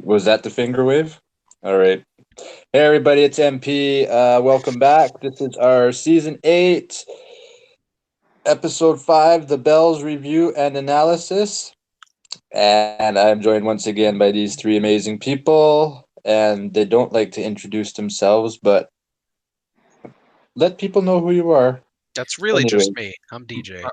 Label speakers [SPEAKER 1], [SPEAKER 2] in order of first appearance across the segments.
[SPEAKER 1] Was that the finger wave? All right. Hey, everybody, it's MP. Welcome back. This is our Season 8, Episode 5, The Bells Review and Analysis. And I'm joined once again by these three amazing people. And they don't like to introduce themselves, but let people know who you are.
[SPEAKER 2] That's really just me. I'm DJ.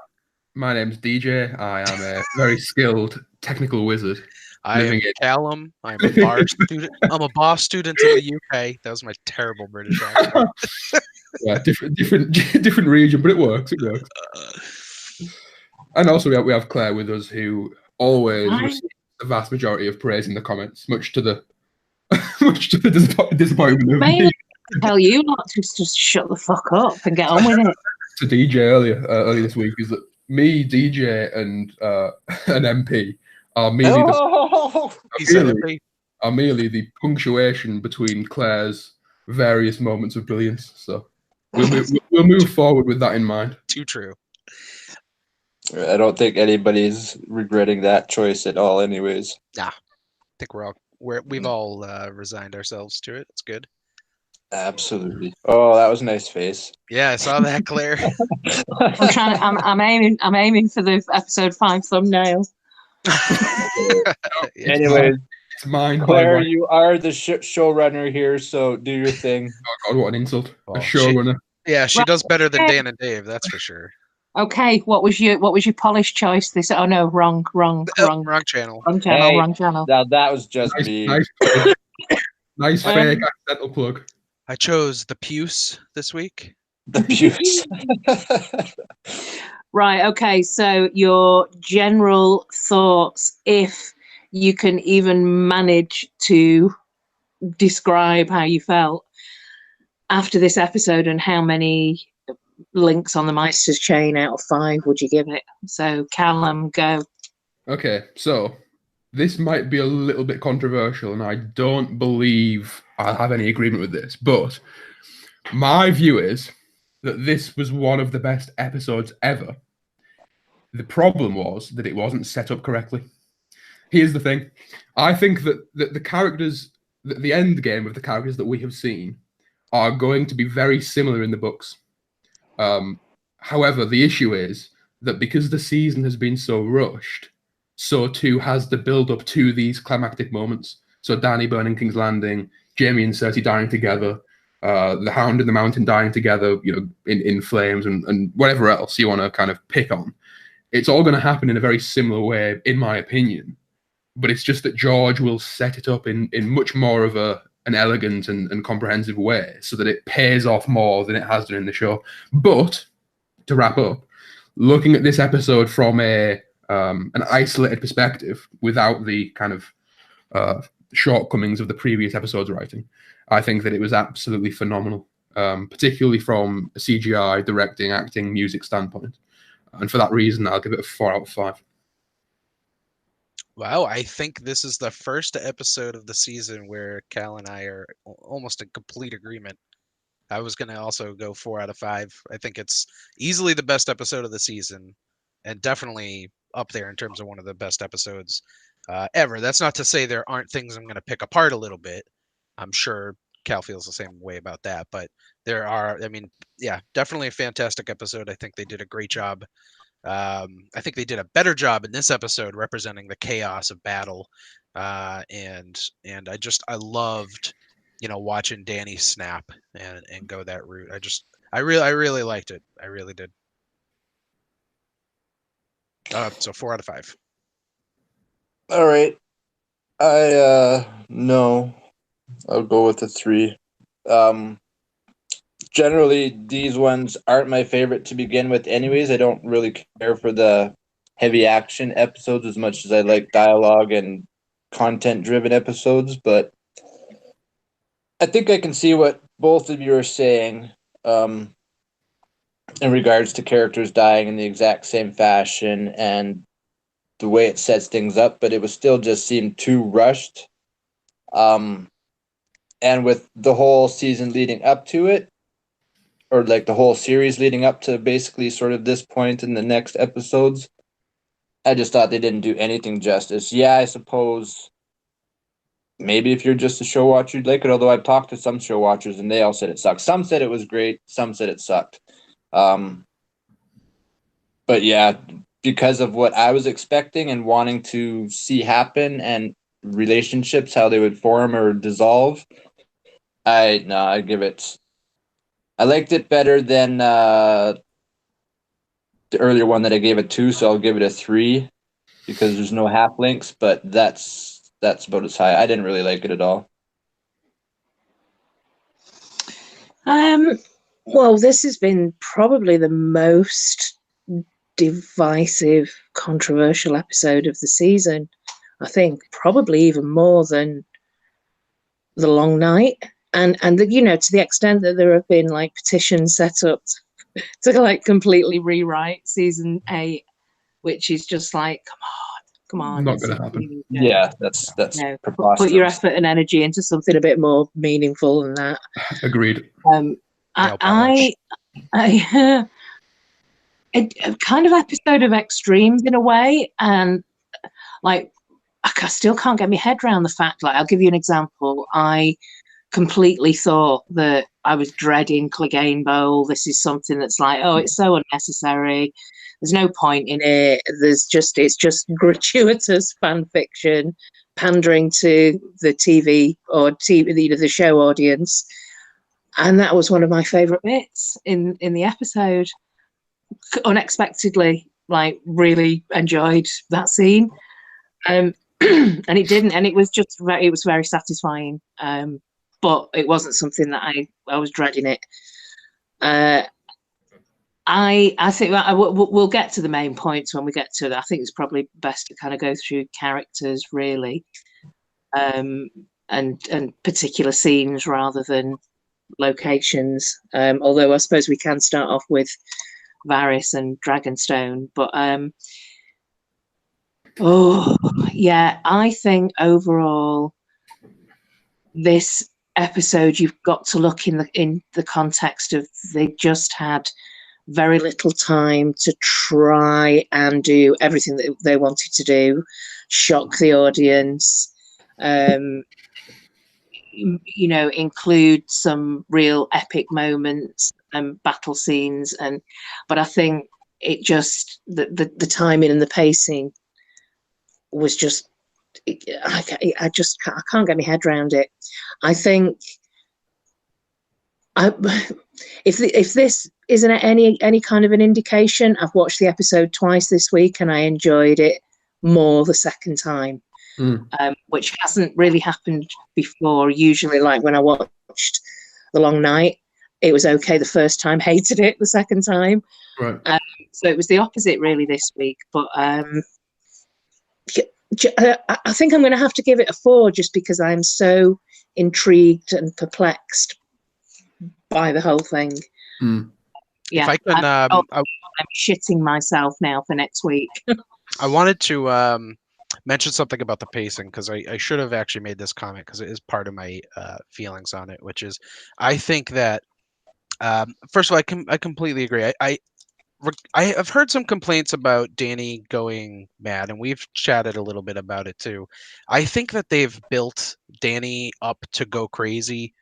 [SPEAKER 3] My name's DJ. I am a very skilled technical wizard.
[SPEAKER 2] I am Calum. I'm a bar student. I'm a bar student in the UK. That was my terrible British accent.
[SPEAKER 3] Yeah, different region, but it works. It works. And also we have Clare with us, who always receives the vast majority of praise in the comments, much to the disappointment of me.
[SPEAKER 4] Tell you not to just shut the fuck up and get on with it.
[SPEAKER 3] To DJ earlier this week is that me, DJ, and an MP are merely the punctuation between Claire's various moments of brilliance. So we'll move forward with that in mind.
[SPEAKER 2] Too true.
[SPEAKER 1] I don't think anybody's regretting that choice at all, anyways.
[SPEAKER 2] Nah, I think we've all resigned ourselves to it. It's good.
[SPEAKER 1] Absolutely. Oh, that was a nice face.
[SPEAKER 2] Yeah, I saw that, Claire.
[SPEAKER 4] I'm aiming for the episode 5 thumbnail.
[SPEAKER 1] Anyways,
[SPEAKER 3] it's mine.
[SPEAKER 1] Claire, you are the showrunner here, so do your thing.
[SPEAKER 3] Oh God, what an insult! A showrunner.
[SPEAKER 2] She does better than Dan and Dave, that's for sure.
[SPEAKER 4] Okay, what was your polished choice? This? Oh no, wrong
[SPEAKER 2] channel.
[SPEAKER 4] Wrong channel.
[SPEAKER 1] Now that was just me.
[SPEAKER 3] Nice fake accidental plug.
[SPEAKER 2] I chose the Puce this week.
[SPEAKER 1] The Puce.
[SPEAKER 4] Right, okay, so your general thoughts, if you can even manage to describe how you felt after this episode, and how many links on the Meister's chain out of 5 would you give it? So, Calum, go.
[SPEAKER 3] Okay, so this might be a little bit controversial, and I don't believe I have any agreement with this, but my view is that this was one of the best episodes ever. The problem was that it wasn't set up correctly. Here's the thing. I think that the characters, the end game of the characters that we have seen are going to be very similar in the books. However, the issue is that because the season has been so rushed, so too has the build-up to these climactic moments. So Dany burning King's Landing, Jaime and Cersei dying together, the Hound and the Mountain dying together, in flames, and whatever else you want to kind of pick on. It's all going to happen in a very similar way, in my opinion. But it's just that George will set it up in much more of an elegant and comprehensive way, so that it pays off more than it has done in the show. But to wrap up, looking at this episode from an isolated perspective, without the kind of shortcomings of the previous episode's writing, I think that it was absolutely phenomenal, particularly from a CGI, directing, acting, music standpoint. And for that reason, I'll give it a 4 out of 5.
[SPEAKER 2] Wow, I think this is the first episode of the season where Cal and I are almost in complete agreement. I was going to also go 4 out of 5. I think it's easily the best episode of the season, and definitely up there in terms of one of the best episodes ever. That's not to say there aren't things I'm going to pick apart a little bit. I'm sure Cal feels the same way about that, but there are, definitely a fantastic episode. I think they did a great job. I think they did a better job in this episode representing the chaos of battle. And I loved, watching Dany snap and go that route. I really liked it. I really did. So 4 out of 5.
[SPEAKER 1] All right. No, I'll go with a 3. Generally, these ones aren't my favorite to begin with anyways. I don't really care for the heavy action episodes as much as I like dialogue and content-driven episodes, but I think I can see what both of you are saying in regards to characters dying in the exact same fashion and the way it sets things up, but it was still just seemed too rushed. And with the whole season leading up to it, or like the whole series leading up to basically sort of this point in the next episodes, I just thought they didn't do anything justice. Yeah, I suppose maybe if you're just a show watcher, you'd like it. Although I've talked to some show watchers and they all said it sucked. Some said it was great. Some said it sucked. But yeah, because of what I was expecting and wanting to see happen and relationships, how they would form or dissolve, I liked it better than the earlier one that I gave a 2, so I'll give it a 3 because there's no half links, but that's about as high. I didn't really like it at all.
[SPEAKER 4] Well, this has been probably the most divisive, controversial episode of the season. I think probably even more than the long night, and you know, to the extent that there have been like petitions set up to like completely rewrite season 8, which is just like, come on,
[SPEAKER 3] Not going to happen.
[SPEAKER 1] Yeah, that's preposterous.
[SPEAKER 4] Put your effort and energy into something a bit more meaningful than that.
[SPEAKER 3] Agreed.
[SPEAKER 4] I a kind of episode of extremes in a way, and like I still can't get my head around the fact. Like, I'll give you an example. I completely thought that I was dreading Cleganebowl. This is something that's like, oh, it's so unnecessary. There's no point in it. It's just gratuitous fan fiction, pandering to the TV or the show audience. And that was one of my favourite bits in the episode. Unexpectedly, like, really enjoyed that scene. And it didn't, and it was very satisfying. But it wasn't something that I was dreading it. I think we'll get to the main points when we get to that. I think it's probably best to kind of go through characters really, and particular scenes rather than locations. Although I suppose we can start off with Varys and Dragonstone. But I think overall this episode, you've got to look in the context of they just had very little time to try and do everything that they wanted to do, shock the audience, you know, include some real epic moments and battle scenes, but I think it just the timing and the pacing was just I can't get my head around it. I think if this isn't any kind of an indication, I've watched the episode twice this week and I enjoyed it more the second time, which hasn't really happened before. Usually, like when I watched The Long Night, it was okay the first time, hated it the second time.
[SPEAKER 3] Right.
[SPEAKER 4] So it was the opposite really this week. But I think I'm going to have to give it a 4 just because I'm so intrigued and perplexed by the whole thing. Yeah,
[SPEAKER 2] if I can,
[SPEAKER 4] I'm shitting myself now for next week.
[SPEAKER 2] I wanted to mention something about the pacing because I should have actually made this comment because it is part of my feelings on it, which is I think that first of all, I completely agree. I have heard some complaints about Dany going mad, and we've chatted a little bit about it too. I think that they've built Dany up to go crazy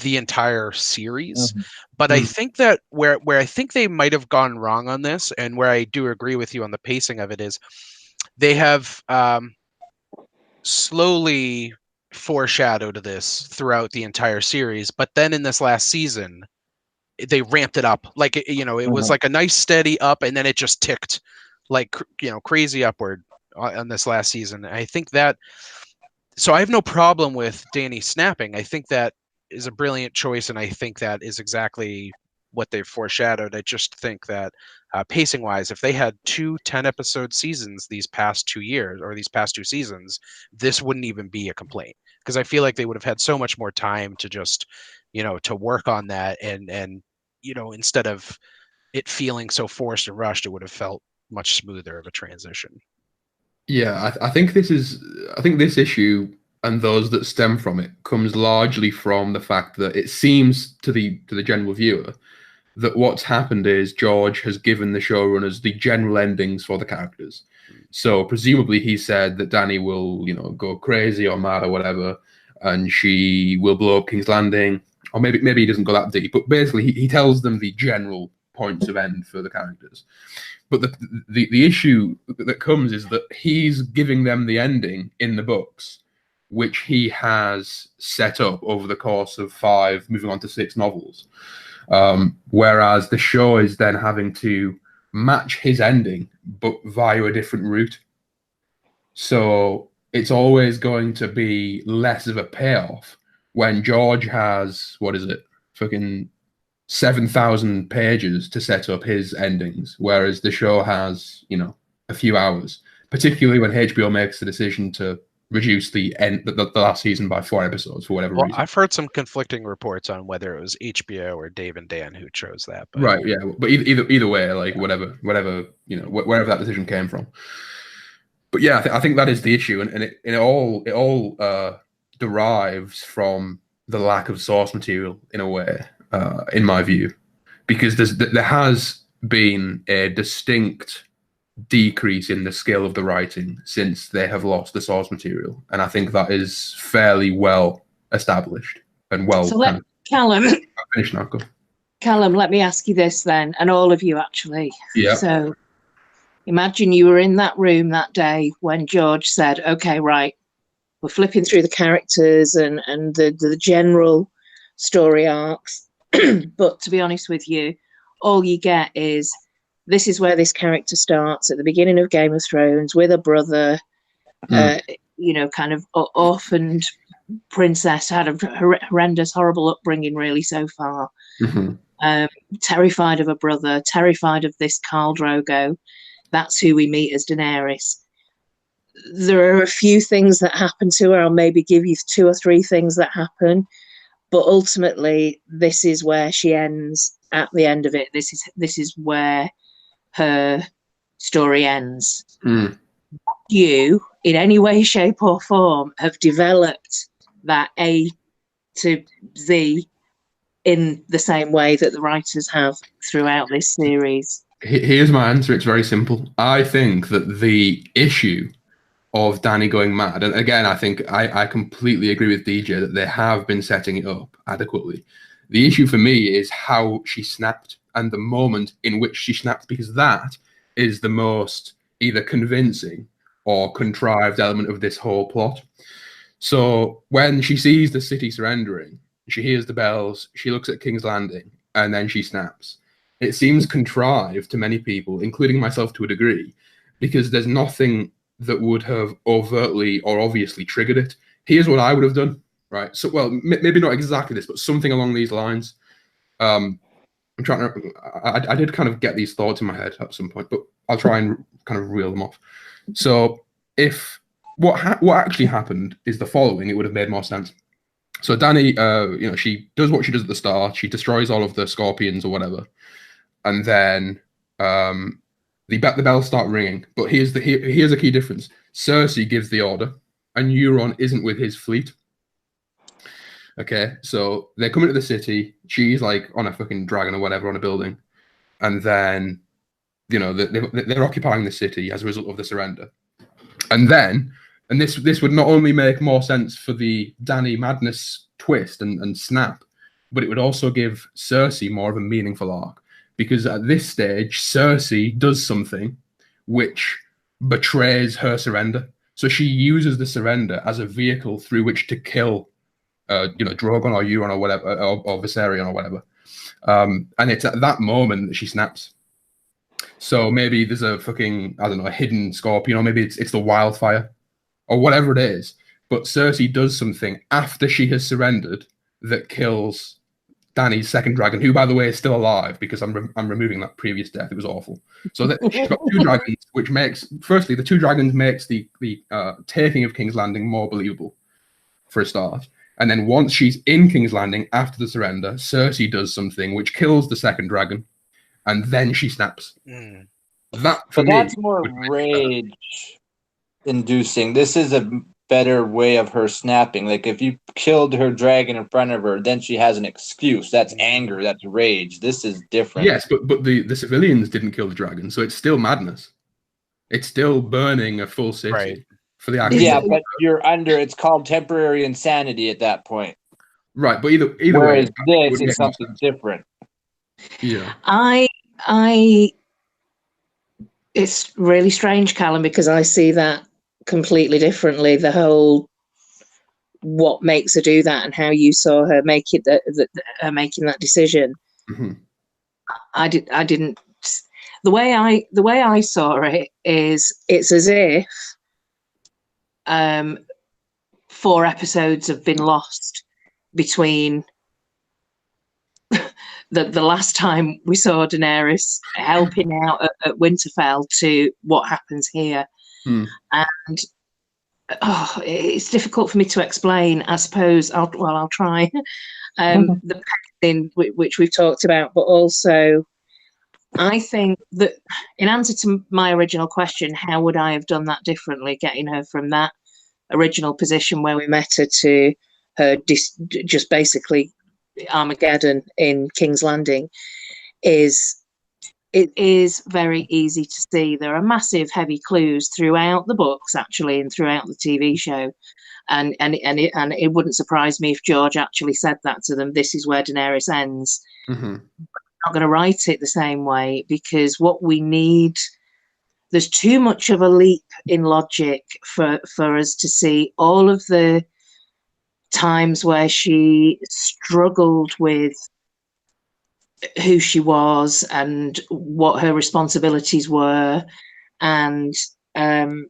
[SPEAKER 2] the entire series, but I think that where I think they might have gone wrong on this, and where I do agree with you on the pacing of it, is they have slowly foreshadowed this throughout the entire series, but then in this last season they ramped it up. Like, you know, it was like a nice steady up, and then it just ticked like, you know, crazy upward on this last season. I think that, so I have no problem with Dany snapping. I think that is a brilliant choice, and I think that is exactly what they've foreshadowed. I just think that pacing wise, if they had 2 10-episode seasons these past 2 years or these past 2 seasons, this wouldn't even be a complaint, because I feel like they would have had so much more time to just, you know, to work on that, and you know, instead of it feeling so forced and rushed, it would have felt much smoother of a transition.
[SPEAKER 3] Yeah, I think this issue and those that stem from it comes largely from the fact that it seems to the general viewer that what's happened is George has given the showrunners the general endings for the characters. So presumably he said that Dany will, you know, go crazy or mad or whatever, and she will blow up King's Landing. Or maybe he doesn't go that deep, but basically he tells them the general points of end for the characters. But the issue that comes is that he's giving them the ending in the books, which he has set up over the course of 5, moving on to 6 novels. Whereas the show is then having to match his ending, but via a different route. So it's always going to be less of a payoff when George has, fucking 7,000 pages to set up his endings, whereas the show has, a few hours, particularly when HBO makes the decision to reduce the last season by 4 episodes for whatever reason.
[SPEAKER 2] I've heard some conflicting reports on whether it was HBO or Dave and Dan who chose that. But...
[SPEAKER 3] Right, yeah, but either way, like whatever, wherever that decision came from. But yeah, I think that is the issue, and it all derives from the lack of source material in a way, in my view, because there has been a distinct decrease in the scale of the writing since they have lost the source material, and I think that is fairly well established and well.
[SPEAKER 4] So Calum,
[SPEAKER 3] finish now. Go.
[SPEAKER 4] Calum, let me ask you this then, and all of you actually.
[SPEAKER 3] Yeah.
[SPEAKER 4] So imagine you were in that room that day when George said, "Okay, right, we're flipping through the characters and the general story arcs," but to be honest with you, all you get is, this is where this character starts at the beginning of Game of Thrones with a brother, kind of orphaned princess, had a horrendous, horrible upbringing really so far. Terrified of a brother, terrified of this Khal Drogo. That's who we meet as Daenerys. There are a few things that happen to her. I'll maybe give you 2 or 3 things that happen, but ultimately this is where she ends at the end of it. This is where her story ends. You, in any way, shape or form, have developed that A to Z in the same way that the writers have throughout this series.
[SPEAKER 3] Here's my answer. It's very simple. I think that the issue of Dany going mad, and again, I think I completely agree with DJ that they have been setting it up adequately. The issue for me is how she snapped and the moment in which she snapped, because that is the most either convincing or contrived element of this whole plot. So when she sees the city surrendering, she hears the bells, she looks at King's Landing, and then she snaps. It seems contrived to many people, including myself to a degree, because there's nothing that would have overtly or obviously triggered it. Here's what I would have done, right? So, well, maybe not exactly this, but something along these lines. I'm trying to. I did kind of get these thoughts in my head at some point, but I'll try and kind of reel them off. So, if what actually happened is the following, it would have made more sense. So Dany, she does what she does at the start. She destroys all of the scorpions or whatever, and then the bells start ringing. But here's a key difference: Cersei gives the order, and Euron isn't with his fleet. Okay, so they come into the city. She's like on a fucking dragon or whatever on a building, and then they're occupying the city as a result of the surrender. And then, and this would not only make more sense for the Dany madness twist and snap, but it would also give Cersei more of a meaningful arc, because at this stage Cersei does something which betrays her surrender. So she uses the surrender as a vehicle through which to kill Drogon or Euron or whatever, or Viserion or whatever. And it's at that moment that she snaps. So maybe there's a fucking, I don't know, a hidden scorpion, or maybe it's the wildfire, or whatever it is. But Cersei does something after she has surrendered that kills Dany's second dragon, who, by the way, is still alive, because I'm removing that previous death. It was awful. So she's got 2 dragons, which makes, firstly, the 2 dragons makes the taking of King's Landing more believable, for a start. And then once she's in King's Landing after the surrender, Cersei does something which kills the second dragon, and then she snaps.
[SPEAKER 1] That's more rage-inducing. This is a better way of her snapping. Like, if you killed her dragon in front of her, then she has an excuse. That's anger. That's rage. This is different.
[SPEAKER 3] Yes, but the civilians didn't kill the dragon, so it's still madness. It's still burning a full city.
[SPEAKER 2] Right.
[SPEAKER 3] for the action.
[SPEAKER 1] Yeah, but you're under. It's called temporary insanity at that point.
[SPEAKER 3] Right, but either
[SPEAKER 1] Whereas
[SPEAKER 3] way,
[SPEAKER 1] this is something different.
[SPEAKER 3] Yeah.
[SPEAKER 4] It's really strange, Calum, because I see that completely differently. The whole what makes her do that and how you saw her making that decision.
[SPEAKER 3] Mm-hmm.
[SPEAKER 4] I didn't. The way I saw it is, it's as if 4 episodes have been lost between the last time we saw Daenerys helping out at Winterfell to what happens here. And it's difficult for me to explain. I suppose I'll try. The thing which we've talked about, but also I think that in answer to my original question, how would I have done that differently, getting her from that original position where we met her to her just basically Armageddon in King's Landing, it is very easy to see. There are massive heavy clues throughout the books, actually, and throughout the TV show. And it wouldn't surprise me if George actually said that to them. This is where Daenerys ends.
[SPEAKER 3] Mm-hmm.
[SPEAKER 4] Not going to write it the same way, because what we need, there's too much of a leap in logic for us to see all of the times where she struggled with who she was and what her responsibilities were, and whether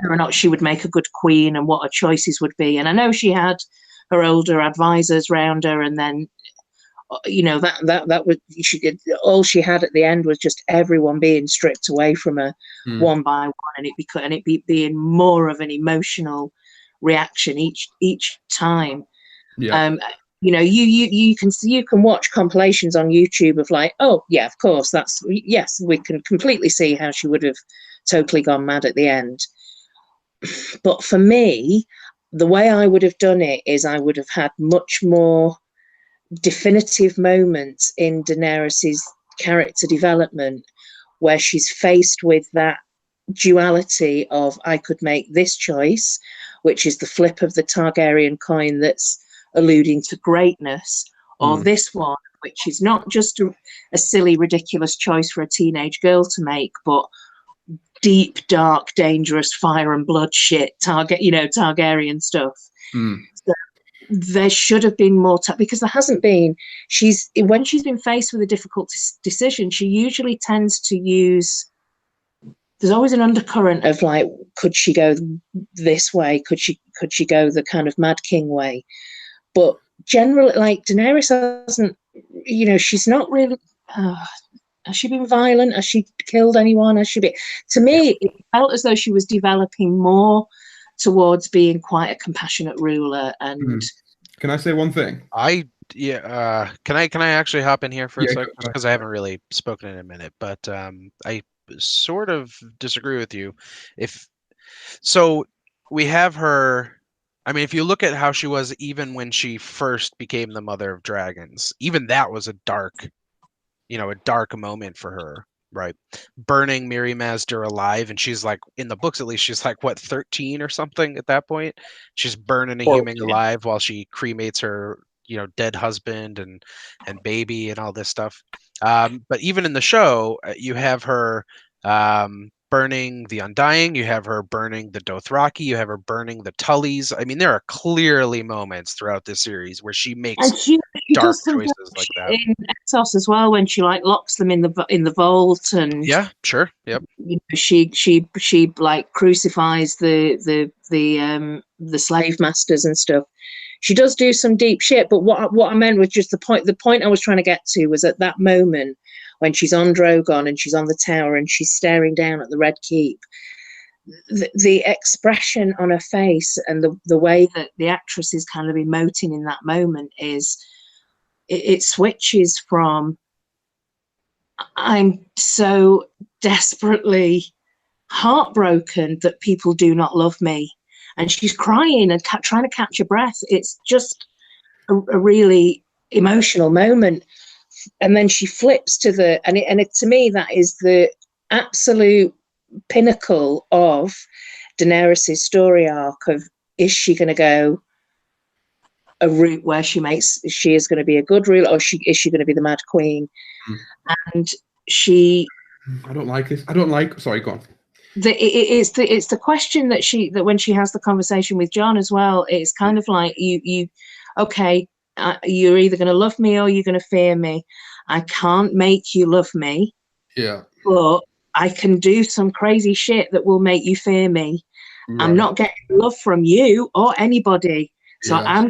[SPEAKER 4] or not she would make a good queen and what her choices would be. And I know she had her older advisors round her, and then that was all she had at the end was just everyone being stripped away from her one by one, and it being more of an emotional reaction each time.
[SPEAKER 3] Yeah.
[SPEAKER 4] You can watch compilations on YouTube of like, oh yeah, of course, yes, we can completely see how she would have totally gone mad at the end. But for me, the way I would have done it is I would have had much more definitive moments in Daenerys's character development where she's faced with that duality of, I could make this choice, which is the flip of the Targaryen coin that's alluding to greatness, or this one, which is not just a silly, ridiculous choice for a teenage girl to make, but deep, dark, dangerous fire and blood shit, Targaryen stuff. So there should have been more because there hasn't been. When she's been faced with a difficult decision, she usually tends to use, there's always an undercurrent of like, could she go this way? Could she go the kind of Mad King way? But generally, like, Daenerys hasn't, she's not really, has she been violent? Has she killed anyone? To me, it felt as though she was developing more towards being quite a compassionate ruler. And
[SPEAKER 3] can I say one thing?
[SPEAKER 2] Can I actually hop in here for a second, because I haven't really spoken in a minute, but I sort of disagree with you. We have her. I mean, if you look at how she was even when she first became the Mother of Dragons, even that was a dark moment for her, right? Burning Mirri Mazdur alive, and she's like, in the books at least, she's like, what, 13 or something at that point? She's burning a human alive while she cremates her, dead husband and baby and all this stuff. But even in the show, you have her burning the Undying, you have her burning the Dothraki, you have her burning the Tullys. I mean, there are clearly moments throughout this series where she makes dark choices like that.
[SPEAKER 4] In Essos as well, when she like locks them in the vault, and
[SPEAKER 2] yeah, sure, yep.
[SPEAKER 4] She like crucifies the slave masters and stuff. She does do some deep shit, but what I meant was just the point I was trying to get to was at that moment when she's on Drogon and she's on the tower and she's staring down at the Red Keep, the expression on her face and the way that the actress is kind of emoting in that moment is, it switches from, I'm so desperately heartbroken that people do not love me, and she's crying and trying to catch her breath. It's just a really emotional moment. And then she flips to to me, that is the absolute pinnacle of Daenerys' story arc of, is she going to go a route where she is going to be a good ruler, or is she going to be the Mad Queen? And
[SPEAKER 3] I don't like this. I don't like. Sorry, go on.
[SPEAKER 4] It's the question that when she has the conversation with Jon as well. It's kind of like okay, you're either going to love me or you're going to fear me. I can't make you love me.
[SPEAKER 3] Yeah.
[SPEAKER 4] But I can do some crazy shit that will make you fear me. Right. I'm not getting love from you or anybody. So I'm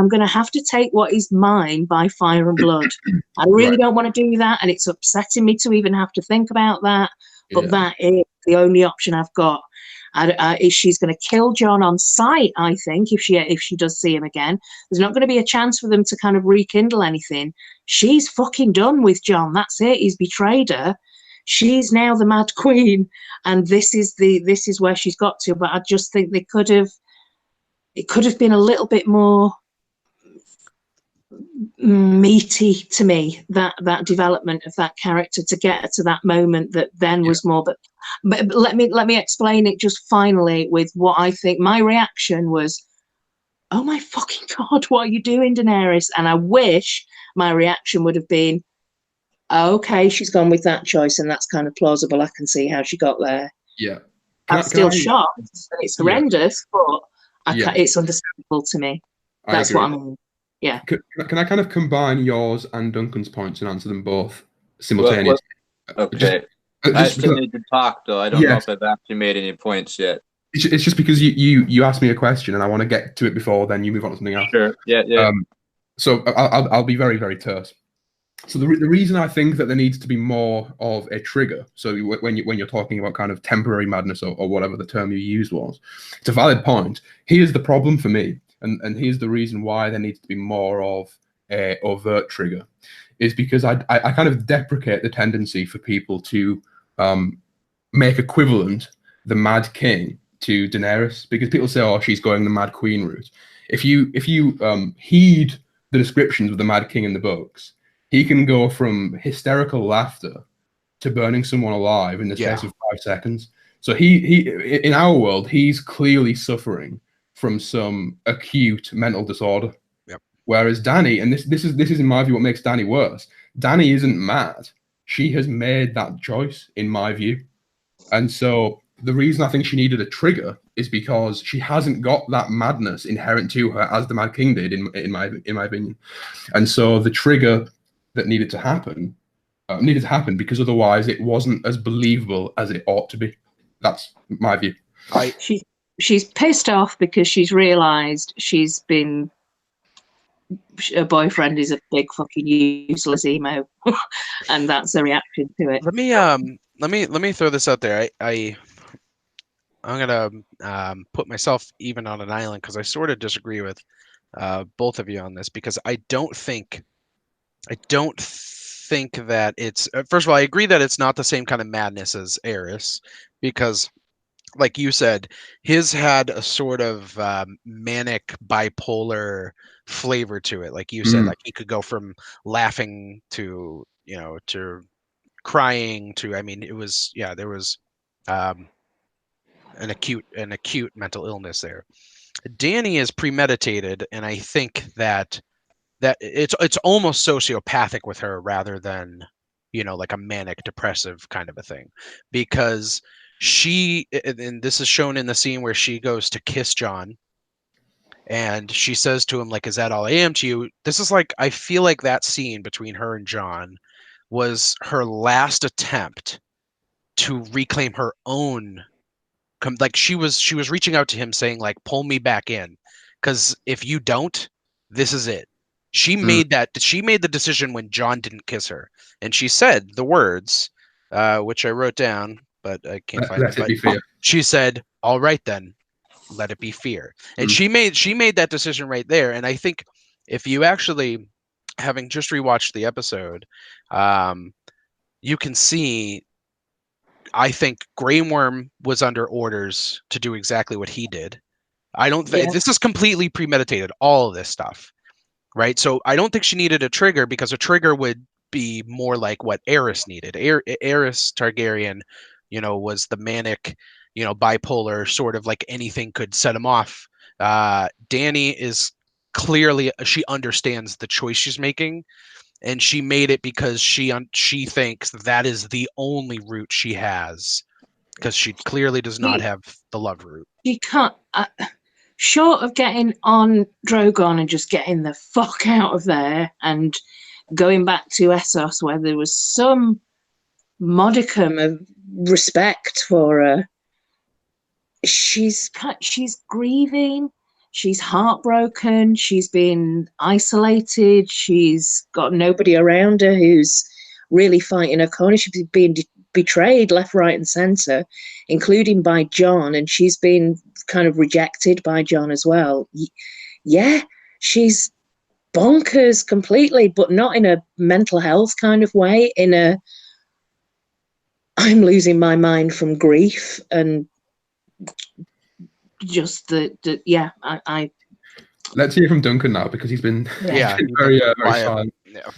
[SPEAKER 4] going to have to take what is mine by fire and blood. I really don't want to do that. And it's upsetting me to even have to think about that. But that is the only option I've got. She's going to kill Jon on sight, I think, if she does see him again. There's not going to be a chance for them to kind of rekindle anything. She's fucking done with Jon. That's it. He's betrayed her. She's now the Mad Queen, and this is where she's got to. But I just think it could have been a little bit more meaty to me, that development of that character to get her to that moment that then was more. But let me explain it just finally with what I think. My reaction was, oh my fucking God, what are you doing, Daenerys? And I wish my reaction would have been, okay, she's gone with that choice, and that's kind of plausible. I can see how she got there.
[SPEAKER 3] Yeah.
[SPEAKER 4] I'm still shocked. It's horrendous, but it's understandable to me. That's what I mean. Yeah.
[SPEAKER 3] Can I kind of combine yours and Duncan's points and answer them both simultaneously?
[SPEAKER 1] Okay. I still need to talk, though. I don't know if I've actually made any points yet.
[SPEAKER 3] It's just because you asked me a question and I want to get to it before then you move on to something else.
[SPEAKER 1] Sure. Yeah.
[SPEAKER 3] So I'll be very, very terse. So the reason I think that there needs to be more of a trigger, so when you're talking about kind of temporary madness or whatever the term you used was, it's a valid point. Here's the problem for me, and here's the reason why there needs to be more of a overt trigger, is because I kind of deprecate the tendency for people to make equivalent the Mad King to Daenerys, because people say, oh, she's going the Mad Queen route. If you heed the descriptions of the Mad King in the books, he can go from hysterical laughter to burning someone alive in the space of 5 seconds. So he in our world, he's clearly suffering from some acute mental disorder.
[SPEAKER 2] Yep.
[SPEAKER 3] Whereas Dany, and this is in my view what makes Dany worse, Dany isn't mad. She has made that choice, in my view. And so the reason I think she needed a trigger is because she hasn't got that madness inherent to her as the Mad King did, in my opinion. And so the trigger that needed to happen because otherwise it wasn't as believable as it ought to be. That's my view.
[SPEAKER 4] She's pissed off because she's realised her boyfriend is a big fucking useless emo, and that's a reaction to it.
[SPEAKER 2] Let me throw this out there. I'm gonna put myself even on an island because I sort of disagree with both of you on this, because I don't think that it's first of all, I agree that it's not the same kind of madness as Aerys, because like you said, his had a sort of manic bipolar flavor to it. Like you said, like he could go from laughing to to crying to, I mean, it was there was an acute mental illness there. Dany is premeditated, and I think that it's almost sociopathic with her rather than like a manic depressive kind of a thing, because and this is shown in the scene where she goes to kiss Jon and she says to him, like, is that all I am to you? This is like, I feel like that scene between her and Jon was her last attempt to reclaim her own, like she was reaching out to him saying, like, pull me back in, because if you don't, this is it. She made the decision when Jon didn't kiss her, and she said the words, which I wrote down, but I can't find it. But she said, "All right then, let it be fear." And she made that decision right there. And I think if you actually, having just rewatched the episode, you can see, I think Grey Worm was under orders to do exactly what he did. I don't think this is completely premeditated, all of this stuff. Right. So I don't think she needed a trigger, because a trigger would be more like what Aerys needed. Aerys Targaryen was the manic, bipolar, sort of like anything could set him off. Dany is clearly, she understands the choice she's making, and she made it because she thinks that is the only route she has, because she clearly does not have the love route.
[SPEAKER 4] She can't. Short of getting on Drogon and just getting the fuck out of there and going back to Essos, where there was some modicum of respect for her, she's grieving, she's heartbroken, she's been isolated, she's got nobody around her who's really fighting her corner. She's being betrayed left, right, and centre, including by Jon, and she's been kind of rejected by Jon as well. Yeah, she's bonkers completely, but not in a mental health kind of way, in a I'm losing my mind from grief and just I
[SPEAKER 3] Let's hear from Duncan now, because he's been very silent.
[SPEAKER 2] Yeah.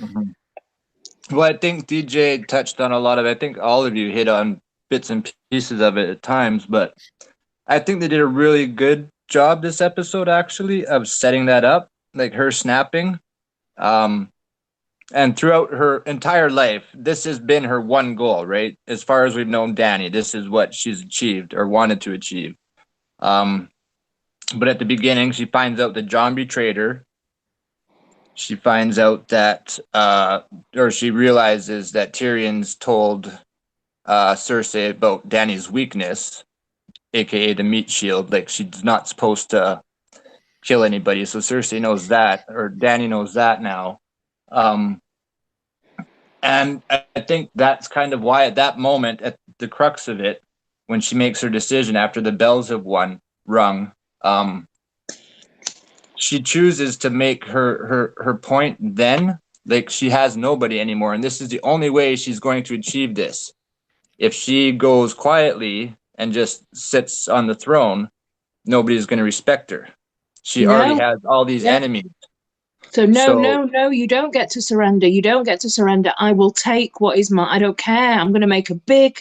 [SPEAKER 1] Well, I think DJ touched on a lot of it. I think all of you hit on bits and pieces of it at times, but I think they did a really good job this episode, actually, of setting that up, like her snapping. And throughout her entire life, this has been her one goal, right? As far as we've known Dany, this is what she's achieved or wanted to achieve. But at the beginning, she finds out that Jon betrayed her. She finds out that, or she realizes that Tyrion's told Cersei about Dany's weakness, aka the meat shield. Like, she's not supposed to kill anybody. So Cersei knows that, or Dany knows that now. And I think that's kind of why at that moment, at the crux of it, when she makes her decision after the bells have rung, she chooses to make her point then, like she has nobody anymore. And this is the only way she's going to achieve this. If she goes quietly and just sits on the throne, nobody's going to respect her. She already has all these enemies.
[SPEAKER 4] So no, you don't get to surrender. You don't get to surrender. I will take what is mine. I don't care. I'm going to make a big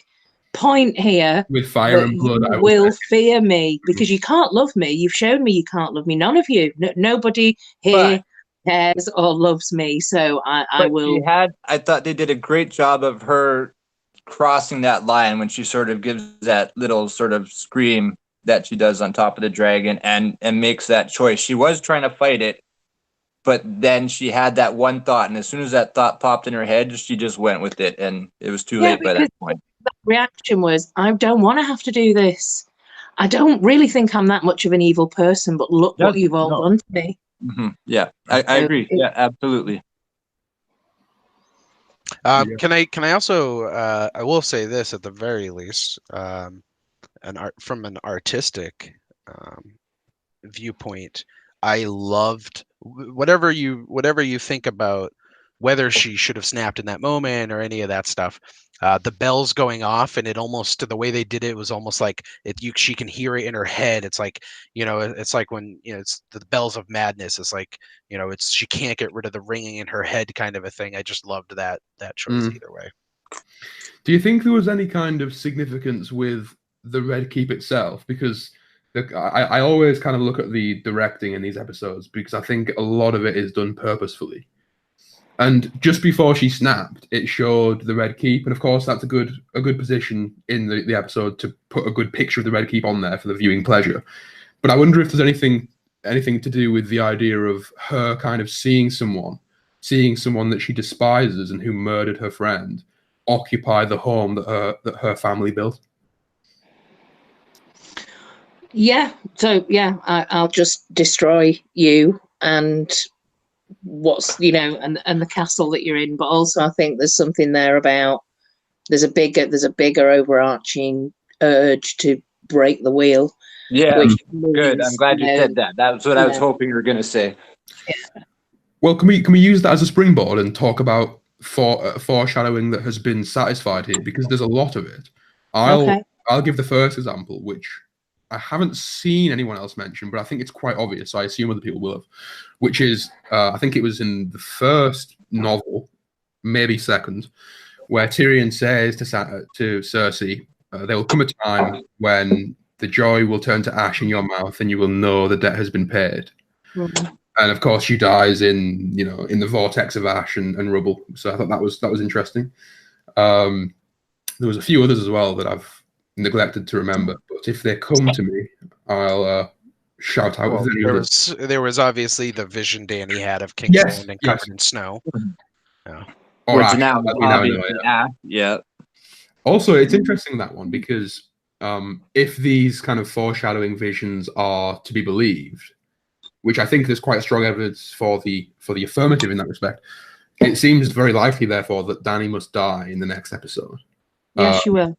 [SPEAKER 4] point here.
[SPEAKER 3] With fire and blood,
[SPEAKER 4] you will fear me because you can't love me. You've shown me you can't love me. None of you. Nobody here cares or loves me. So I will.
[SPEAKER 1] I thought they did a great job of her crossing that line when she sort of gives that little sort of scream that she does on top of the dragon and makes that choice. She was trying to fight it, but then she had that one thought, and as soon as that thought popped in her head, she just went with it, and it was too late by that point.
[SPEAKER 4] The reaction was, I don't want to have to do this. I don't really think I'm that much of an evil person, but look what you've all done to me.
[SPEAKER 1] Mm-hmm. Yeah, I agree. Yeah, absolutely.
[SPEAKER 2] Can I also I will say this at the very least, from an artistic viewpoint, I loved whatever you think about whether she should have snapped in that moment or any of that stuff. The bells going off, and it almost, the way they did it was almost like she can hear it in her head. It's like, it's like when, it's the bells of madness. It's like, she can't get rid of the ringing in her head kind of a thing. I just loved that choice either way.
[SPEAKER 3] Do you think there was any kind of significance with the Red Keep itself? Because I always kind of look at the directing in these episodes, because I think a lot of it is done purposefully. And just before she snapped, it showed the Red Keep, and of course that's a good position in the episode to put a good picture of the Red Keep on there for the viewing pleasure. But I wonder if there's anything to do with the idea of her kind of seeing someone that she despises and who murdered her friend occupy the home that her family built.
[SPEAKER 4] Yeah. So I'll just destroy you and what's and the castle that you're in. But also I think there's something there about there's a bigger overarching urge to break the wheel.
[SPEAKER 1] Yeah, good. I'm glad you said that. That's what I was hoping you were going to say.
[SPEAKER 4] Yeah.
[SPEAKER 3] Well, can we use that as a springboard and talk about foreshadowing that has been satisfied here, because there's a lot of it. I'll give the first example, which I haven't seen anyone else mention, but I think it's quite obvious, so I assume other people will have, which is, I think it was in the first novel, maybe second, where Tyrion says to Cersei, there will come a time when the joy will turn to ash in your mouth, and you will know the debt has been paid.
[SPEAKER 4] Mhm.
[SPEAKER 3] And of course, she dies in the vortex of ash and rubble. So I thought that was interesting. There was a few others as well that I've neglected to remember, but if they come to me, I'll shout out.
[SPEAKER 2] Well,
[SPEAKER 3] If there is.
[SPEAKER 2] there was obviously the vision Danny had of King's
[SPEAKER 3] Yes,
[SPEAKER 2] Landing
[SPEAKER 3] yes.
[SPEAKER 2] covered in snow. Yeah.
[SPEAKER 3] Or
[SPEAKER 1] Which
[SPEAKER 3] ash,
[SPEAKER 1] now
[SPEAKER 3] as we now know,
[SPEAKER 1] obviously
[SPEAKER 3] yeah.
[SPEAKER 1] yeah.
[SPEAKER 3] Also, it's interesting, that one, because if these kind of foreshadowing visions are to be believed, which I think there's quite strong evidence for the affirmative in that respect, it seems very likely, therefore, that Dany must die in the next episode.
[SPEAKER 4] Yes, she will.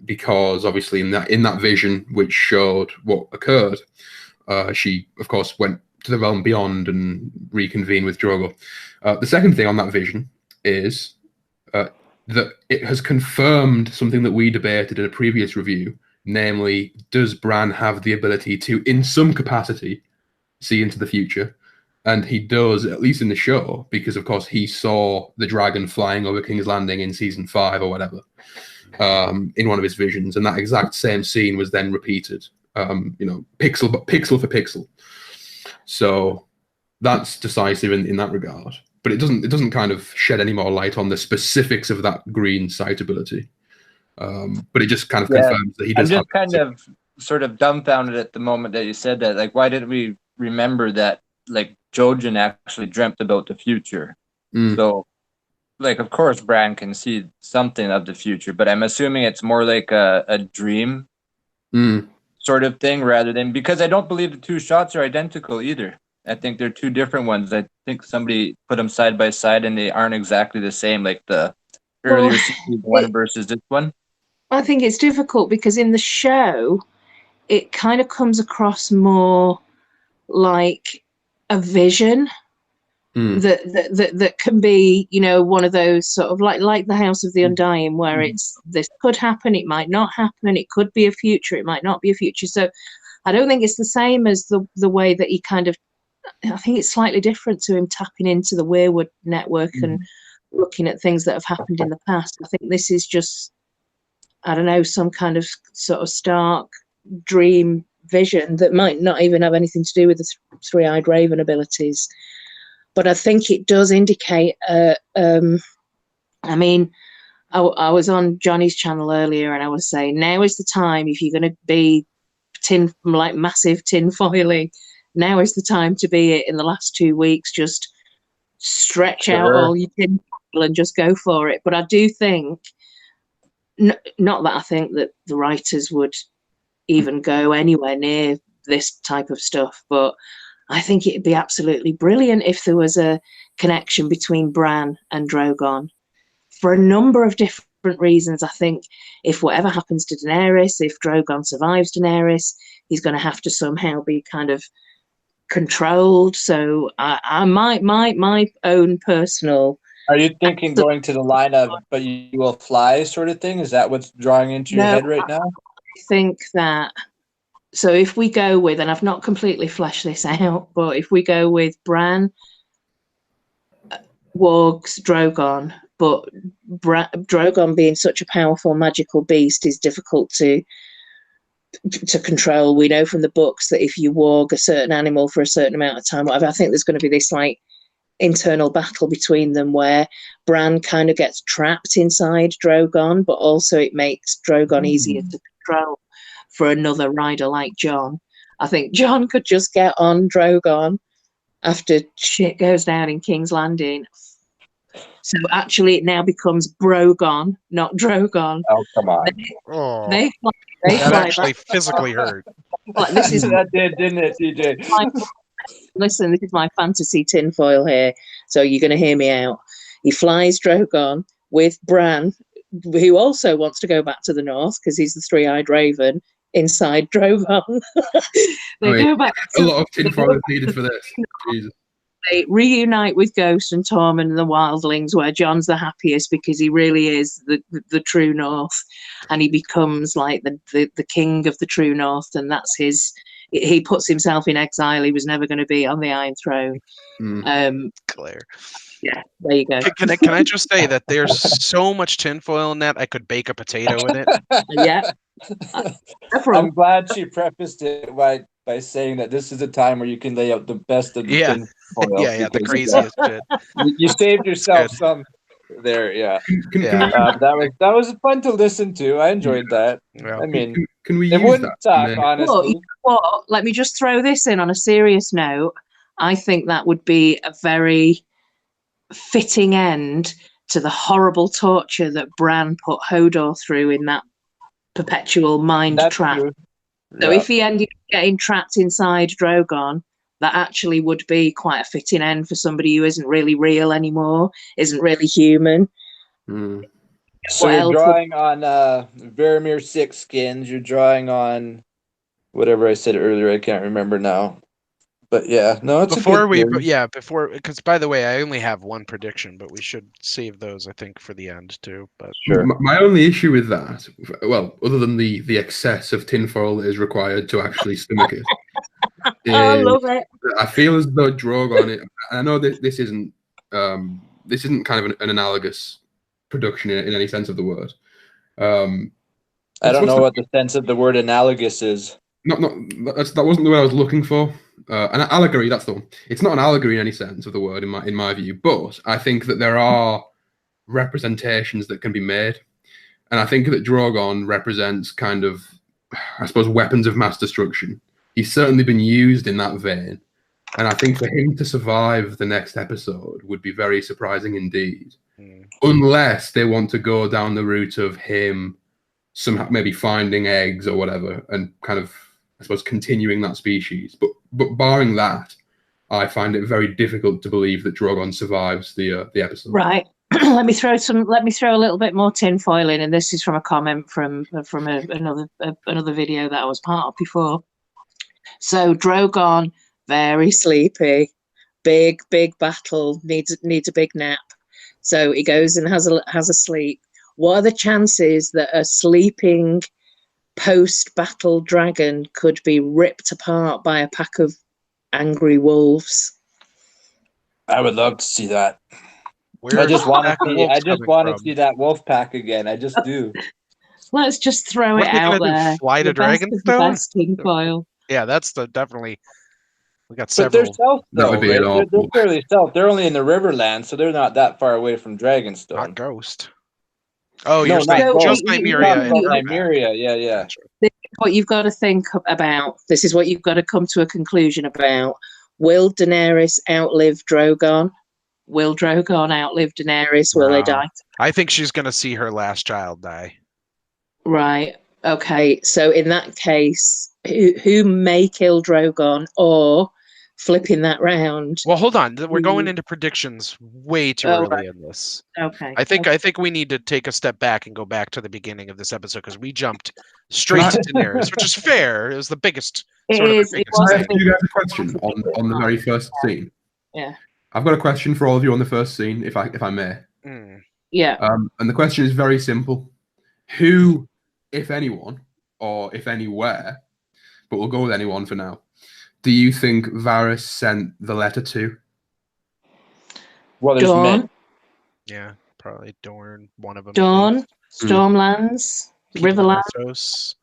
[SPEAKER 3] Because obviously in that vision, which showed what occurred, she of course went to the realm beyond and reconvened with Drogo. The second thing on that vision is that it has confirmed something that we debated in a previous review, namely, does Bran have the ability to, in some capacity, see into the future? And he does, at least in the show, because of course he saw the dragon flying over King's Landing in season 5 or whatever, in one of his visions, and that exact same scene was then repeated, pixel for pixel. So that's decisive in that regard. But it doesn't kind of shed any more light on the specifics of that green sight ability. But it just kind of confirms that he does.
[SPEAKER 1] I'm just kind of sort of dumbfounded at the moment that you said that. Like, why didn't we remember that? Like, Jojen actually dreamt about the future. So, like, of course, Bran can see something of the future, but I'm assuming it's more like a dream sort of thing rather than, because I don't believe the two shots are identical either. I think they're two different ones. I think somebody put them side by side and they aren't exactly the same, like the earlier season one versus this one.
[SPEAKER 4] I think it's difficult because in the show, it kind of comes across more like a vision that can be, one of those sort of like the House of the Undying, where it's this could happen, it might not happen, it could be a future, it might not be a future. So I don't think it's the same as the way that he kind of, I think it's slightly different to him tapping into the Weirwood network and looking at things that have happened in the past. I think this is just, I don't know, some kind of sort of stark dream vision that might not even have anything to do with the three-eyed raven abilities. But I think it does indicate, I mean, I was on Johnny's channel earlier and I was saying, now is the time, if you're going to be massive tin foiling, now is the time to be it in the last 2 weeks. Just stretch out all your tin foil and just go for it. But I do think, not that I think that the writers would even go anywhere near this type of stuff, but I think it'd be absolutely brilliant if there was a connection between Bran and Drogon for a number of different reasons. I think if whatever happens to Daenerys, if Drogon survives Daenerys, he's going to have to somehow be kind of controlled. So my own personal.
[SPEAKER 1] Are you thinking going to the line of "but you will fly" sort of thing? Is that what's drawing into your head right now?
[SPEAKER 4] I think that. So if we go with, and I've not completely fleshed this out, but if we go with Bran, Wargs, Drogon, but Drogon being such a powerful magical beast is difficult to control. We know from the books that if you warg a certain animal for a certain amount of time, whatever, I think there's going to be this like internal battle between them where Bran kind of gets trapped inside Drogon, but also it makes Drogon easier to control for another rider like Jon. I think Jon could just get on Drogon after shit goes down in King's Landing. So actually it now becomes Brogon, not Drogon.
[SPEAKER 1] Oh, come on.
[SPEAKER 4] They
[SPEAKER 2] that
[SPEAKER 4] fly
[SPEAKER 2] actually
[SPEAKER 4] back.
[SPEAKER 2] physically hurt.
[SPEAKER 4] Like, this is
[SPEAKER 1] that did, didn't it, CJ?
[SPEAKER 4] Listen, this is my fantasy tinfoil here, so you're going to hear me out. He flies Drogon with Bran, who also wants to go back to the north because he's the three-eyed raven, inside Drogon. Go back.
[SPEAKER 3] A lot of tinfoil is needed for this. Jesus.
[SPEAKER 4] They reunite with Ghost and Tormund and the Wildlings, where Jon's the happiest because he really is the true North, and he becomes like the king of the true North, and that's his. He puts himself in exile. He was never going to be on the Iron Throne.
[SPEAKER 2] Claire.
[SPEAKER 4] Yeah, there you go.
[SPEAKER 2] Can I just say that there's so much tinfoil in that I could bake a potato in it.
[SPEAKER 4] Yeah.
[SPEAKER 1] I'm glad she prefaced it by saying that this is a time where you can lay out the best of the
[SPEAKER 2] Yeah.
[SPEAKER 1] tinfoil.
[SPEAKER 2] Yeah, the craziest shit.
[SPEAKER 1] You saved yourself
[SPEAKER 2] good.
[SPEAKER 1] some there, yeah.
[SPEAKER 2] Yeah.
[SPEAKER 1] That was fun to listen to. I enjoyed that.
[SPEAKER 2] Yeah.
[SPEAKER 1] I mean,
[SPEAKER 3] Can we
[SPEAKER 1] it
[SPEAKER 3] use
[SPEAKER 1] wouldn't
[SPEAKER 3] that?
[SPEAKER 1] suck,
[SPEAKER 3] to make-
[SPEAKER 1] honestly.
[SPEAKER 4] Well, you know what? Let me just throw this in on a serious note. I think that would be a very fitting end to the horrible torture that Bran put Hodor through in that perpetual mind
[SPEAKER 1] That's
[SPEAKER 4] trap.
[SPEAKER 1] true.
[SPEAKER 4] So
[SPEAKER 1] Yeah.
[SPEAKER 4] if he ended up getting trapped inside Drogon, that actually would be quite a fitting end for somebody who isn't really real anymore, isn't really human.
[SPEAKER 3] Hmm.
[SPEAKER 1] So
[SPEAKER 4] What
[SPEAKER 1] you're
[SPEAKER 4] else
[SPEAKER 1] drawing on Varamir 6 skins, you're drawing on whatever I said earlier, I can't remember now. But yeah, no, it's
[SPEAKER 2] Before
[SPEAKER 1] a good theory.
[SPEAKER 2] because by the way, I only have one prediction, but we should save those, I think, for the end too. But
[SPEAKER 1] Sure.
[SPEAKER 3] My only issue with that, well, other than the excess of tinfoil that is required to actually stomach it,
[SPEAKER 4] I
[SPEAKER 3] is
[SPEAKER 4] love it.
[SPEAKER 3] I feel as though Drogon. I know that this isn't kind of an analogous production in any sense of the word.
[SPEAKER 1] I don't know what the sense of the word analogous is.
[SPEAKER 3] That wasn't the word I was looking for. An allegory, that's the one. It's not an allegory in any sense of the word, in my view. But I think that there are representations that can be made, and I think that Drogon represents kind of, I suppose, weapons of mass destruction. He's certainly been used in that vein, and I think for him to survive the next episode would be very surprising indeed, unless they want to go down the route of him somehow maybe finding eggs or whatever, and kind of, I suppose, continuing that species. But barring that, I find it very difficult to believe that Drogon survives the episode.
[SPEAKER 4] Right. Let me throw a little bit more tinfoil in, and this is from a comment from another video that I was part of before. So Drogon, very sleepy, big battle, needs a big nap. So he goes and has a sleep. What are the chances that a sleeping post-battle dragon could be ripped apart by a pack of angry wolves?
[SPEAKER 1] I would love to see that.
[SPEAKER 2] where
[SPEAKER 1] I just want
[SPEAKER 2] are
[SPEAKER 1] to
[SPEAKER 2] wolves
[SPEAKER 1] see. I just
[SPEAKER 2] coming
[SPEAKER 1] want to
[SPEAKER 2] from?
[SPEAKER 1] see that wolf pack again. I just do.
[SPEAKER 4] Let's just throw
[SPEAKER 2] What
[SPEAKER 4] it
[SPEAKER 2] are they
[SPEAKER 4] out
[SPEAKER 2] gonna do,
[SPEAKER 4] there.
[SPEAKER 2] fly to
[SPEAKER 4] The best of the
[SPEAKER 2] Dragonstone?
[SPEAKER 4] best tinfoil.
[SPEAKER 2] Yeah, that's definitely. We got
[SPEAKER 1] But they're
[SPEAKER 2] several.
[SPEAKER 1] south,
[SPEAKER 3] That
[SPEAKER 1] though,
[SPEAKER 3] would be
[SPEAKER 1] right?
[SPEAKER 3] an
[SPEAKER 1] They're
[SPEAKER 3] awful.
[SPEAKER 1] fairly south. They're only in the Riverland, so they're not that far away from
[SPEAKER 2] Not
[SPEAKER 1] Dragonstone.
[SPEAKER 2] Ghost. Oh,
[SPEAKER 1] No,
[SPEAKER 2] you're
[SPEAKER 1] not
[SPEAKER 2] saying
[SPEAKER 1] Ghost.
[SPEAKER 2] just
[SPEAKER 4] You- you-
[SPEAKER 2] Nymeria
[SPEAKER 1] Talking
[SPEAKER 2] and
[SPEAKER 1] about
[SPEAKER 4] you-
[SPEAKER 2] Ermac.
[SPEAKER 1] Nymeria, yeah.
[SPEAKER 2] Gotcha.
[SPEAKER 4] What you've got to think about. This is what you've got to come to a conclusion about. Will Daenerys outlive Drogon? Will Drogon outlive Daenerys? Will they
[SPEAKER 2] No.
[SPEAKER 4] die?
[SPEAKER 2] I think she's gonna see her last child die.
[SPEAKER 4] Right. Okay. So in that case, who may kill Drogon, or flipping that round?
[SPEAKER 2] Well, hold on. We're going
[SPEAKER 4] Mm.
[SPEAKER 2] into predictions way too
[SPEAKER 4] Oh,
[SPEAKER 2] early in this.
[SPEAKER 4] Okay.
[SPEAKER 2] I think we need to take a step back and go back to the beginning of this episode because we jumped straight to Daenerys, which is fair. It was the biggest.
[SPEAKER 4] It
[SPEAKER 2] sort of the
[SPEAKER 4] is. It
[SPEAKER 2] biggest
[SPEAKER 4] was.
[SPEAKER 3] Can I
[SPEAKER 2] thing.
[SPEAKER 3] ask you guys a question on the very first scene?
[SPEAKER 4] Yeah.
[SPEAKER 3] I've got a question for all of you on the first scene, if I may.
[SPEAKER 2] Mm.
[SPEAKER 4] Yeah.
[SPEAKER 3] And the question is very simple: who, if anyone, or if anywhere, but we'll go with anyone for now, do you think Varys sent the letter to?
[SPEAKER 1] Well, there's
[SPEAKER 4] Dawn.
[SPEAKER 1] men.
[SPEAKER 2] Yeah, probably Dorne, one of them.
[SPEAKER 4] Dawn. Stormlands. Riverland.
[SPEAKER 2] Westeros,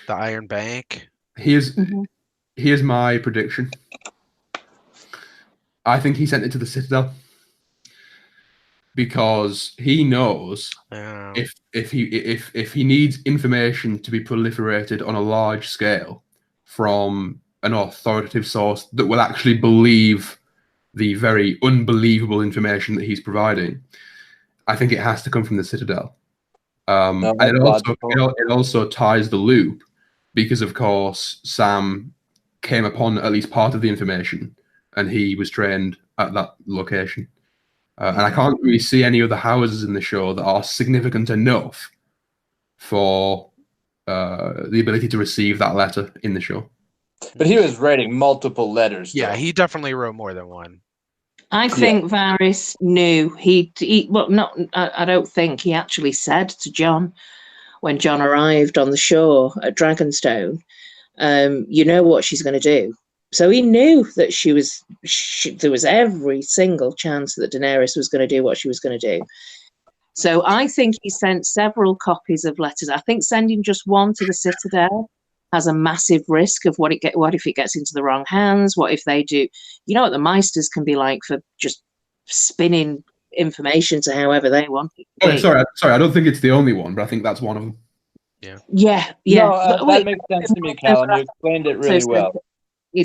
[SPEAKER 2] the Iron Bank.
[SPEAKER 3] Here's
[SPEAKER 4] Mhm.
[SPEAKER 3] my prediction. I think he sent it to the Citadel because he knows
[SPEAKER 2] Yeah.
[SPEAKER 3] if he needs information to be proliferated on a large scale from an authoritative source that will actually believe the very unbelievable information that he's providing, I think it has to come from the Citadel. And it also ties the loop because, of course, Sam came upon at least part of the information and he was trained at that location. And I can't really see any other houses in the show that are significant enough for the ability to receive that letter in the show.
[SPEAKER 1] But he was writing multiple letters.
[SPEAKER 2] Yeah,
[SPEAKER 1] though.
[SPEAKER 2] he definitely wrote more than one.
[SPEAKER 4] I think Varys knew. I don't think he actually said to Jon when Jon arrived on the shore at Dragonstone, you know what she's going to do. So he knew that there was every single chance that Daenerys was going to do what she was going to do. So I think he sent several copies of letters. I think sending just one to the Citadel has a massive risk of what if it gets into the wrong hands? What if they do? You know what the Meisters can be like for just spinning information to however they want it to be.
[SPEAKER 3] Sorry, I don't think it's the only one, but I think that's one of them.
[SPEAKER 4] Yeah.
[SPEAKER 1] No, that makes sense to me, Calum. You explained it really well.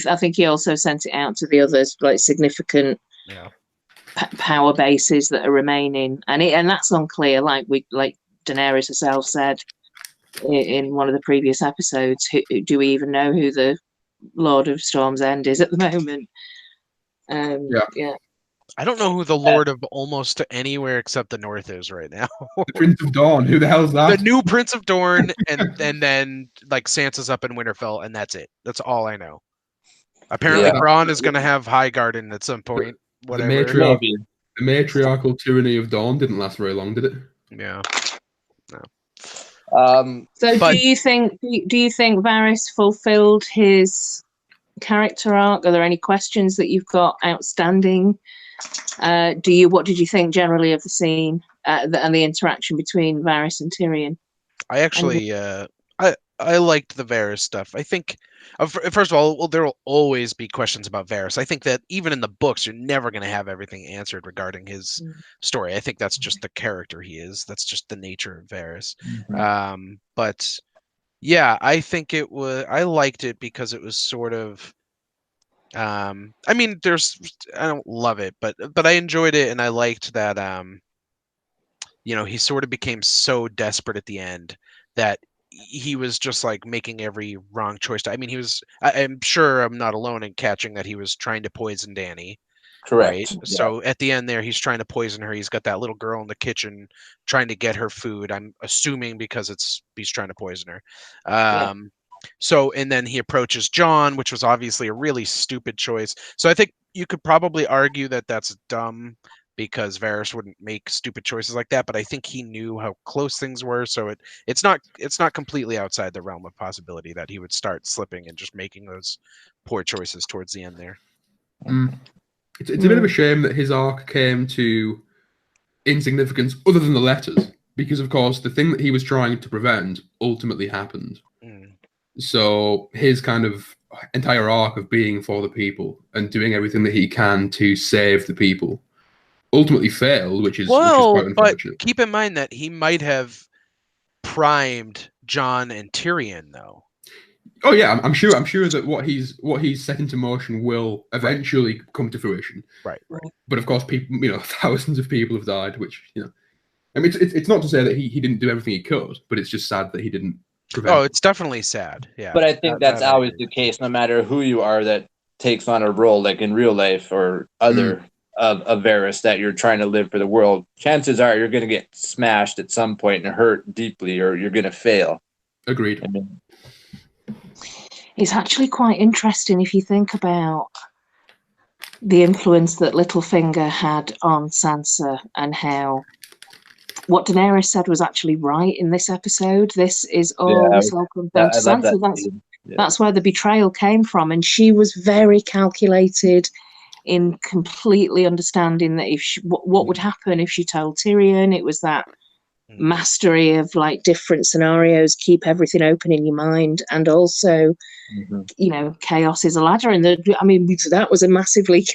[SPEAKER 4] I think he also sent it out to the others, like significant power bases that are remaining, and that's unclear. Like Daenerys herself said in one of the previous episodes, do we even know who the Lord of Storm's End is at the moment? Yeah.
[SPEAKER 2] I don't know who the Lord of almost anywhere except the North is right now.
[SPEAKER 3] The Prince of Dawn. Who the hell is that?
[SPEAKER 2] The new Prince of Dorne, and then like Sansa's up in Winterfell, and that's it. That's all I know. Apparently, Bronn is going to have Highgarden at some point. Whatever.
[SPEAKER 3] The matriarchal tyranny of Dawn didn't last very long, did it?
[SPEAKER 2] Yeah.
[SPEAKER 1] No.
[SPEAKER 4] So, do you think Varys fulfilled his character arc? Are there any questions that you've got outstanding? What did you think generally of the scene and the interaction between Varys and Tyrion?
[SPEAKER 2] I actually, I liked the Varys stuff. I think, first of all, there will always be questions about Varys. I think that even in the books, you're never going to have everything answered regarding his story. I think that's just the character he is. That's just the nature of Varys.
[SPEAKER 1] Mm-hmm.
[SPEAKER 2] But yeah, I think I liked it because it was sort of, I mean, I don't love it, but I enjoyed it, and I liked that, he sort of became so desperate at the end that he was just like making every wrong choice. I mean, I'm sure I'm not alone in catching that he was trying to poison Dany.
[SPEAKER 1] Correct.
[SPEAKER 2] Right?
[SPEAKER 1] Yeah.
[SPEAKER 2] So at the end there, he's trying to poison her. He's got that little girl in the kitchen trying to get her food. I'm assuming because he's trying to poison her. So, and then he approaches Jon, which was obviously a really stupid choice. So I think you could probably argue that that's dumb because Varys wouldn't make stupid choices like that. But I think he knew how close things were. So it's not completely outside the realm of possibility that he would start slipping and just making those poor choices towards the end there.
[SPEAKER 3] It's a bit of a shame that his arc came to insignificance other than the letters, because of course the thing that he was trying to prevent ultimately happened. So his kind of entire arc of being for the people and doing everything that he can to save the people ultimately failed, which is quite unfortunate.
[SPEAKER 2] But keep in mind that he might have primed Jon and Tyrion, though.
[SPEAKER 3] Oh yeah, I'm sure that what he's set into motion will eventually come to fruition.
[SPEAKER 2] Right.
[SPEAKER 3] But of course, people, thousands of people have died, which I mean, it's not to say that he didn't do everything he could, but it's just sad that he didn't prevent.
[SPEAKER 2] Oh, it's definitely sad. Yeah.
[SPEAKER 1] But I think that's always the case, no matter who you are that takes on a role, like in real life or other of Varys, that you're trying to live for the world. Chances are you're going to get smashed at some point and hurt deeply, or you're going to fail.
[SPEAKER 3] Agreed.
[SPEAKER 1] I mean,
[SPEAKER 4] it's actually quite interesting if you think about the influence that Littlefinger had on Sansa and how what Daenerys said was actually right in this episode. This is all this will come down to Sansa. That's where the betrayal came from, and she was very calculated in completely understanding that what would happen if she told Tyrion. It was that mastery of like different scenarios, keep everything open in your mind, and also chaos is a ladder. And that was a massively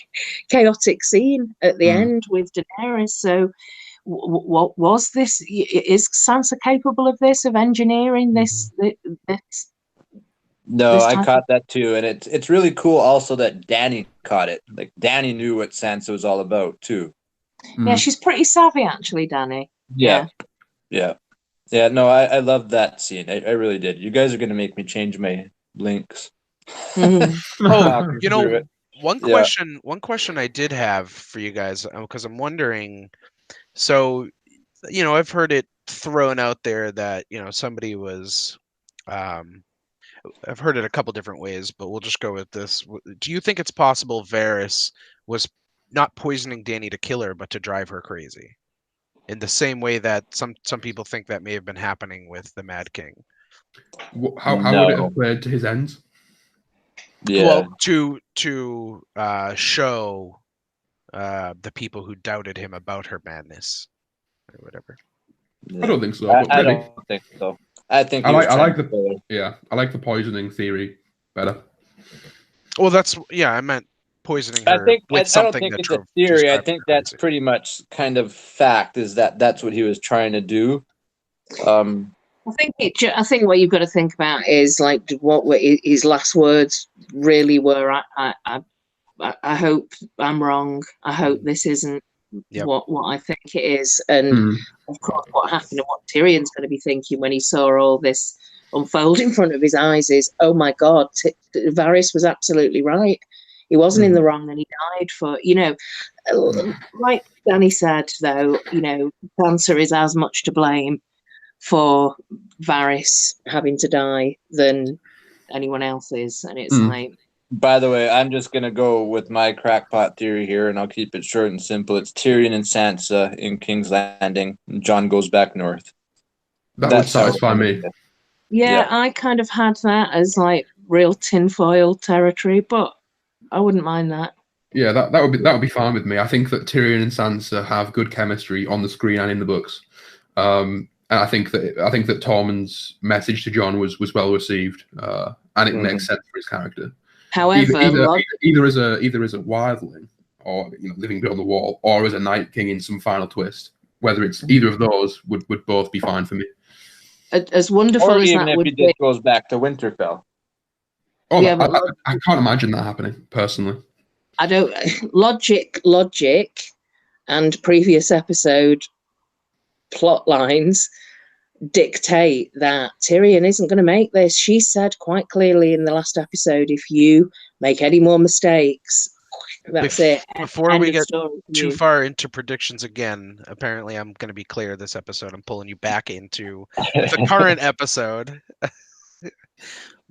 [SPEAKER 4] chaotic scene at the end with Daenerys. So what was this? Is Sansa capable of this, of engineering this?
[SPEAKER 1] No, I caught that too, and it's really cool also that Dany caught it. Like Dany knew what Sansa was all about too.
[SPEAKER 4] Yeah, she's pretty savvy actually, Dany.
[SPEAKER 1] Yeah. No, I loved that scene. I really did. You guys are gonna make me change my links.
[SPEAKER 2] One question I did have for you guys, because I'm wondering. So, I've heard it thrown out there that somebody was. I've heard it a couple different ways, but we'll just go with this. Do you think it's possible Varys was not poisoning Dany to kill her, but to drive her crazy? In the same way that some people think that may have been happening with the Mad King.
[SPEAKER 3] How would it have played to his ends?
[SPEAKER 1] Yeah.
[SPEAKER 2] Well, to show the people who doubted him about her madness or whatever.
[SPEAKER 3] I don't think so, but
[SPEAKER 1] I
[SPEAKER 3] maybe.
[SPEAKER 1] don't think so. I think
[SPEAKER 3] I
[SPEAKER 1] he was
[SPEAKER 3] like
[SPEAKER 1] trying to kill her.
[SPEAKER 3] I like the poisoning theory better.
[SPEAKER 2] Well, I meant poisoning
[SPEAKER 1] I
[SPEAKER 2] her
[SPEAKER 1] think I
[SPEAKER 2] with
[SPEAKER 1] don't
[SPEAKER 2] something
[SPEAKER 1] think
[SPEAKER 2] that
[SPEAKER 1] it's a
[SPEAKER 2] drove. just
[SPEAKER 1] theory. I
[SPEAKER 2] drove
[SPEAKER 1] think
[SPEAKER 2] her
[SPEAKER 1] that's
[SPEAKER 2] crazy.
[SPEAKER 1] pretty much kind of fact. Is that's what he was trying to do?
[SPEAKER 4] I think what you've got to think about is like what were his last words really were. I hope I'm wrong. I hope this isn't
[SPEAKER 2] Yep.
[SPEAKER 4] what I think it is. And of course, what happened and what Tyrion's going to be thinking when he saw all this unfold in front of his eyes is, oh my God, Varys was absolutely right. He wasn't in the wrong, and he died for, like Danny said, though, Sansa is as much to blame for Varys having to die than anyone else is. And it's like,
[SPEAKER 1] By the way, I'm just gonna go with my crackpot theory here, and I'll keep it short and simple. It's Tyrion and Sansa in King's Landing. And Jon goes back north.
[SPEAKER 3] That would satisfy me.
[SPEAKER 4] yeah, I kind of had that as like real tinfoil territory, but I wouldn't mind that.
[SPEAKER 3] Yeah, that would be fine with me. I think that Tyrion and Sansa have good chemistry on the screen and in the books. And I think that Tormund's message to Jon was well received, and it makes sense for his character.
[SPEAKER 4] However,
[SPEAKER 3] either as a wildling, or living beyond the wall, or as a Night King in some final twist. Whether it's either of those would both be fine for me.
[SPEAKER 4] As wonderful
[SPEAKER 1] or
[SPEAKER 4] as
[SPEAKER 1] even
[SPEAKER 4] that
[SPEAKER 1] if
[SPEAKER 4] would
[SPEAKER 1] he
[SPEAKER 4] be,
[SPEAKER 1] just goes back to Winterfell.
[SPEAKER 3] Oh,
[SPEAKER 4] Yeah,
[SPEAKER 3] I can't imagine that happening personally.
[SPEAKER 4] I don't logic, and previous episode plot lines dictate that Tyrion isn't going to make this. She said quite clearly in the last episode, if you make any more mistakes, that's it.
[SPEAKER 2] Before we get too far into predictions again, apparently I'm going to be clear this episode. I'm pulling you back into the current episode.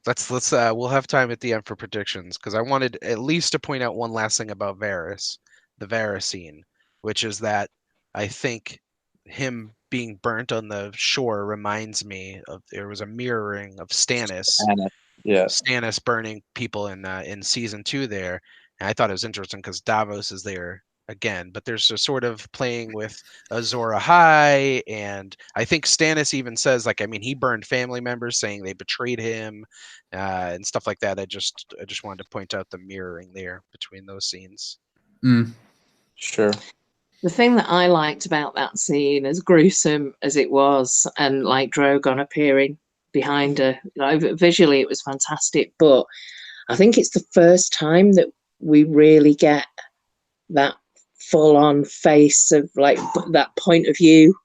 [SPEAKER 2] We'll have time at the end for predictions, because I wanted at least to point out one last thing about Varys, the Varys scene, which is that I think him being burnt on the shore reminds me of, there was a mirroring of Stannis. Stannis burning people in season 2 there. And I thought it was interesting because Davos is there again, but there's a sort of playing with Azor Ahai, and I think Stannis even says, he burned family members, saying they betrayed him, and stuff like that. I just wanted to point out the mirroring there between those scenes.
[SPEAKER 1] Sure.
[SPEAKER 4] The thing that I liked about that scene, as gruesome as it was, and like Drogon appearing behind her, visually it was fantastic, but I think it's the first time that we really get that full-on face of like that point of view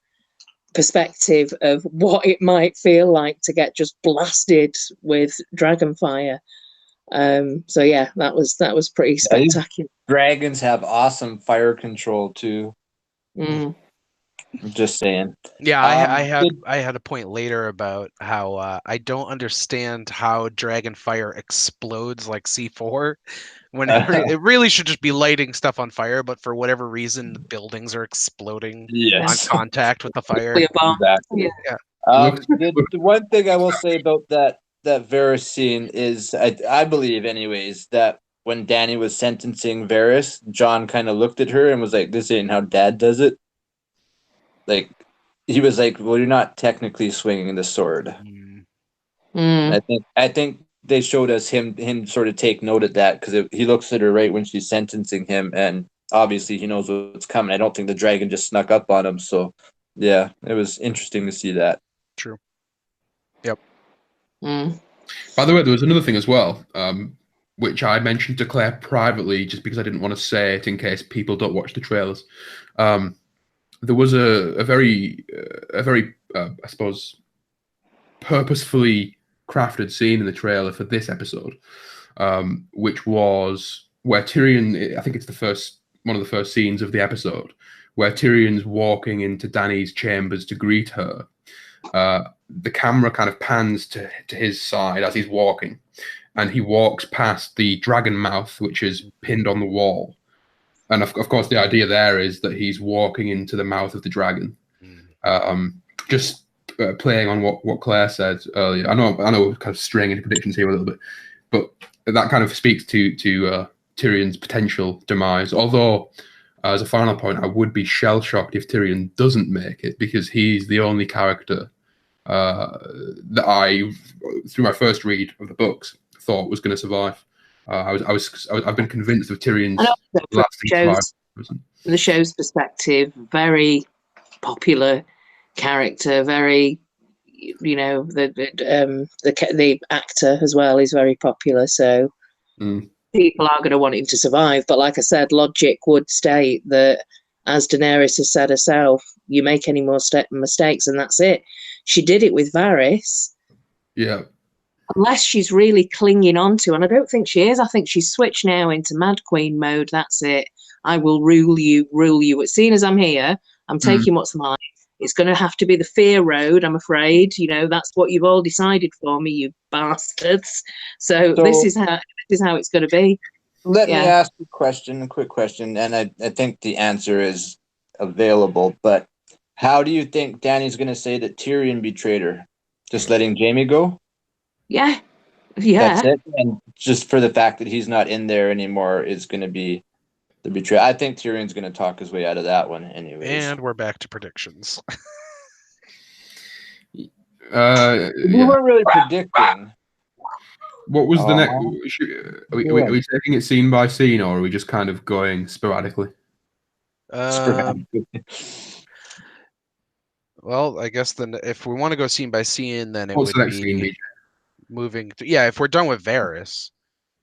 [SPEAKER 4] perspective of what it might feel like to get just blasted with dragonfire. So yeah, that was pretty spectacular.
[SPEAKER 1] Dragons have awesome fire control too. I'm just saying.
[SPEAKER 2] Yeah, I had a point later about how I don't understand how dragon fire explodes like C4 when it really should just be lighting stuff on fire, but for whatever reason the buildings are exploding on contact with the fire.
[SPEAKER 1] Exactly.
[SPEAKER 2] Yeah.
[SPEAKER 1] The one thing I will say about that Varys scene is I believe anyways that when Dany was sentencing Varys, Jon kind of looked at her and was like, "This ain't how Dad does it." Like, he was like, "Well, you're not technically swinging the sword." I think they showed us him sort of take note of that, because he looks at her right when she's sentencing him, and obviously he knows what's coming. I don't think the dragon just snuck up on him. So, yeah, it was interesting to see that.
[SPEAKER 2] True. Yep.
[SPEAKER 3] By the way, there was another thing as well, which I mentioned to Claire privately, just because I didn't want to say it in case people don't watch the trailers. There was a very I suppose purposefully crafted scene in the trailer for this episode, which was where Tyrion, I think it's one of the first scenes of the episode, where Tyrion's walking into Dany's chambers to greet her. The camera kind of pans to his side as he's walking, and he walks past the dragon mouth, which is pinned on the wall. And of course, the idea there is that he's walking into the mouth of the dragon. Just playing on what Claire said earlier. I know we're kind of straying into predictions here a little bit, but that kind of speaks to Tyrion's potential demise. Although, as a final point, I would be shell-shocked if Tyrion doesn't make it, because he's the only character that I, through my first read of the books, thought was going to survive. I've been convinced of Tyrion's lasting survival.
[SPEAKER 4] From the show's perspective, very popular character, very, you know, the actor as well is very popular, so people are going to want him to survive. But like I said, logic would state that, as Daenerys has said herself, you make any more mistakes and that's it. She did it with Varys.
[SPEAKER 3] Yeah.
[SPEAKER 4] Unless she's really clinging on to, and I don't think she is. I think she's switched now into Mad Queen mode. That's it. I will rule you. As soon as I'm here, I'm taking what's mine. It's going to have to be the fear road, I'm afraid. You know, that's what you've all decided for me, you bastards. So this is how it's going to be.
[SPEAKER 1] Let me ask you a quick question, and I think the answer is available. But how do you think Dany's going to say that Tyrion betrayed her? Just letting Jaime go?
[SPEAKER 4] Yeah.
[SPEAKER 1] That's it. And just for the fact that he's not in there anymore is going to be the betrayal. I think Tyrion's going to talk his way out of that one anyways.
[SPEAKER 2] And we're back to predictions.
[SPEAKER 1] We weren't really predicting.
[SPEAKER 3] What was the next? Are we taking it scene by scene, or are we just kind of going sporadically?
[SPEAKER 2] Well, I guess then if we want to go scene by scene, then it
[SPEAKER 3] What's
[SPEAKER 2] would
[SPEAKER 3] the next
[SPEAKER 2] be
[SPEAKER 3] scene?
[SPEAKER 2] moving. If we're done with Varys,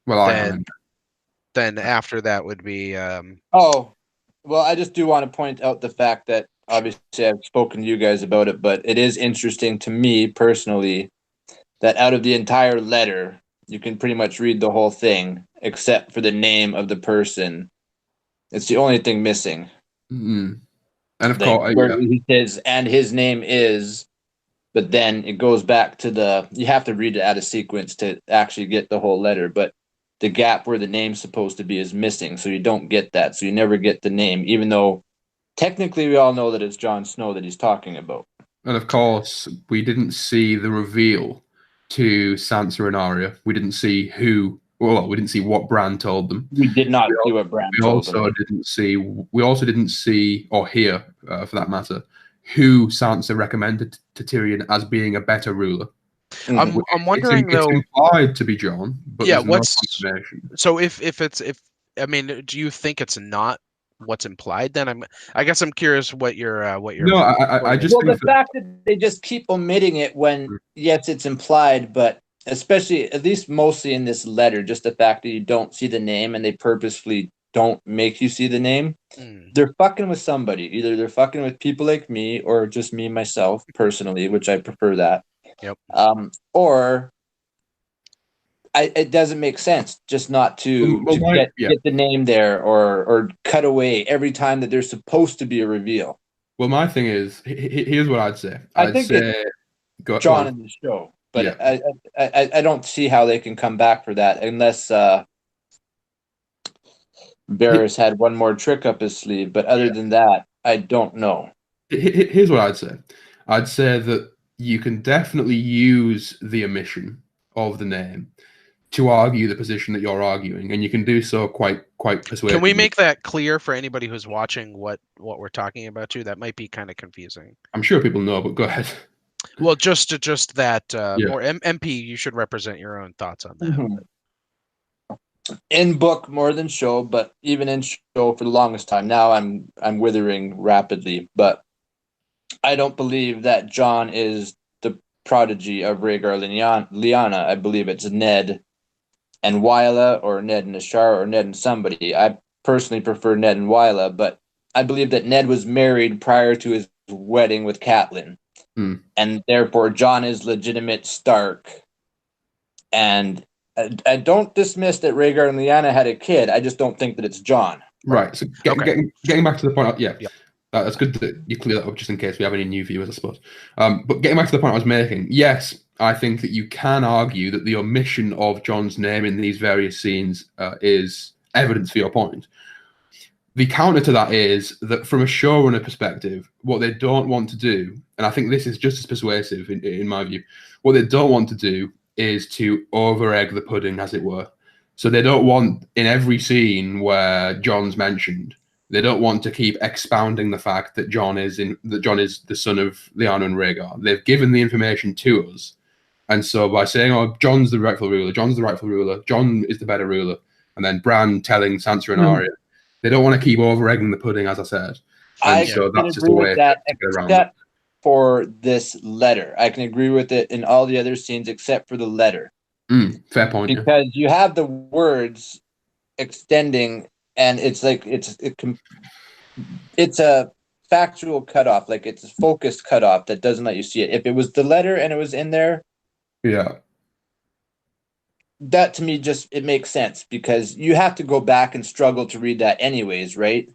[SPEAKER 2] then after that would be.
[SPEAKER 1] Oh, well, I just do want to point out the fact that obviously I've spoken to you guys about it, but it is interesting to me personally that out of the entire letter, you can pretty much read the whole thing except for the name of the person. It's the only thing missing.
[SPEAKER 3] Mm-hmm. And of course,
[SPEAKER 1] he says, and his name is, but then it goes back to you have to read it out of sequence to actually get the whole letter, but the gap where the name's supposed to be is missing, so you don't get that. So you never get the name, even though technically we all know that it's Jon Snow that he's talking about.
[SPEAKER 3] And of course, we didn't see the reveal to Sansa and Arya. We didn't see who. Well, we didn't see what Bran told them.
[SPEAKER 1] We did not see what Bran told them.
[SPEAKER 3] We also didn't see or hear, for that matter, who Sansa recommended to Tyrion as being a better ruler.
[SPEAKER 2] I'm wondering though.
[SPEAKER 3] It's implied to be Jon, but there's no confirmation.
[SPEAKER 2] So if I mean, do you think it's not what's implied? Then I guess I'm curious what your.
[SPEAKER 3] No, I just.
[SPEAKER 1] Well, the fact that they just keep omitting it when yes, it's implied, but especially at least mostly in this letter, just the fact that you don't see the name and they purposefully don't make you see the name. They're fucking with somebody. Either they're fucking with people like me or just me myself personally, which I prefer that.
[SPEAKER 2] Yep.
[SPEAKER 1] Or it doesn't make sense just not to get the name there or cut away every time that there's supposed to be a reveal.
[SPEAKER 3] Well, my thing is, here's what I'd say.
[SPEAKER 1] I think Jon in the show, but I don't see how they can come back for that unless Varys had one more trick up his sleeve. But other than that, I don't know.
[SPEAKER 3] Here's what I'd say. I'd say that you can definitely use the omission of the name to argue the position that you're arguing, and you can do so quite persuasively.
[SPEAKER 2] Can we make that clear for anybody who's watching what we're talking about too? That might be kind of confusing.
[SPEAKER 3] I'm sure people know, but go ahead.
[SPEAKER 2] Well, just that more MP, you should represent your own thoughts on that.
[SPEAKER 1] Mm-hmm. In book more than show, but even in show for the longest time. Now I'm withering rapidly, but I don't believe that Jon is the prodigy of Rhaegar and Lyanna. I believe it's Ned and Wylla, or Ned and Ashara, or Ned and somebody. I personally prefer Ned and Wylla, but I believe that Ned was married prior to his wedding with Catelyn. And therefore Jon is legitimate Stark. And I don't dismiss that Rhaegar and Lyanna had a kid. I just don't think that it's Jon.
[SPEAKER 3] Right. So getting back to the point, that's good that you clear that up just in case we have any new viewers, I suppose. But getting back to the point I was making, yes, I think that you can argue that the omission of Jon's name in these various scenes is evidence for your point. The counter to that is that from a showrunner perspective, what they don't want to do, and I think this is just as persuasive in my view, what they don't want to do is to over-egg the pudding, as it were. So they don't want, in every scene where Jon's mentioned, they don't want to keep expounding the fact that Jon is the son of Lyanna and Rhaegar. They've given the information to us. And so by saying, oh, Jon's the rightful ruler, Jon is the better ruler, and then Bran telling Sansa and Arya, they don't want to keep over-egging the pudding, as I said. And
[SPEAKER 1] I
[SPEAKER 3] so
[SPEAKER 1] can
[SPEAKER 3] that's just
[SPEAKER 1] agree
[SPEAKER 3] a way
[SPEAKER 1] with that,
[SPEAKER 3] to get around
[SPEAKER 1] except
[SPEAKER 3] it.
[SPEAKER 1] for this letter. I can agree with it in all the other scenes except for the letter.
[SPEAKER 3] Fair point.
[SPEAKER 1] Because you have the words extending, and it's like it's a factual cutoff, like it's a focused cutoff that doesn't let you see it. If it was the letter and it was in there, that to me just it makes sense, because you have to go back and struggle to read that anyways, right?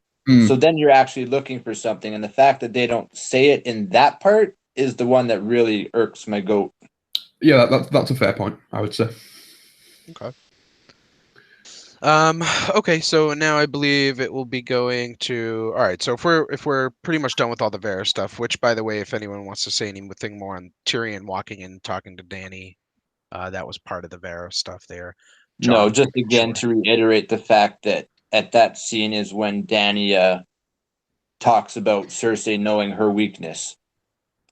[SPEAKER 1] So then you're actually looking for something, and the fact that they don't say it in that part is the one that really irks my goat.
[SPEAKER 3] Yeah, that's a fair point, I would say.
[SPEAKER 2] Okay. Okay, so now I believe it will be going to. All right, so if we're pretty much done with all the Varys stuff, which, by the way, if anyone wants to say anything more on Tyrion walking in and talking to Dany, that was part of the Varys stuff there.
[SPEAKER 1] No, just again to reiterate the fact that at that scene is when Dany talks about Cersei knowing her weakness,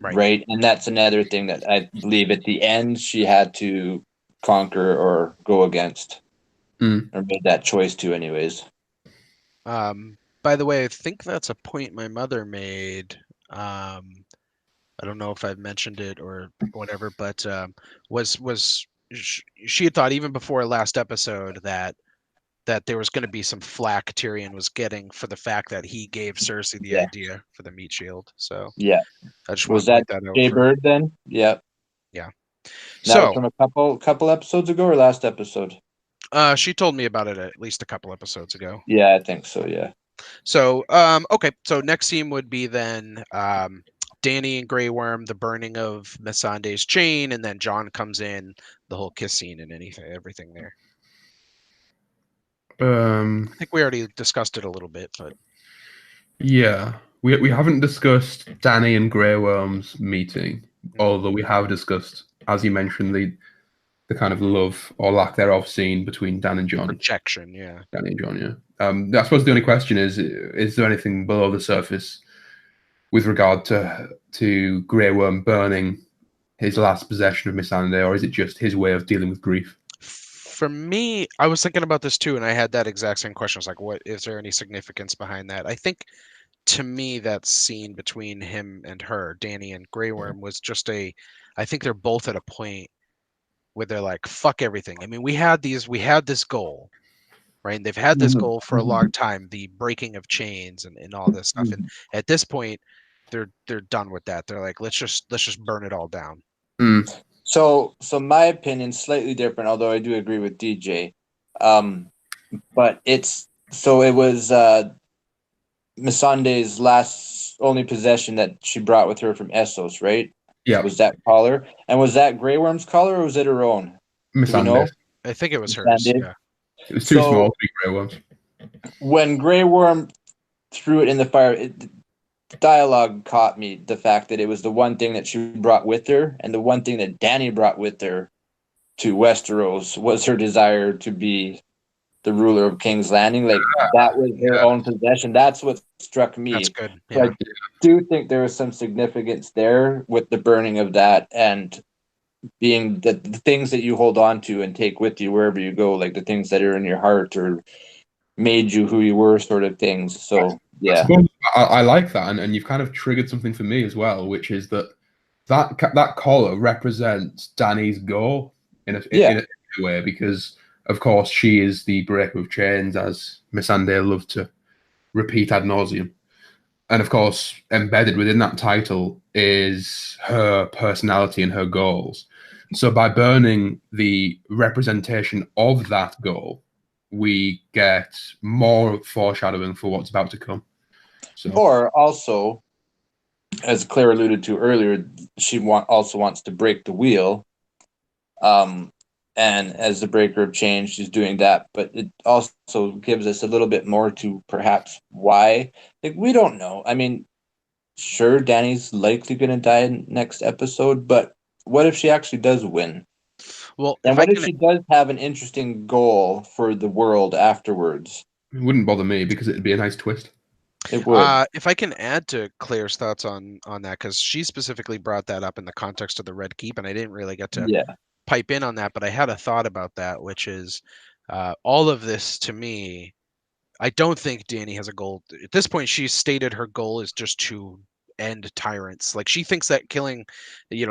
[SPEAKER 1] right? And that's another thing that I believe at the end she had to conquer or go against, or made that choice to, anyways.
[SPEAKER 2] By the way, I think that's a point my mother made. I don't know if I've mentioned it or whatever, but she had thought even before last episode that there was going to be some flack Tyrion was getting for the fact that he gave Cersei the idea for the meat shield. So I just
[SPEAKER 1] was
[SPEAKER 2] want to
[SPEAKER 1] that
[SPEAKER 2] point that out.
[SPEAKER 1] Jay Bird then? Yeah. That was from a couple episodes ago, or last episode?
[SPEAKER 2] She told me about it at least a couple episodes ago.
[SPEAKER 1] Yeah, I think so. Yeah.
[SPEAKER 2] So okay, so next scene would be then Dany and Grey Worm, the burning of Missandei's chain, and then Jon comes in, the whole kiss scene and everything there. I think we already discussed it a little bit, but
[SPEAKER 3] yeah, we haven't discussed Dany and Grey Worm's meeting, although we have discussed, as you mentioned, the kind of love or lack thereof scene between Dan and Jon.
[SPEAKER 2] Projection, yeah.
[SPEAKER 3] Dany and Jon, yeah. I suppose the only question is there anything below the surface with regard to Grey Worm burning his last possession of Missandei, or is it just his way of dealing with grief?
[SPEAKER 2] For me, I was thinking about this too, and I had that exact same question. I was like, what is there any significance behind that? I think to me that scene between him and her, Dany and Grey Worm, was just I think they're both at a point where they're like, fuck everything. I mean, we had this goal, right? And they've had this goal for a long time, the breaking of chains and all this stuff. And at this point, they're done with that. They're like, let's just burn it all down.
[SPEAKER 1] So my opinion's slightly different, although I do agree with DJ. But it was Missandei's last only possession that she brought with her from Essos, right?
[SPEAKER 3] Yeah.
[SPEAKER 1] Was that collar? And was that Grey Worm's collar, or was it her own?
[SPEAKER 3] Missandei.
[SPEAKER 2] I think it was hers. Yeah.
[SPEAKER 3] It was too small to be Grey Worm's.
[SPEAKER 1] When Grey Worm threw it in the fire, the dialogue caught me, the fact that it was the one thing that she brought with her, and the one thing that Dany brought with her to Westeros was her desire to be the ruler of King's Landing. Like, that was her own possession. That's what struck me.
[SPEAKER 2] That's good.
[SPEAKER 1] Yeah. So I do think there was some significance there with the burning of that, and being the things that you hold on to and take with you wherever you go, like the things that are in your heart or made you who you were, sort of things. So yeah,
[SPEAKER 3] I like that, and you've kind of triggered something for me as well, which is that collar represents Dany's goal in a way, because of course she is the breaker of chains, as Missandei loved to repeat ad nauseum. And of course, embedded within that title is her personality and her goals. So by burning the representation of that goal, we get more foreshadowing for what's about to come. So.
[SPEAKER 1] Or also, as Claire alluded to earlier, she also wants to break the wheel. And as the breaker of change, she's doing that. But it also gives us a little bit more to perhaps why. Like, we don't know. I mean, sure, Dany's likely going to die in next episode, but what if she actually does win?
[SPEAKER 2] Well,
[SPEAKER 1] And
[SPEAKER 2] if I
[SPEAKER 1] what if
[SPEAKER 2] can,
[SPEAKER 1] she does have an interesting goal for the world afterwards?
[SPEAKER 3] It wouldn't bother me because it'd be a nice twist.
[SPEAKER 1] It would.
[SPEAKER 2] if I can add to Claire's thoughts on that, because she specifically brought that up in the context of the Red Keep, and I didn't really get to
[SPEAKER 1] Yeah.
[SPEAKER 2] pipe in on that, but I had a thought about that, which is all of this to me. I don't think Dany has a goal at this point. She's stated her goal is just to end tyrants. Like she thinks that killing,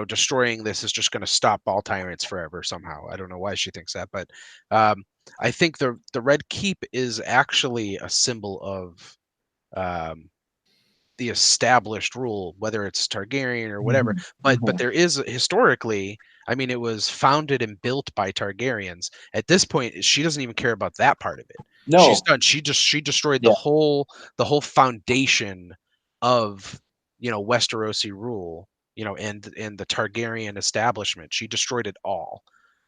[SPEAKER 2] destroying this is just going to stop all tyrants forever somehow. I don't know why she thinks that, but I think the Red Keep is actually a symbol of um, the established rule, whether it's Targaryen or whatever. But there is historically, I mean, it was founded and built by Targaryens. At this point, she doesn't even care about that part of it. She's
[SPEAKER 1] No.
[SPEAKER 2] done. She destroyed
[SPEAKER 1] Yeah.
[SPEAKER 2] the whole foundation of Westerosi rule, and the Targaryen establishment. She destroyed it all.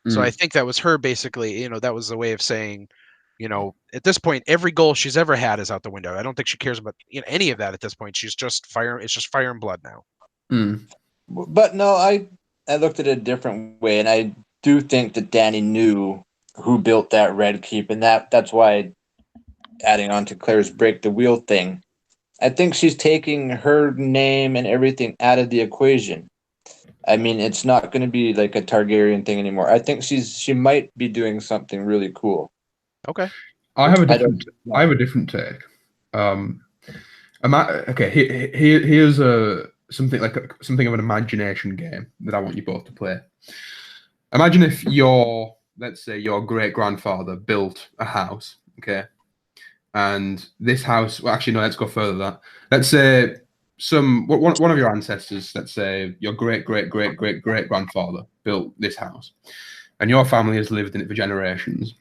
[SPEAKER 2] So I think that was her basically, that was the way of saying, at this point, every goal she's ever had is out the window. I don't think she cares about any of that at this point. She's just fire. It's just fire and blood now.
[SPEAKER 1] But no, I looked at it a different way, and I do think that Dany knew who built that Red Keep, and that's why, adding on to Claire's break the wheel thing, I think she's taking her name and everything out of the equation. I mean, it's not going to be like a Targaryen thing anymore. I think she might be doing something really cool.
[SPEAKER 2] Okay.
[SPEAKER 3] I have a
[SPEAKER 1] I don't
[SPEAKER 3] different.
[SPEAKER 1] know.
[SPEAKER 3] I have a different take. Here's something of an imagination game that I want you both to play. Imagine if let's say your great grandfather built a house, okay, and this house. Well, actually, no. Let's go further than that. Let's say one of your ancestors. Let's say your great grandfather built this house, and your family has lived in it for generations.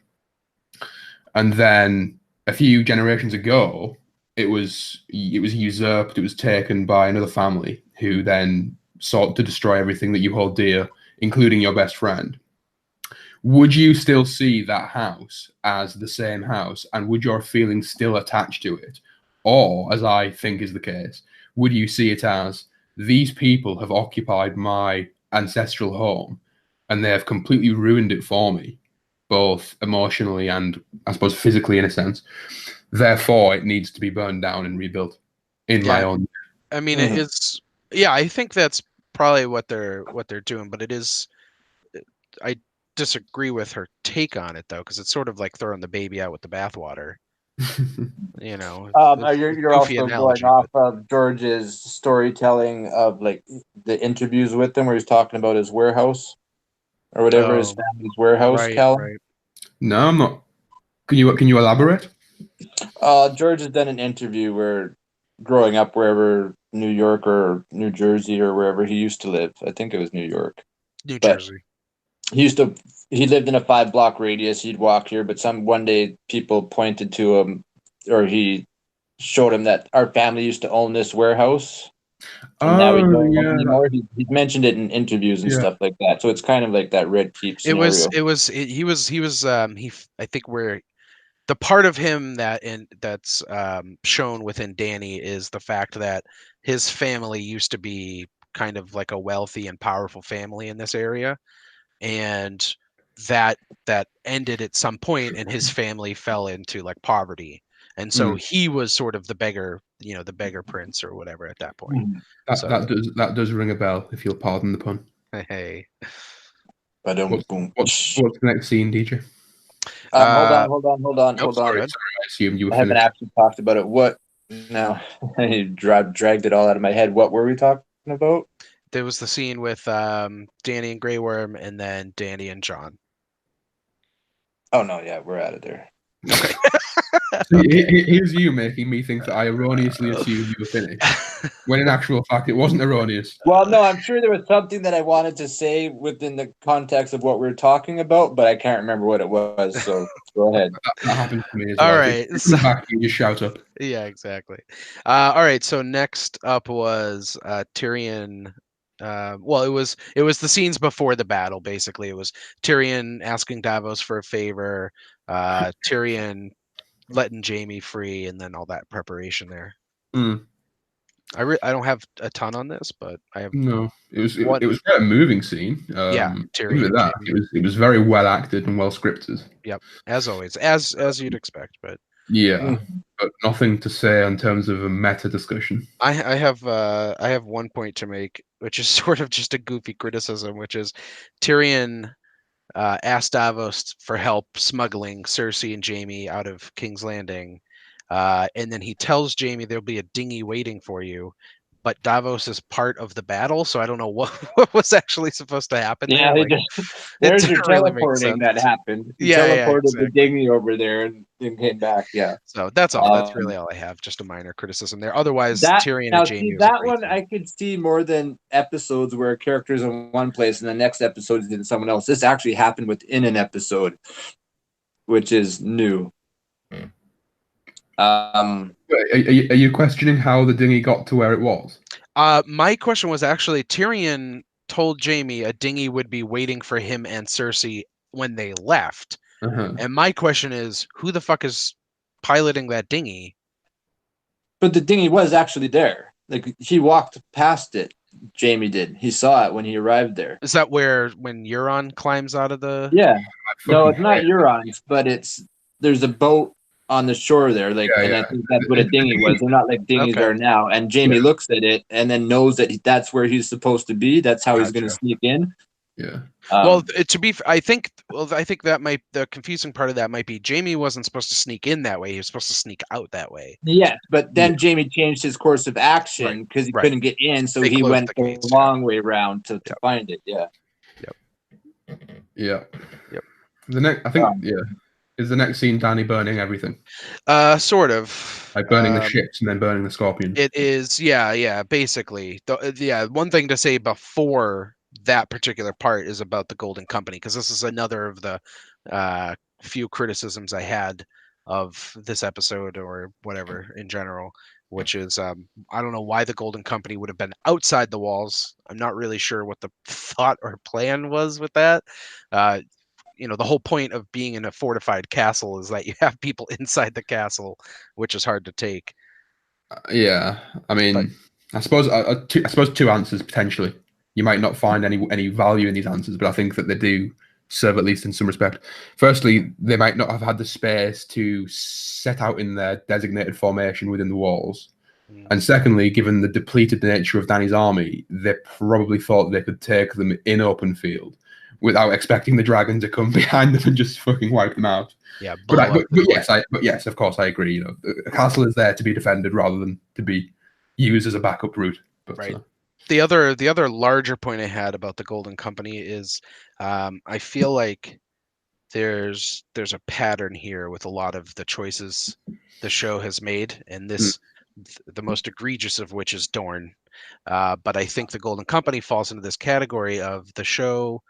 [SPEAKER 3] And then a few generations ago, it was usurped. It was taken by another family who then sought to destroy everything that you hold dear, including your best friend. Would you still see that house as the same house, and would your feelings still attach to it? Or, as I think is the case, would you see it as these people have occupied my ancestral home and they have completely ruined it for me, both emotionally and, I suppose, physically in a sense. Therefore, it needs to be burned down and rebuilt in my own.
[SPEAKER 2] I mean, it is. Yeah, I think that's probably what they're doing, but it is. I disagree with her take on it though, because it's sort of like throwing the baby out with the bathwater.
[SPEAKER 1] You're
[SPEAKER 2] Goofy
[SPEAKER 1] also
[SPEAKER 2] analogy,
[SPEAKER 1] going off of George's storytelling of like the interviews with him, where he's talking about his warehouse or whatever, his family's warehouse.
[SPEAKER 2] Right,
[SPEAKER 1] Calum.
[SPEAKER 2] right.
[SPEAKER 3] No, I'm not. Can you elaborate?
[SPEAKER 1] George has done an interview where, growing up wherever, New York or New Jersey or wherever he used to live, I think it was New York.
[SPEAKER 2] New
[SPEAKER 1] But
[SPEAKER 2] Jersey.
[SPEAKER 1] He lived in a 5-block radius. He'd walk here, but one day people pointed to him, or he showed him that our family used to own this warehouse. And now we don't anymore. He's mentioned it in interviews and stuff like that. So it's kind of like that Red Keep scenario.
[SPEAKER 2] I think where the part of him that's shown within Dany is the fact that his family used to be kind of like a wealthy and powerful family in this area, and that ended at some point, and his family fell into like poverty, and so he was sort of the beggar, the beggar prince or whatever at that point.
[SPEAKER 3] That does ring a bell, if you'll pardon the pun.
[SPEAKER 2] Hey.
[SPEAKER 3] What's the next scene, DJ?
[SPEAKER 1] Hold on.
[SPEAKER 3] Sorry, I assumed you were
[SPEAKER 1] I haven't
[SPEAKER 3] finished.
[SPEAKER 1] actually talked about it. What? No, I dragged it all out of my head. What were we talking about?
[SPEAKER 2] There was the scene with Dany and Grey Worm, and then Dany and Jon.
[SPEAKER 1] Oh no, yeah, we're out of there.
[SPEAKER 2] Okay.
[SPEAKER 3] Here's you making me think that I erroneously assumed you were finished, when in actual fact it wasn't erroneous.
[SPEAKER 1] Well, no, I'm sure there was something that I wanted to say within the context of what we were talking about, but I can't remember what it was. So go ahead.
[SPEAKER 3] That happens to me as
[SPEAKER 2] All
[SPEAKER 3] well.
[SPEAKER 2] right,
[SPEAKER 3] You just shout up.
[SPEAKER 2] Yeah, exactly. All right, so next up was Tyrion. Well, it was the scenes before the battle. Basically, it was Tyrion asking Davos for a favor, Tyrion letting Jaime free, and then all that preparation there. I don't have a ton on this, but I have
[SPEAKER 3] No, it was
[SPEAKER 2] What-
[SPEAKER 3] it was quite a moving scene.
[SPEAKER 2] Yeah, Tyrion
[SPEAKER 3] Even
[SPEAKER 2] and
[SPEAKER 3] that,
[SPEAKER 2] Jaime.
[SPEAKER 3] it was very well acted and well scripted.
[SPEAKER 2] As always, as you'd expect. But
[SPEAKER 3] Yeah, but nothing to say in terms of a meta discussion.
[SPEAKER 2] I have 1 point to make, which is sort of just a goofy criticism, which is Tyrion asked Davos for help smuggling Cersei and Jaime out of King's Landing, and then he tells Jaime there'll be a dinghy waiting for you. But Davos is part of the battle, so I don't know what was actually supposed to happen
[SPEAKER 1] Yeah,
[SPEAKER 2] there.
[SPEAKER 1] they
[SPEAKER 2] Like,
[SPEAKER 1] just
[SPEAKER 2] it
[SPEAKER 1] there's your
[SPEAKER 2] didn't really make
[SPEAKER 1] teleporting that
[SPEAKER 2] sense.
[SPEAKER 1] happened. He
[SPEAKER 2] Yeah,
[SPEAKER 1] teleported the
[SPEAKER 2] exactly.
[SPEAKER 1] dinghy over there and then came back. Yeah.
[SPEAKER 2] So that's all. That's really all I have. Just a minor criticism there. Otherwise,
[SPEAKER 1] That
[SPEAKER 2] Tyrion
[SPEAKER 1] now
[SPEAKER 2] and
[SPEAKER 1] see
[SPEAKER 2] Jaime was a
[SPEAKER 1] that
[SPEAKER 2] great
[SPEAKER 1] one
[SPEAKER 2] scene.
[SPEAKER 1] I could see more than episodes where a character's in one place and the next episode is in someone else. This actually happened within an episode, which is new.
[SPEAKER 3] Are you questioning how the dinghy got to where it was?
[SPEAKER 2] My question was actually Tyrion told Jaime a dinghy would be waiting for him and Cersei when they left.
[SPEAKER 3] Uh-huh.
[SPEAKER 2] And my question is, who the fuck is piloting that dinghy?
[SPEAKER 1] But the dinghy was actually there. Like he walked past it. Jaime did. He saw it when he arrived there.
[SPEAKER 2] Is that when Euron climbs out of the?
[SPEAKER 1] Yeah. No,
[SPEAKER 3] Fucking
[SPEAKER 1] it's not
[SPEAKER 3] hate-
[SPEAKER 1] Euron's, but there's a boat on the shore there, like,
[SPEAKER 3] Yeah,
[SPEAKER 1] and
[SPEAKER 3] yeah.
[SPEAKER 1] I think that's what a dinghy was. They're not like dinghies
[SPEAKER 2] Okay.
[SPEAKER 1] are now. And Jaime looks at it and then knows that that's where he's supposed to be. That's how he's going to
[SPEAKER 3] Gotcha.
[SPEAKER 1] sneak in.
[SPEAKER 3] Yeah.
[SPEAKER 2] Well, I think that might the confusing part of that might be Jaime wasn't supposed to sneak in that way. He was supposed to sneak out that way.
[SPEAKER 1] Yes, but then Jaime changed his course of action because he
[SPEAKER 2] right.
[SPEAKER 1] couldn't get in, so
[SPEAKER 2] They
[SPEAKER 1] he
[SPEAKER 2] closed
[SPEAKER 1] went
[SPEAKER 2] the
[SPEAKER 1] the
[SPEAKER 2] gates,
[SPEAKER 1] long way around to find it. Yeah.
[SPEAKER 3] Yeah.
[SPEAKER 2] Yep.
[SPEAKER 3] The next, I think, is the next scene Dany burning everything,
[SPEAKER 2] Sort of.
[SPEAKER 3] like burning the ships and then burning the scorpions.
[SPEAKER 2] It is, yeah, basically. One thing to say before that particular part is about the Golden Company, because this is another of the few criticisms I had of this episode or whatever in general, which is I don't know why the Golden Company would have been outside the walls. I'm not really sure what the thought or plan was with that. The whole point of being in a fortified castle is that you have people inside the castle, which is hard to take.
[SPEAKER 3] Yeah, I mean, I suppose two answers potentially. You might not find any value in these answers, but I think that they do serve at least in some respect. Firstly, they might not have had the space to set out in their designated formation within the walls. And secondly, given the depleted nature of Dany's army, they probably thought they could take them in open field without expecting the dragon to come behind them and just fucking wipe them out.
[SPEAKER 2] Yeah,
[SPEAKER 3] but yes, of course, I agree. You know, a castle is there to be defended rather than to be used as a backup route. But,
[SPEAKER 2] right. The other larger point I had about the Golden Company is I feel like there's a pattern here with a lot of the choices the show has made, and this the most egregious of which is Dorne. But I think the Golden Company falls into this category of the show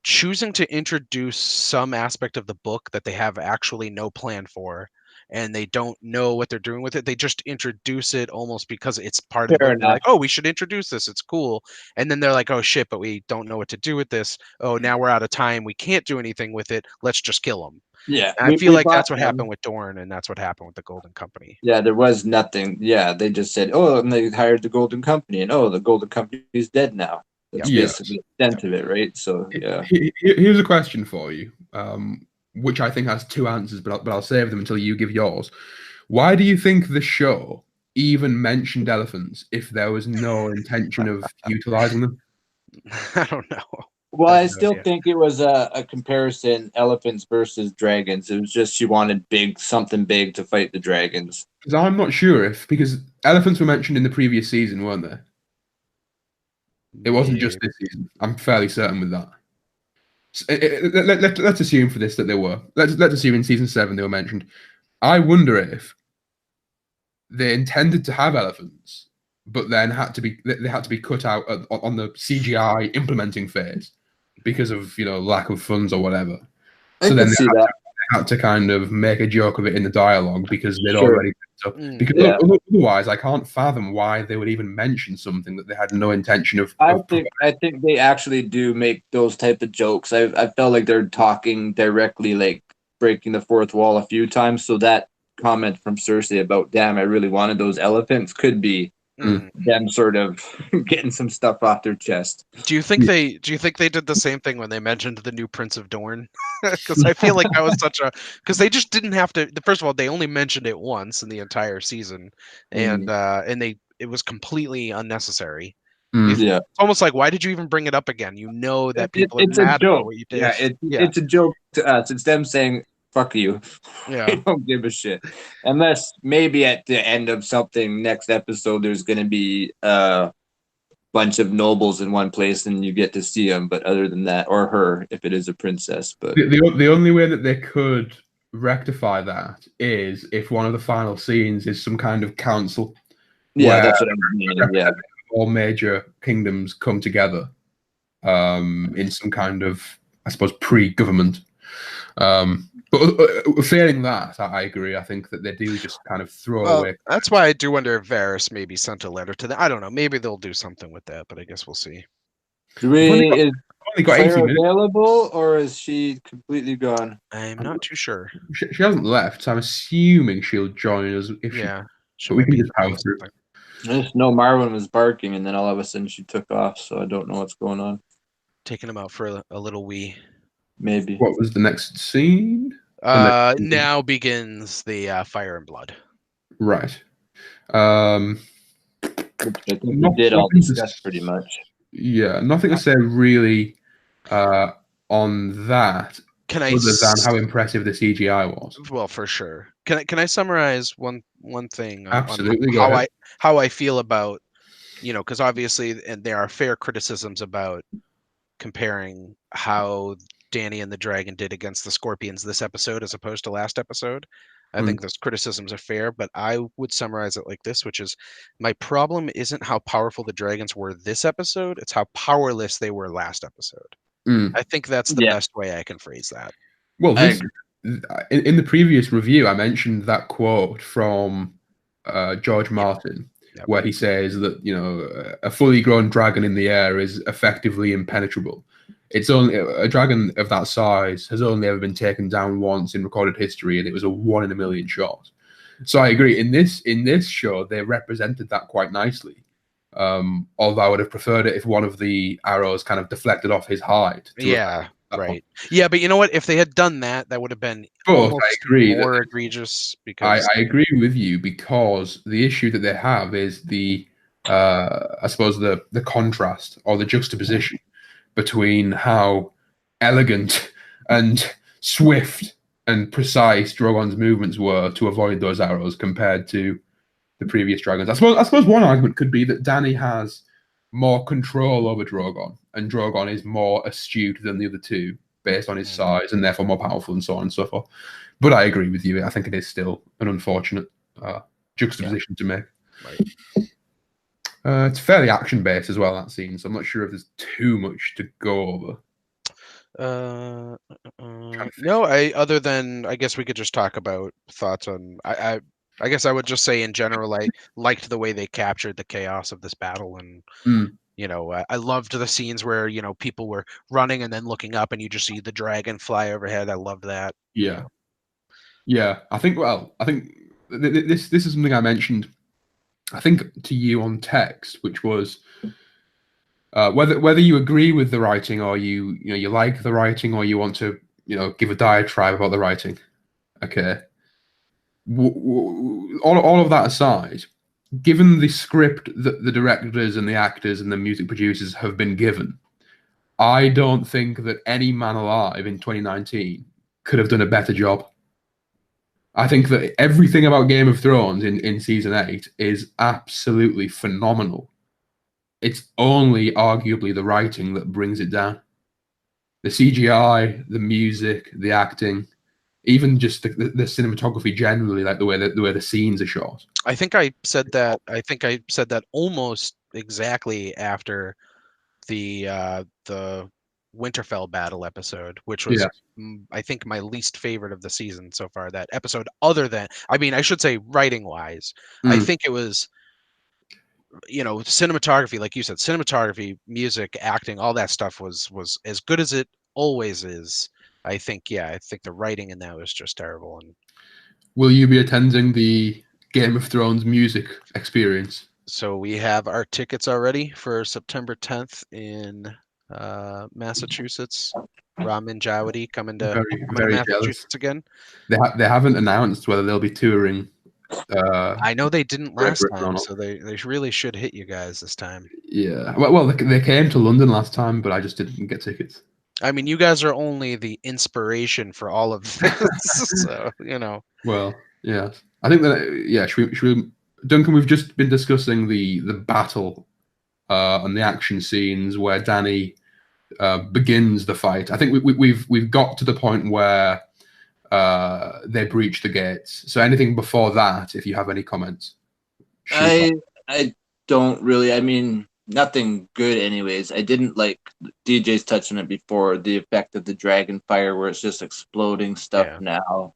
[SPEAKER 2] choosing to introduce some aspect of the book that they have actually no plan for, and they don't know what they're doing with it. They just introduce it almost because it's part of the book. They're like, oh, we should introduce this. It's cool. And then they're like, oh shit, but we don't know what to do with this. Oh, now we're out of time. We can't do anything with it. Let's just kill them.
[SPEAKER 1] Yeah.
[SPEAKER 2] And I feel like that's what happened with Dorne, and that's what happened with the Golden Company.
[SPEAKER 1] Yeah, there was nothing. Yeah, they just said, oh, and they hired the Golden Company, and the Golden Company is dead now. That's basically the extent of it, right? So, yeah.
[SPEAKER 3] Here's a question for you, which I think has two answers, but I'll save them until you give yours. Why do you think the show even mentioned elephants if there was no intention of utilizing them?
[SPEAKER 2] I don't know.
[SPEAKER 1] Well, I still think it was a comparison, elephants versus dragons. It was just she wanted something big to fight the dragons.
[SPEAKER 3] Because I'm not sure because elephants were mentioned in the previous season, weren't they? It wasn't just this season. I'm fairly certain with that. Let's assume for this that they were. Let's assume in season 7 they were mentioned. I wonder if they intended to have elephants, but then had to be cut out on the CGI implementing phase because of lack of funds or whatever. So then they had to kind of make a joke of it in the dialogue because they'd already picked up. Because otherwise, I can't fathom why they would even mention something that they had no intention of.
[SPEAKER 1] I think they actually do make those type of jokes. I felt like they're talking directly, like breaking the fourth wall a few times. So that comment from Cersei about, damn, I really wanted those elephants could be
[SPEAKER 2] Mm.
[SPEAKER 1] them sort of getting some stuff off their chest.
[SPEAKER 2] Do you think they did the same thing when they mentioned the new Prince of Dorne? Because I feel like that was because they just didn't have to. First of all, they only mentioned it once in the entire season, and it was completely unnecessary.
[SPEAKER 1] Yeah,
[SPEAKER 2] It's almost like, why did you even bring it up again? You know that people
[SPEAKER 1] it's
[SPEAKER 2] are
[SPEAKER 1] a
[SPEAKER 2] mad
[SPEAKER 1] joke.
[SPEAKER 2] about what you did.
[SPEAKER 1] Yeah, it's a joke to us. It's them saying "fuck you."
[SPEAKER 2] Yeah.
[SPEAKER 1] I don't give a shit. Unless maybe at the end of something next episode, there's going to be a bunch of nobles in one place, and you get to see them. But other than that, or her, if it is a princess. But
[SPEAKER 3] the only way that they could rectify that is if one of the final scenes is some kind of council.
[SPEAKER 1] Yeah, that's what I'm meaning. Yeah,
[SPEAKER 3] all major kingdoms come together in some kind of, I suppose, pre-government. But failing that, I agree. I think that they do just kind of throw away.
[SPEAKER 2] That's why I do wonder if Varys maybe sent a letter to them. I don't know. Maybe they'll do something with that, but I guess we'll see.
[SPEAKER 1] is
[SPEAKER 3] got
[SPEAKER 1] Clare available, or is she completely gone?
[SPEAKER 2] I'm not too sure.
[SPEAKER 3] She hasn't left, so I'm assuming she'll join us.
[SPEAKER 2] She
[SPEAKER 3] but we
[SPEAKER 2] might
[SPEAKER 3] can
[SPEAKER 2] be
[SPEAKER 3] just power through.
[SPEAKER 1] I just know Marwyn was barking, and then all of a sudden she took off, so I don't know what's going on.
[SPEAKER 2] Taking him out for a little wee.
[SPEAKER 1] Maybe.
[SPEAKER 3] What was the next scene?
[SPEAKER 2] Now begins the Fire and Blood.
[SPEAKER 3] Right.
[SPEAKER 1] I think we did all discuss pretty much.
[SPEAKER 3] Yeah, nothing to say really on that. Other than how impressive the CGI was.
[SPEAKER 2] Well, for sure. Can I summarize one thing?
[SPEAKER 3] Absolutely.
[SPEAKER 2] On how I feel about, because obviously, and there are fair criticisms about comparing how Dany and the Dragon did against the Scorpions this episode as opposed to last episode. I think those criticisms are fair, but I would summarize it like this, which is my problem isn't how powerful the dragons were this episode, it's how powerless they were last episode. I think that's the best way I can phrase that.
[SPEAKER 3] Well, in the previous review, I mentioned that quote from George Martin, where he says that a fully grown dragon in the air is effectively impenetrable. It's only a dragon of that size has only ever been taken down once in recorded history, and it was a 1 in a million shot. So I agree. In this show, they represented that quite nicely. Although I would have preferred it if one of the arrows kind of deflected off his hide.
[SPEAKER 2] Right. Yeah, but you know what? If they had done that, that would have been almost more egregious. Because
[SPEAKER 3] I agree with you, because the issue that they have is I suppose the contrast or the juxtaposition between how elegant and swift and precise Drogon's movements were to avoid those arrows compared to the previous dragons. I suppose one argument could be that Dany has more control over Drogon, and Drogon is more astute than the other two based on his size, and therefore more powerful, and so on and so forth. But I agree with you. I think it is still an unfortunate juxtaposition to make.
[SPEAKER 2] Right.
[SPEAKER 3] It's fairly action-based as well, that scene, so I'm not sure if there's too much to go over.
[SPEAKER 2] No, other than I guess we could just talk about thoughts on I guess I would just say in general I liked the way they captured the chaos of this battle, and I loved the scenes where people were running and then looking up and you just see the dragon fly overhead. I loved that.
[SPEAKER 3] Yeah. I think this is something I mentioned, I think, to you on text, which was whether you agree with the writing or you like the writing or you want to give a diatribe about the writing. Okay. All of that aside, given the script that the directors and the actors and the music producers have been given, I don't think that any man alive in 2019 could have done a better job. I think that everything about Game of Thrones in season 8 is absolutely phenomenal. It's only arguably the writing that brings it down. The CGI, the music, the acting, even just the cinematography generally, like the way the scenes are shot.
[SPEAKER 2] I think I said that almost exactly after the Winterfell battle episode, which was I think my least favorite of the season so far. That episode, other than I should say writing wise, I think it was cinematography, like you said, cinematography, music, acting, all that stuff was as good as it always is. I think the writing in that was just terrible. And
[SPEAKER 3] will you be attending the Game of Thrones music experience?
[SPEAKER 2] So we have our tickets already for September 10th in Massachusetts. Ramin Djawadi coming to
[SPEAKER 3] Very jealous.
[SPEAKER 2] Massachusetts again.
[SPEAKER 3] They haven't announced whether they'll be touring.
[SPEAKER 2] I know they didn't
[SPEAKER 3] Great
[SPEAKER 2] last
[SPEAKER 3] Britain or
[SPEAKER 2] time,
[SPEAKER 3] not.
[SPEAKER 2] so they really should hit you guys this time.
[SPEAKER 3] Yeah. Well, they came to London last time, but I just didn't get tickets.
[SPEAKER 2] I mean, you guys are only the inspiration for all of this, so you know.
[SPEAKER 3] Well, yeah. I think that should we Duncan, we've just been discussing the battle and the action scenes where Dany begins the fight. I think we've got to the point where they breach the gates. So anything before that, if you have any comments.
[SPEAKER 1] I don't really. I mean, nothing good, anyways. I didn't like DJ's touched on it before. The effect of the dragon fire, where it's just exploding stuff now.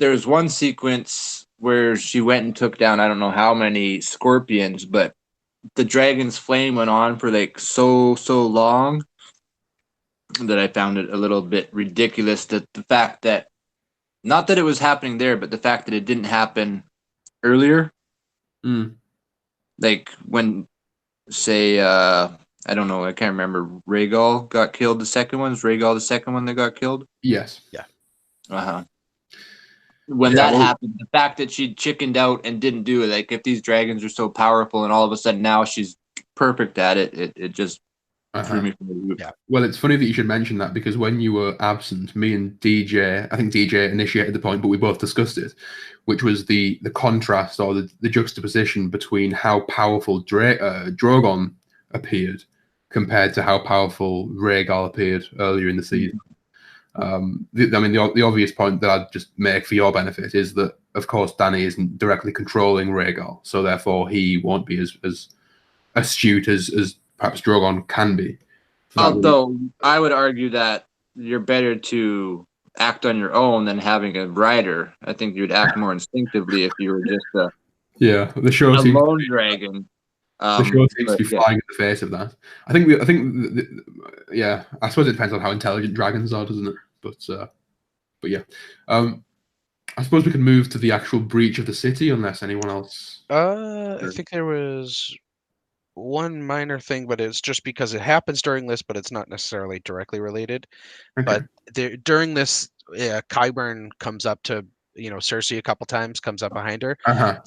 [SPEAKER 1] There's one sequence where she went and took down I don't know how many scorpions, but the dragon's flame went on for like so long that I found it a little bit ridiculous. That the fact that not that it was happening there, but the fact that it didn't happen earlier. Like when, say, I don't know, I can't remember. Rhaegal got killed. The second one is Rhaegal the second one that got killed.
[SPEAKER 3] Yes.
[SPEAKER 1] Yeah. When that happened, the fact that she chickened out and didn't do it, like if these dragons are so powerful and all of a sudden now she's perfect at it, it just threw me from the loop.
[SPEAKER 3] Yeah. Well, it's funny that you should mention that because when you were absent, me and DJ, I think DJ initiated the point, but we both discussed it, which was the contrast or the juxtaposition between how powerful Drogon appeared compared to how powerful Rhaegal appeared earlier in the season. The obvious point that I'd just make for your benefit is that, of course, Dany isn't directly controlling Rhaegal, so therefore he won't be as astute as perhaps Drogon can be.
[SPEAKER 1] Although I would argue that you're better to act on your own than having a rider. I think you'd act more instinctively if you were just
[SPEAKER 3] the show
[SPEAKER 1] a
[SPEAKER 3] seems
[SPEAKER 1] lone dragon.
[SPEAKER 3] The show seems to be flying in the face of that. I think I suppose it depends on how intelligent dragons are, doesn't it? But yeah. I suppose we can move to the actual breach of the city, unless anyone else.
[SPEAKER 2] I think there was one minor thing, but it's just because it happens during this, but it's not necessarily directly related.
[SPEAKER 3] Okay.
[SPEAKER 2] But during this, Qyburn comes up to Cersei a couple times, comes up behind her.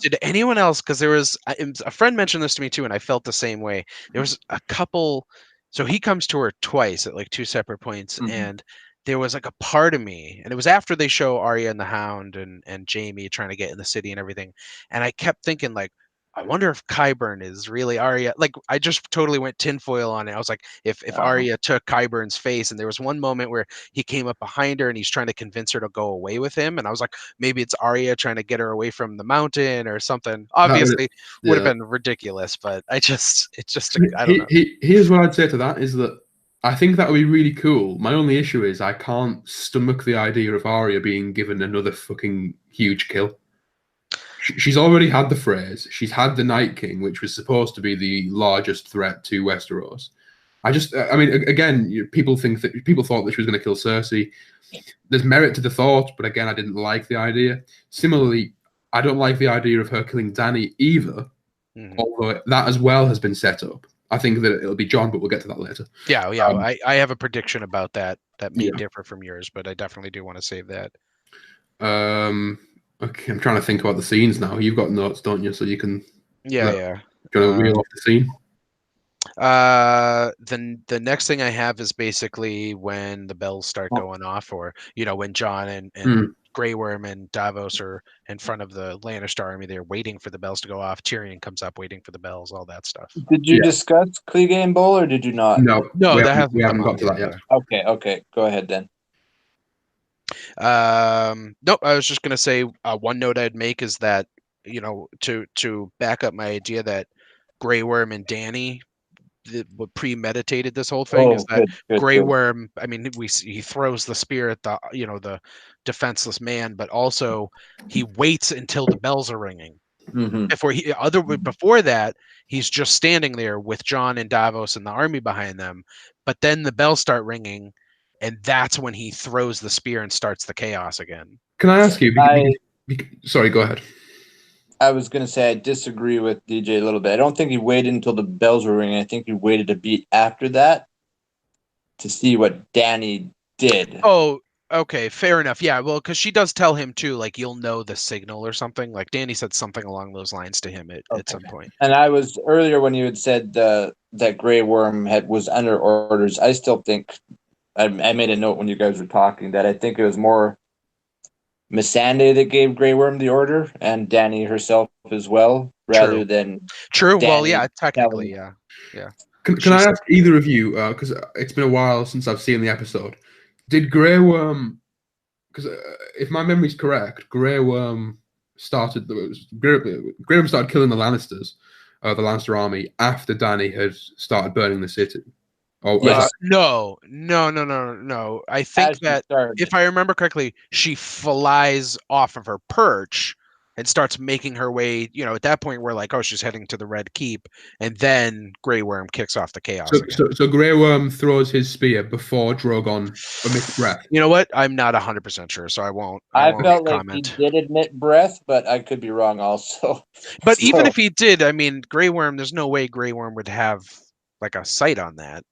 [SPEAKER 2] Did anyone else? Because there was a friend mentioned this to me too, and I felt the same way. There was a couple. So he comes to her twice at like two separate points, and there was like a part of me, and it was after they show Arya and the Hound and Jaime trying to get in the city and everything, and I kept thinking like, I wonder if Qyburn is really Arya. Like I just totally went tinfoil on it. I was like, if Arya took Qyburn's face, and there was one moment where he came up behind her and he's trying to convince her to go away with him, and I was like, maybe it's Arya trying to get her away from the mountain or something. Obviously, would have been ridiculous, but I don't know.
[SPEAKER 3] Here's what I'd say to that is that I think that would be really cool. My only issue is I can't stomach the idea of Arya being given another fucking huge kill. She's already had the Freys. She's had the Night King, which was supposed to be the largest threat to Westeros. People thought that she was going to kill Cersei. There's merit to the thought, but again, I didn't like the idea. Similarly, I don't like the idea of her killing Dany either, although that as well has been set up. I think that it'll be Jon, but we'll get to that later.
[SPEAKER 2] Yeah. I have a prediction about that may differ from yours, but I definitely do want to save that.
[SPEAKER 3] Okay, I'm trying to think about the scenes now. You've got notes, don't you? So you can.
[SPEAKER 2] Do you
[SPEAKER 3] want to reel off the scene?
[SPEAKER 2] The next thing I have is basically when the bells start going off, or when Jon and Grey Worm and Davos are in front of the Lannister army. They're waiting for the bells to go off. Tyrion comes up waiting for the bells, all that stuff.
[SPEAKER 1] Did you discuss Cleganebowl or did you not?
[SPEAKER 3] No,
[SPEAKER 2] we haven't
[SPEAKER 3] got to that yet.
[SPEAKER 1] Okay, go ahead then.
[SPEAKER 2] Nope, I was just gonna say one note I'd make is that to back up my idea that Grey Worm and Dany premeditated this whole thing is that Grey Worm, I mean, he throws the spear at the defenseless man, but also he waits until the bells are ringing. Before that, he's just standing there with Jon and Davos and the army behind them, but then the bells start ringing, and that's when he throws the spear and starts the chaos again.
[SPEAKER 3] Can I ask you? Sorry, go ahead.
[SPEAKER 1] I was going to say I disagree with DJ a little bit. I don't think he waited until the bells were ringing. I think he waited a beat after that to see what Dany did.
[SPEAKER 2] Oh, okay, fair enough. Yeah, well, because she does tell him too, like you'll know the signal or something. Like Dany said something along those lines to him at some point.
[SPEAKER 1] And I was earlier when you had said that Grey Worm was under orders. I still think I made a note when you guys were talking that I think it was more Missandei that gave Grey Worm the order and Dany herself as well, rather than
[SPEAKER 2] True.
[SPEAKER 1] Dany
[SPEAKER 2] Well, yeah, technically,
[SPEAKER 1] telling-
[SPEAKER 2] yeah.
[SPEAKER 3] Can I ask either of you, because it's been a while since I've seen the episode, did Grey Worm, because if my memory's correct, Grey Worm started killing the Lannisters, the Lannister army, after Dany had started burning the city. Oh,
[SPEAKER 1] Yes.
[SPEAKER 2] No. I think
[SPEAKER 1] As she
[SPEAKER 2] that
[SPEAKER 1] started.
[SPEAKER 2] if I remember correctly, she flies off of her perch and starts making her way. At that point, we're like, oh, she's heading to the Red Keep, and then Grey Worm kicks off the chaos.
[SPEAKER 3] So Grey Worm throws his spear before Drogon emits breath.
[SPEAKER 2] You know what? I'm not 100% sure, so I won't.
[SPEAKER 1] I
[SPEAKER 2] won't
[SPEAKER 1] felt like
[SPEAKER 2] comment.
[SPEAKER 1] he did admit breath, but I could be wrong also.
[SPEAKER 2] But even
[SPEAKER 1] So-
[SPEAKER 2] if he did, I mean, Grey Worm. There's no way Grey Worm would have like a sight on that.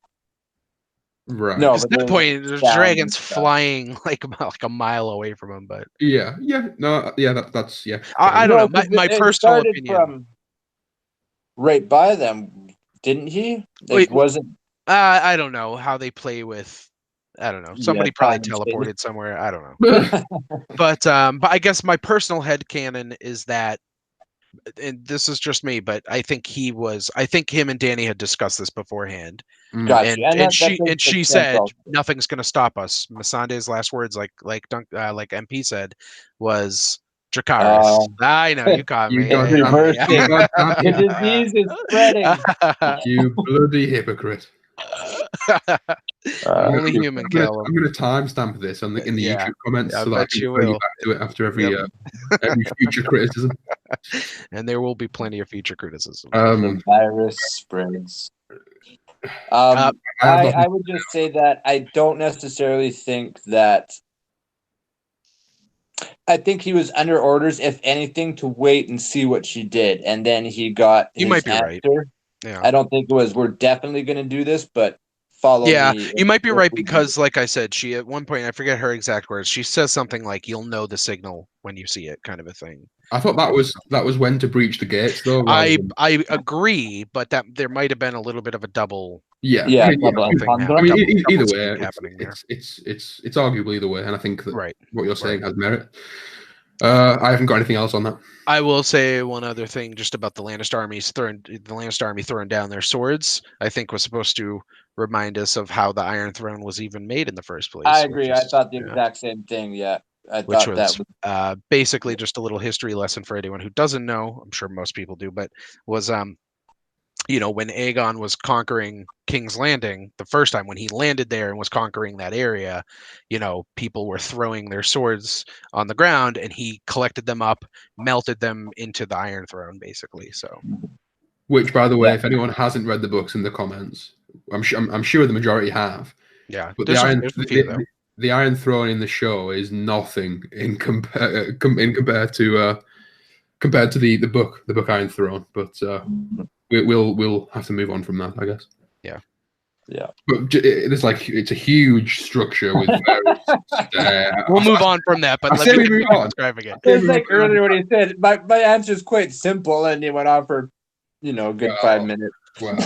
[SPEAKER 3] Right.
[SPEAKER 1] No,
[SPEAKER 2] Because at
[SPEAKER 1] but
[SPEAKER 2] that
[SPEAKER 1] there's
[SPEAKER 2] point, there's
[SPEAKER 1] sound
[SPEAKER 2] dragons
[SPEAKER 1] and stuff.
[SPEAKER 2] flying like a mile away from him. But
[SPEAKER 3] Yeah. No. Yeah. That's yeah.
[SPEAKER 2] I don't
[SPEAKER 1] No,
[SPEAKER 2] know.
[SPEAKER 1] 'cause
[SPEAKER 2] My
[SPEAKER 1] it
[SPEAKER 2] personal
[SPEAKER 1] started
[SPEAKER 2] opinion.
[SPEAKER 1] from right by them, didn't he? Like,
[SPEAKER 2] Wait,
[SPEAKER 1] wasn't
[SPEAKER 2] I don't know how they play with. I don't know. Somebody probably
[SPEAKER 1] time and space.
[SPEAKER 2] teleported somewhere. I don't know. But I guess my personal headcanon is that, and this is just me, but I think him and Dany had discussed this beforehand.
[SPEAKER 1] Gotcha.
[SPEAKER 2] And
[SPEAKER 1] that
[SPEAKER 2] she
[SPEAKER 1] makes
[SPEAKER 2] she
[SPEAKER 1] sense
[SPEAKER 2] said
[SPEAKER 1] also.
[SPEAKER 2] nothing's going to stop us. Missandei's last words, like MP said, was Dracarys. I know you caught
[SPEAKER 3] You
[SPEAKER 2] me.
[SPEAKER 3] got
[SPEAKER 2] Yeah,
[SPEAKER 1] reversed
[SPEAKER 2] yeah.
[SPEAKER 1] The disease is spreading.
[SPEAKER 3] You bloody hypocrite.
[SPEAKER 2] Only human,
[SPEAKER 3] I'm
[SPEAKER 2] Calum.
[SPEAKER 3] going to timestamp this in the
[SPEAKER 2] Yeah,
[SPEAKER 3] YouTube comments
[SPEAKER 2] I
[SPEAKER 3] so that I
[SPEAKER 2] bet
[SPEAKER 3] can
[SPEAKER 2] you
[SPEAKER 3] bring you
[SPEAKER 2] will.
[SPEAKER 3] back to it after every
[SPEAKER 2] Yep.
[SPEAKER 3] every future criticism.
[SPEAKER 2] And there will be plenty of future criticism.
[SPEAKER 1] The virus spreads.
[SPEAKER 2] Uh,
[SPEAKER 1] I would just say that I don't necessarily think that. I think he was under orders, if anything, to wait and see what she did, and then he got
[SPEAKER 2] You
[SPEAKER 1] his
[SPEAKER 2] might be
[SPEAKER 1] answer.
[SPEAKER 2] right. Yeah.
[SPEAKER 1] I don't think it was. We're definitely going to do this, but follow
[SPEAKER 2] Yeah,
[SPEAKER 1] me.
[SPEAKER 2] you might be
[SPEAKER 1] if
[SPEAKER 2] right
[SPEAKER 1] we do.
[SPEAKER 2] because, like I said, she at one point, I forget her exact words. She says something like, "You'll know the signal when you see it," kind of a thing.
[SPEAKER 3] I thought that was when to breach the gates, though.
[SPEAKER 2] I agree, but that there might have been a little bit of a double.
[SPEAKER 3] Yeah.
[SPEAKER 1] Yeah,
[SPEAKER 3] I mean,
[SPEAKER 1] double
[SPEAKER 2] thing
[SPEAKER 1] entendre.
[SPEAKER 3] I mean,
[SPEAKER 2] double
[SPEAKER 3] either
[SPEAKER 2] speak
[SPEAKER 3] way,
[SPEAKER 2] happening there.
[SPEAKER 3] it's arguable either way, and I think that
[SPEAKER 2] Right.
[SPEAKER 3] what you're saying has merit. I haven't got anything else on that.
[SPEAKER 2] I will say one other thing just about the Lannister army throwing down their swords. I think was supposed to remind us of how the Iron Throne was even made in the first place.
[SPEAKER 1] I agree. I thought the
[SPEAKER 2] yeah.
[SPEAKER 1] exact same thing. Yeah, I
[SPEAKER 2] Which
[SPEAKER 1] thought
[SPEAKER 2] was
[SPEAKER 1] that was
[SPEAKER 2] basically just a little history lesson for anyone who doesn't know. I'm sure most people do, but was when Aegon was conquering King's Landing the first time, when he landed there and was conquering that area, people were throwing their swords on the ground, and he collected them up, melted them into the Iron Throne, basically. So,
[SPEAKER 3] Which, by the way,
[SPEAKER 1] Yeah.
[SPEAKER 3] if anyone hasn't read the books in the comments, I'm sure the majority have.
[SPEAKER 2] yeah,
[SPEAKER 3] But
[SPEAKER 2] there's a few, though.
[SPEAKER 3] the Iron Throne in the show is nothing in compared to the book Iron Throne. But we'll have to move on from that, I guess.
[SPEAKER 1] Yeah.
[SPEAKER 3] But it's a huge structure with various.
[SPEAKER 2] We'll move on from that, but
[SPEAKER 3] I
[SPEAKER 2] let
[SPEAKER 3] say
[SPEAKER 2] me
[SPEAKER 3] we move on.
[SPEAKER 2] describe again.
[SPEAKER 1] It was like earlier when he said, my answer is quite simple, and he went on for, a good 5 minutes.
[SPEAKER 3] Well,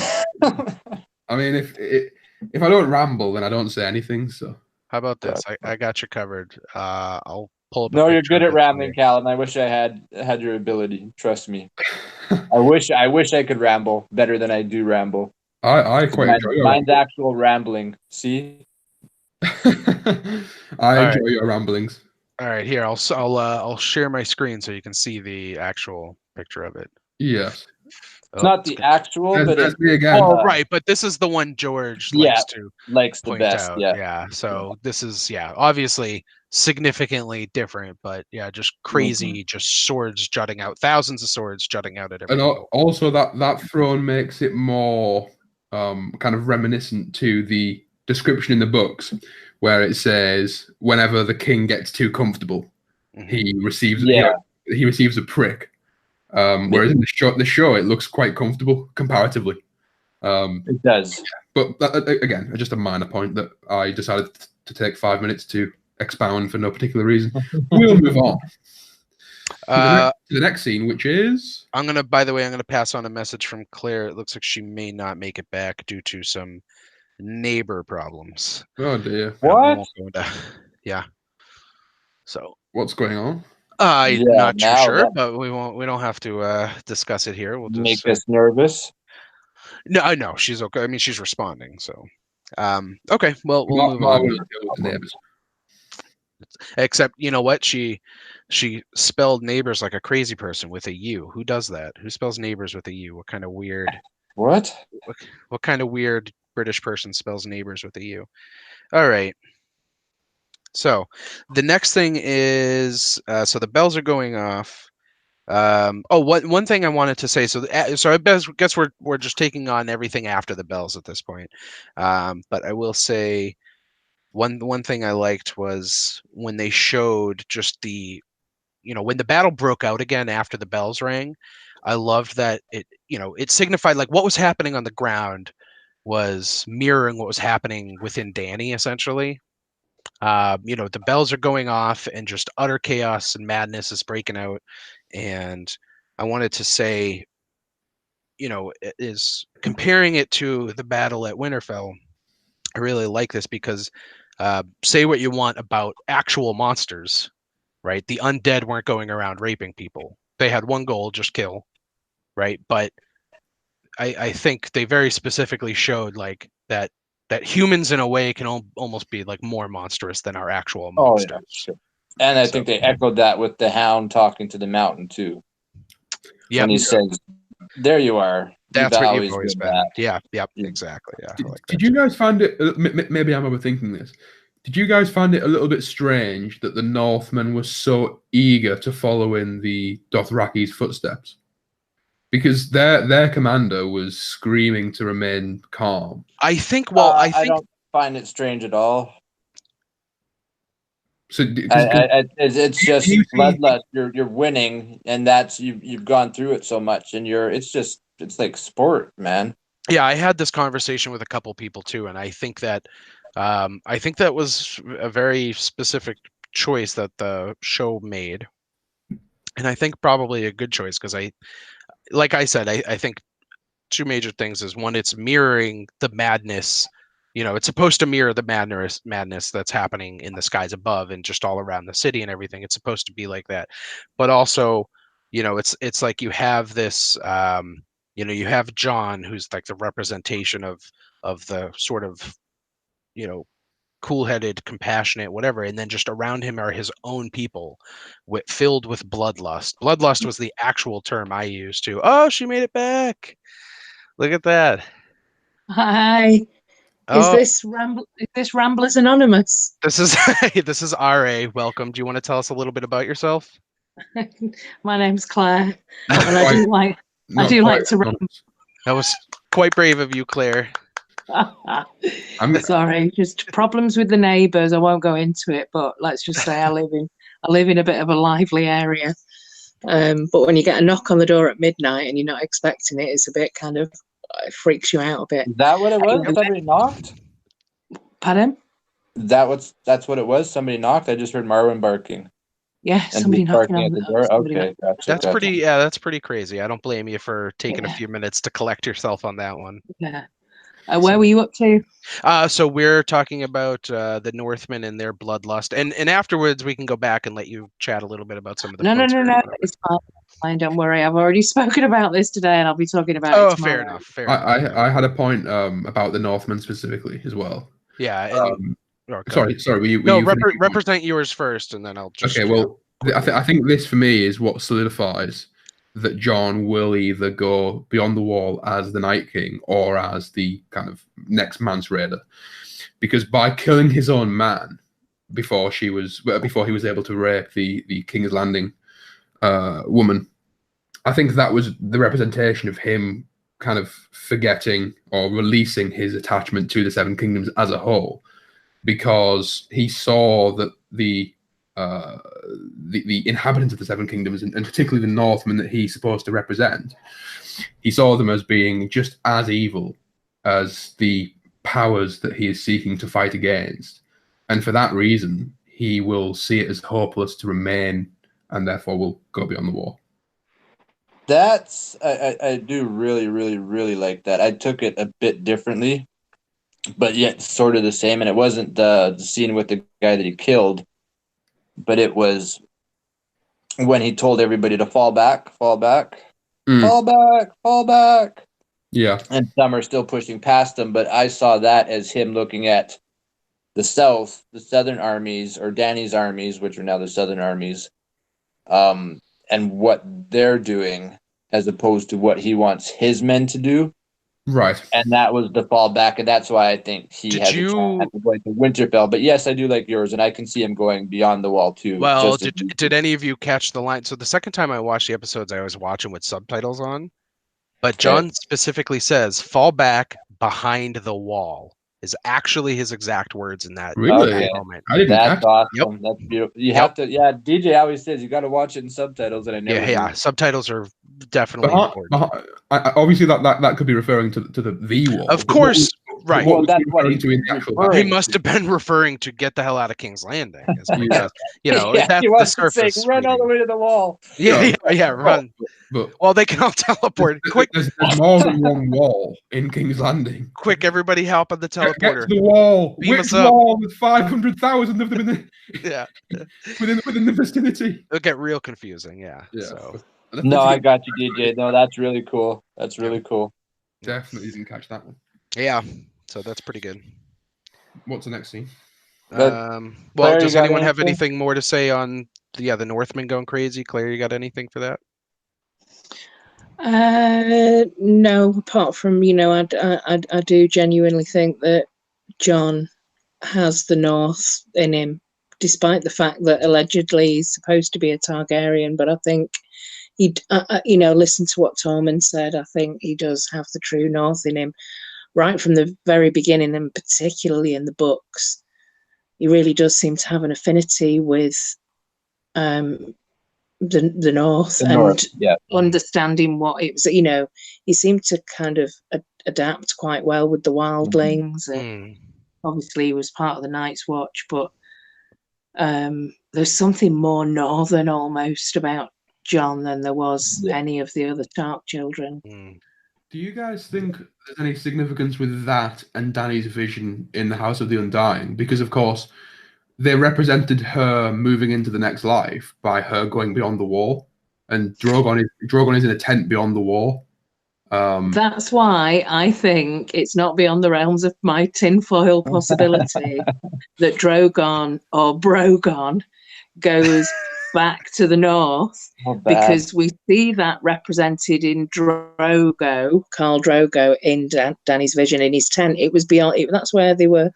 [SPEAKER 3] I mean, if I don't ramble, then I don't say anything. So
[SPEAKER 2] How about this? I got you covered. I'll pull up. a
[SPEAKER 1] No, you're
[SPEAKER 2] picture
[SPEAKER 1] good
[SPEAKER 2] of
[SPEAKER 1] at
[SPEAKER 2] it
[SPEAKER 1] rambling,
[SPEAKER 2] here.
[SPEAKER 1] Calum. I wish I had your ability. Trust me. I wish I could ramble better than I do ramble.
[SPEAKER 3] I quite enjoy your
[SPEAKER 1] Mine's actual rambling. See?
[SPEAKER 3] I enjoy your ramblings.
[SPEAKER 2] All right, here I'll share my screen so you can see the actual picture of it.
[SPEAKER 3] Yes.
[SPEAKER 1] It's not the actual, but
[SPEAKER 3] That's
[SPEAKER 1] it
[SPEAKER 3] me again.
[SPEAKER 2] Oh, right, but this is the one George likes to
[SPEAKER 1] likes the
[SPEAKER 2] point
[SPEAKER 1] best.
[SPEAKER 2] out.
[SPEAKER 1] Yeah.
[SPEAKER 2] So this is obviously significantly different, but just crazy, just swords jutting out, thousands of swords jutting out at every
[SPEAKER 3] And
[SPEAKER 2] angle.
[SPEAKER 3] also that throne makes it more kind of reminiscent to the description in the books, where it says whenever the king gets too comfortable, he receives he receives a prick. Whereas in the show, it looks quite comfortable comparatively.
[SPEAKER 1] It does.
[SPEAKER 3] But again, just a minor point that I decided to take 5 minutes to expound for no particular reason. We'll move on to the next scene, which is...
[SPEAKER 2] By the way, I'm gonna pass on a message from Claire. It looks like she may not make it back due to some neighbor problems.
[SPEAKER 3] Oh dear.
[SPEAKER 1] What?
[SPEAKER 2] Yeah. So
[SPEAKER 3] What's going on?
[SPEAKER 2] I'm not too
[SPEAKER 1] now
[SPEAKER 2] sure,
[SPEAKER 1] that
[SPEAKER 2] but we don't have to discuss it here. We'll just
[SPEAKER 1] make us nervous.
[SPEAKER 2] No, she's okay. I mean, she's responding. So, okay. Well, we'll move
[SPEAKER 3] Mark
[SPEAKER 2] on.
[SPEAKER 3] will deal with the neighbors.
[SPEAKER 2] Except, you know what? She spelled neighbors like a crazy person with a U. Who does that? Who spells neighbors with a U? What kind of weird?
[SPEAKER 1] What?
[SPEAKER 2] What kind of weird British person spells neighbors with a U? All right. So the next thing is so the bells are going off. One thing I wanted to say. So I guess we're just taking on everything after the bells at this point. But I will say one thing I liked was when they showed just when the battle broke out again after the bells rang. I loved that it signified like what was happening on the ground was mirroring what was happening within Dany essentially. The bells are going off and just utter chaos and madness is breaking out. And I wanted to say, is comparing it to the battle at Winterfell. I really like this because say what you want about actual monsters, right? The undead weren't going around raping people. They had one goal, just kill, right? But I think they very specifically showed like that humans in a way can almost be like more monstrous than our actual monsters.
[SPEAKER 1] Oh, yeah, sure. And I think they echoed that with the Hound talking to the Mountain too.
[SPEAKER 2] Yeah,
[SPEAKER 1] when he says, "There you are."
[SPEAKER 2] That's what you've always been.
[SPEAKER 1] That.
[SPEAKER 2] Yeah, exactly. Yeah.
[SPEAKER 3] Did you guys find it? Maybe I'm overthinking this. Did you guys find it a little bit strange that the Northmen were so eager to follow in the Dothraki's footsteps? Because their commander was screaming to remain calm.
[SPEAKER 2] I think.
[SPEAKER 1] I don't find it strange at all.
[SPEAKER 3] So
[SPEAKER 1] it's just bloodlust. You're winning, and that's you've gone through it so much, and it's like sport, man.
[SPEAKER 2] Yeah, I had this conversation with a couple people too, and I think that was a very specific choice that the show made, and I think probably a good choice because like I said, I think two major things is one, it's mirroring the madness. It's supposed to mirror the madness that's happening in the skies above and just all around the city and everything. It's supposed to be like that, but also, it's like you have this, you have Jon, who's like the representation of the sort of, cool-headed, compassionate, whatever, and then just around him are his own people, filled with bloodlust. Bloodlust was the actual term I used to. Oh, she made it back! Look at that.
[SPEAKER 4] Hi. Is this Ramblers Anonymous?
[SPEAKER 2] This is RA. Welcome. Do you want to tell us a little bit about yourself?
[SPEAKER 4] My name's Claire, and I do like to ramble.
[SPEAKER 2] That was quite brave of you, Claire.
[SPEAKER 4] I'm sorry, just problems with the neighbours. I won't go into it, but let's just say I live in a bit of a lively area. But when you get a knock on the door at midnight and you're not expecting it, it's a bit kind of it freaks you out a bit.
[SPEAKER 1] Is that what it was? Somebody knocked?
[SPEAKER 4] Pardon?
[SPEAKER 1] That's what it was? Somebody knocked? I just heard Marwyn barking.
[SPEAKER 4] Yeah, somebody knocking on
[SPEAKER 1] the door. Okay, gotcha.
[SPEAKER 2] That's pretty. Yeah, that's pretty crazy. I don't blame you for taking a few minutes to collect yourself on that one.
[SPEAKER 4] Yeah. Where were you up to?
[SPEAKER 2] So we're talking about the Northmen and their bloodlust, and afterwards we can go back and let you chat a little bit about some of the.
[SPEAKER 4] No. It's fine. Don't worry. I've already spoken about this today, and I'll be talking about it tomorrow.
[SPEAKER 2] Fair enough. Fair enough.
[SPEAKER 3] I had a point about the Northmen specifically as well.
[SPEAKER 2] Yeah.
[SPEAKER 3] Sorry.
[SPEAKER 2] Represent yours first, and then I'll just.
[SPEAKER 3] Okay. Well, I think this for me is what solidifies that Jon will either go beyond the wall as the Night King or as the kind of next Mance Raider, because by killing his own man before he was able to rape the King's Landing woman, I think that was the representation of him kind of forgetting or releasing his attachment to the Seven Kingdoms as a whole, because he saw that the the inhabitants of the Seven Kingdoms, and particularly the Northmen that he's supposed to represent, he saw them as being just as evil as the powers that he is seeking to fight against. And for that reason, he will see it as hopeless to remain, and therefore will go beyond the wall.
[SPEAKER 1] That's I do really, really, really like that. I took it a bit differently, but yet sort of the same. And it wasn't the scene with the guy that he killed, but it was when he told everybody to fall back, fall back, fall back, fall back.
[SPEAKER 3] Yeah.
[SPEAKER 1] And some are still pushing past them, but I saw that as him looking at the South, the Southern armies, or Dany's armies, which are now the Southern armies, and what they're doing as opposed to what he wants his men to do.
[SPEAKER 3] Right.
[SPEAKER 1] And that was the fall back, and that's why I think he had a chance to go to Winterfell. But yes, I do like yours, and I can see him going beyond the wall too.
[SPEAKER 2] Well, did any of you catch the line? So the second time I watched the episodes, I was watching with subtitles on. But John specifically says, fall back behind the wall is actually his exact words in that, moment.
[SPEAKER 1] I didn't That's awesome. Yep. That's beautiful. You have to, DJ always says you got to watch it in subtitles, and I never do.
[SPEAKER 2] Subtitles are definitely important.
[SPEAKER 3] Obviously, that could be referring to the wall.
[SPEAKER 2] Of course, right.
[SPEAKER 3] What that's what
[SPEAKER 2] he must have been referring to get the hell out of King's Landing. Because, that's
[SPEAKER 1] he
[SPEAKER 2] the surface.
[SPEAKER 1] Saying, run all the way to the wall.
[SPEAKER 2] Run. Well, they can all teleport. Quick.
[SPEAKER 3] There's more than one wall in King's Landing.
[SPEAKER 2] Quick, everybody help on the teleporter.
[SPEAKER 3] Get to the wall.
[SPEAKER 2] Beam
[SPEAKER 3] Which wall with 500,000 of them in
[SPEAKER 2] the
[SPEAKER 3] within the vicinity?
[SPEAKER 2] It'll get real confusing, So.
[SPEAKER 1] No, I got you, DJ. No, that's really cool. That's really cool.
[SPEAKER 3] Definitely didn't catch that one.
[SPEAKER 2] Yeah, so that's pretty good.
[SPEAKER 3] What's the next scene?
[SPEAKER 2] Well, Claire, does anyone have anything more to say on the Northmen going crazy? Claire, you got anything for that?
[SPEAKER 4] No, apart from I do genuinely think that Jon has the North in him, despite the fact that allegedly he's supposed to be a Targaryen. But I think he, listen to what Tormund said. I think he does have the true North in him, right from the very beginning, and particularly in the books. He really does seem to have an affinity with the North, understanding what it was. He seemed to kind of adapt quite well with the wildlings, and obviously he was part of the Night's Watch. But there's something more northern almost about Jon than there was any of the other Stark children.
[SPEAKER 3] Do you guys think there's any significance with that and Dany's vision in the House of the Undying? Because, of course, they represented her moving into the next life by her going beyond the wall, and Drogon is in a tent beyond the wall.
[SPEAKER 4] That's why I think it's not beyond the realms of my tinfoil possibility that Drogon or Brogon goes back to the north, because we see that represented in Khal Drogo, in Dany's vision in his tent. It was beyond. That's where they were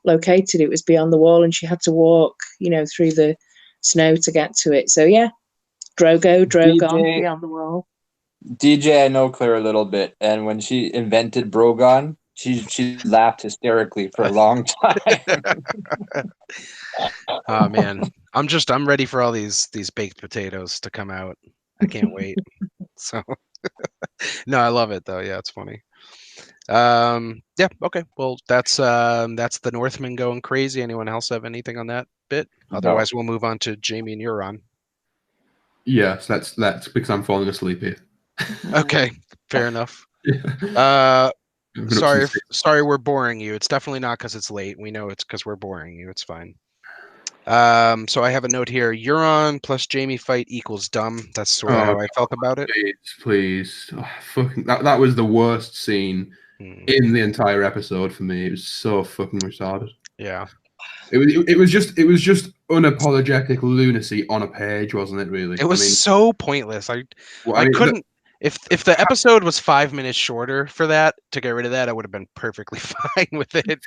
[SPEAKER 4] located. It was beyond the wall, and she had to walk, through the snow to get to it. So Drogon beyond the wall.
[SPEAKER 1] DJ, I know Claire a little bit, and when she invented Brogon, she laughed hysterically for a long time.
[SPEAKER 2] Oh man, I'm ready for all these baked potatoes to come out. I can't wait. So no, I love it though. Yeah, it's funny. Okay. Well, that's the Northmen going crazy. Anyone else have anything on that bit? Otherwise, we'll move on to Jaime and Euron.
[SPEAKER 3] Yes, let's because I'm falling asleep here.
[SPEAKER 2] Okay, fair enough. Sorry, we're boring you. It's definitely not because it's late. We know it's because we're boring you. It's fine. So I have a note here. Euron plus Jaime fight equals dumb. That's sort of how I felt about it.
[SPEAKER 3] Please. Fucking that was the worst scene in the entire episode for me. It was so fucking retarded.
[SPEAKER 2] Yeah.
[SPEAKER 3] It was just unapologetic lunacy on a page, wasn't it? Really,
[SPEAKER 2] it was so pointless. I couldn't. If the episode was 5 minutes shorter for that, to get rid of that, I would have been perfectly fine with it.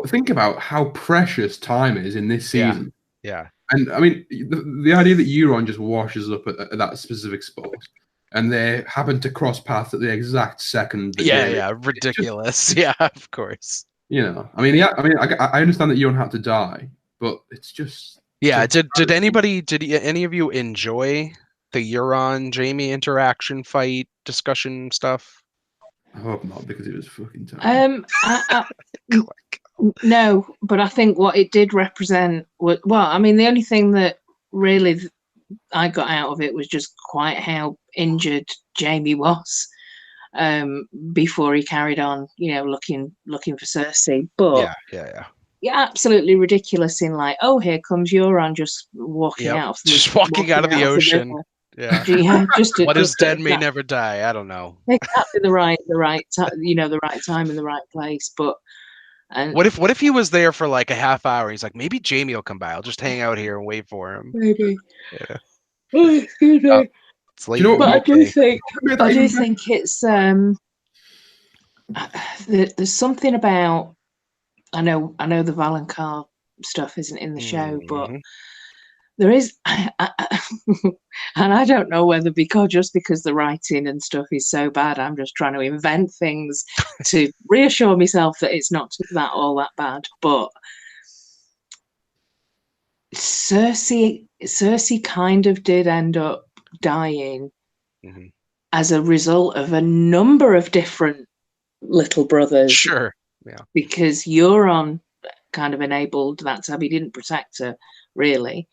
[SPEAKER 3] Think about how precious time is in this season.
[SPEAKER 2] Yeah.
[SPEAKER 3] And I mean, the idea that Euron just washes up at that specific spot, and they happen to cross paths at the exact second.
[SPEAKER 2] Ridiculous. Of course.
[SPEAKER 3] I mean, I understand that Euron had to die, but it's just.
[SPEAKER 2] Yeah. Did any of you enjoy the Euron Jaime interaction fight discussion stuff?
[SPEAKER 3] I hope not, because it was fucking terrible.
[SPEAKER 4] No, but I think what it did represent was, well, I mean, the only thing that really I got out of it was just quite how injured Jaime was before he carried on, looking for Cersei. But yeah, absolutely ridiculous in like, oh, here comes Euron just walking out,
[SPEAKER 2] just walking out of the ocean.
[SPEAKER 4] Yeah, just
[SPEAKER 2] what is dead may never die. I don't know.
[SPEAKER 4] Exactly the right time, the right time in the right place. But
[SPEAKER 2] what if he was there for like a half hour? He's like, maybe Jaime will come by. I'll just hang out here and wait for him.
[SPEAKER 4] Maybe.
[SPEAKER 2] Yeah.
[SPEAKER 4] Oh, excuse me.
[SPEAKER 2] It's late. But
[SPEAKER 4] I do think it's there's something about I know the Valonqar stuff isn't in the show, but there is, and I don't know whether because the writing and stuff is so bad, I'm just trying to invent things to reassure myself that it's not all that bad. But Cersei kind of did end up dying as a result of a number of different little brothers.
[SPEAKER 2] Sure, yeah.
[SPEAKER 4] Because Euron kind of enabled that to happen. He didn't protect her, really.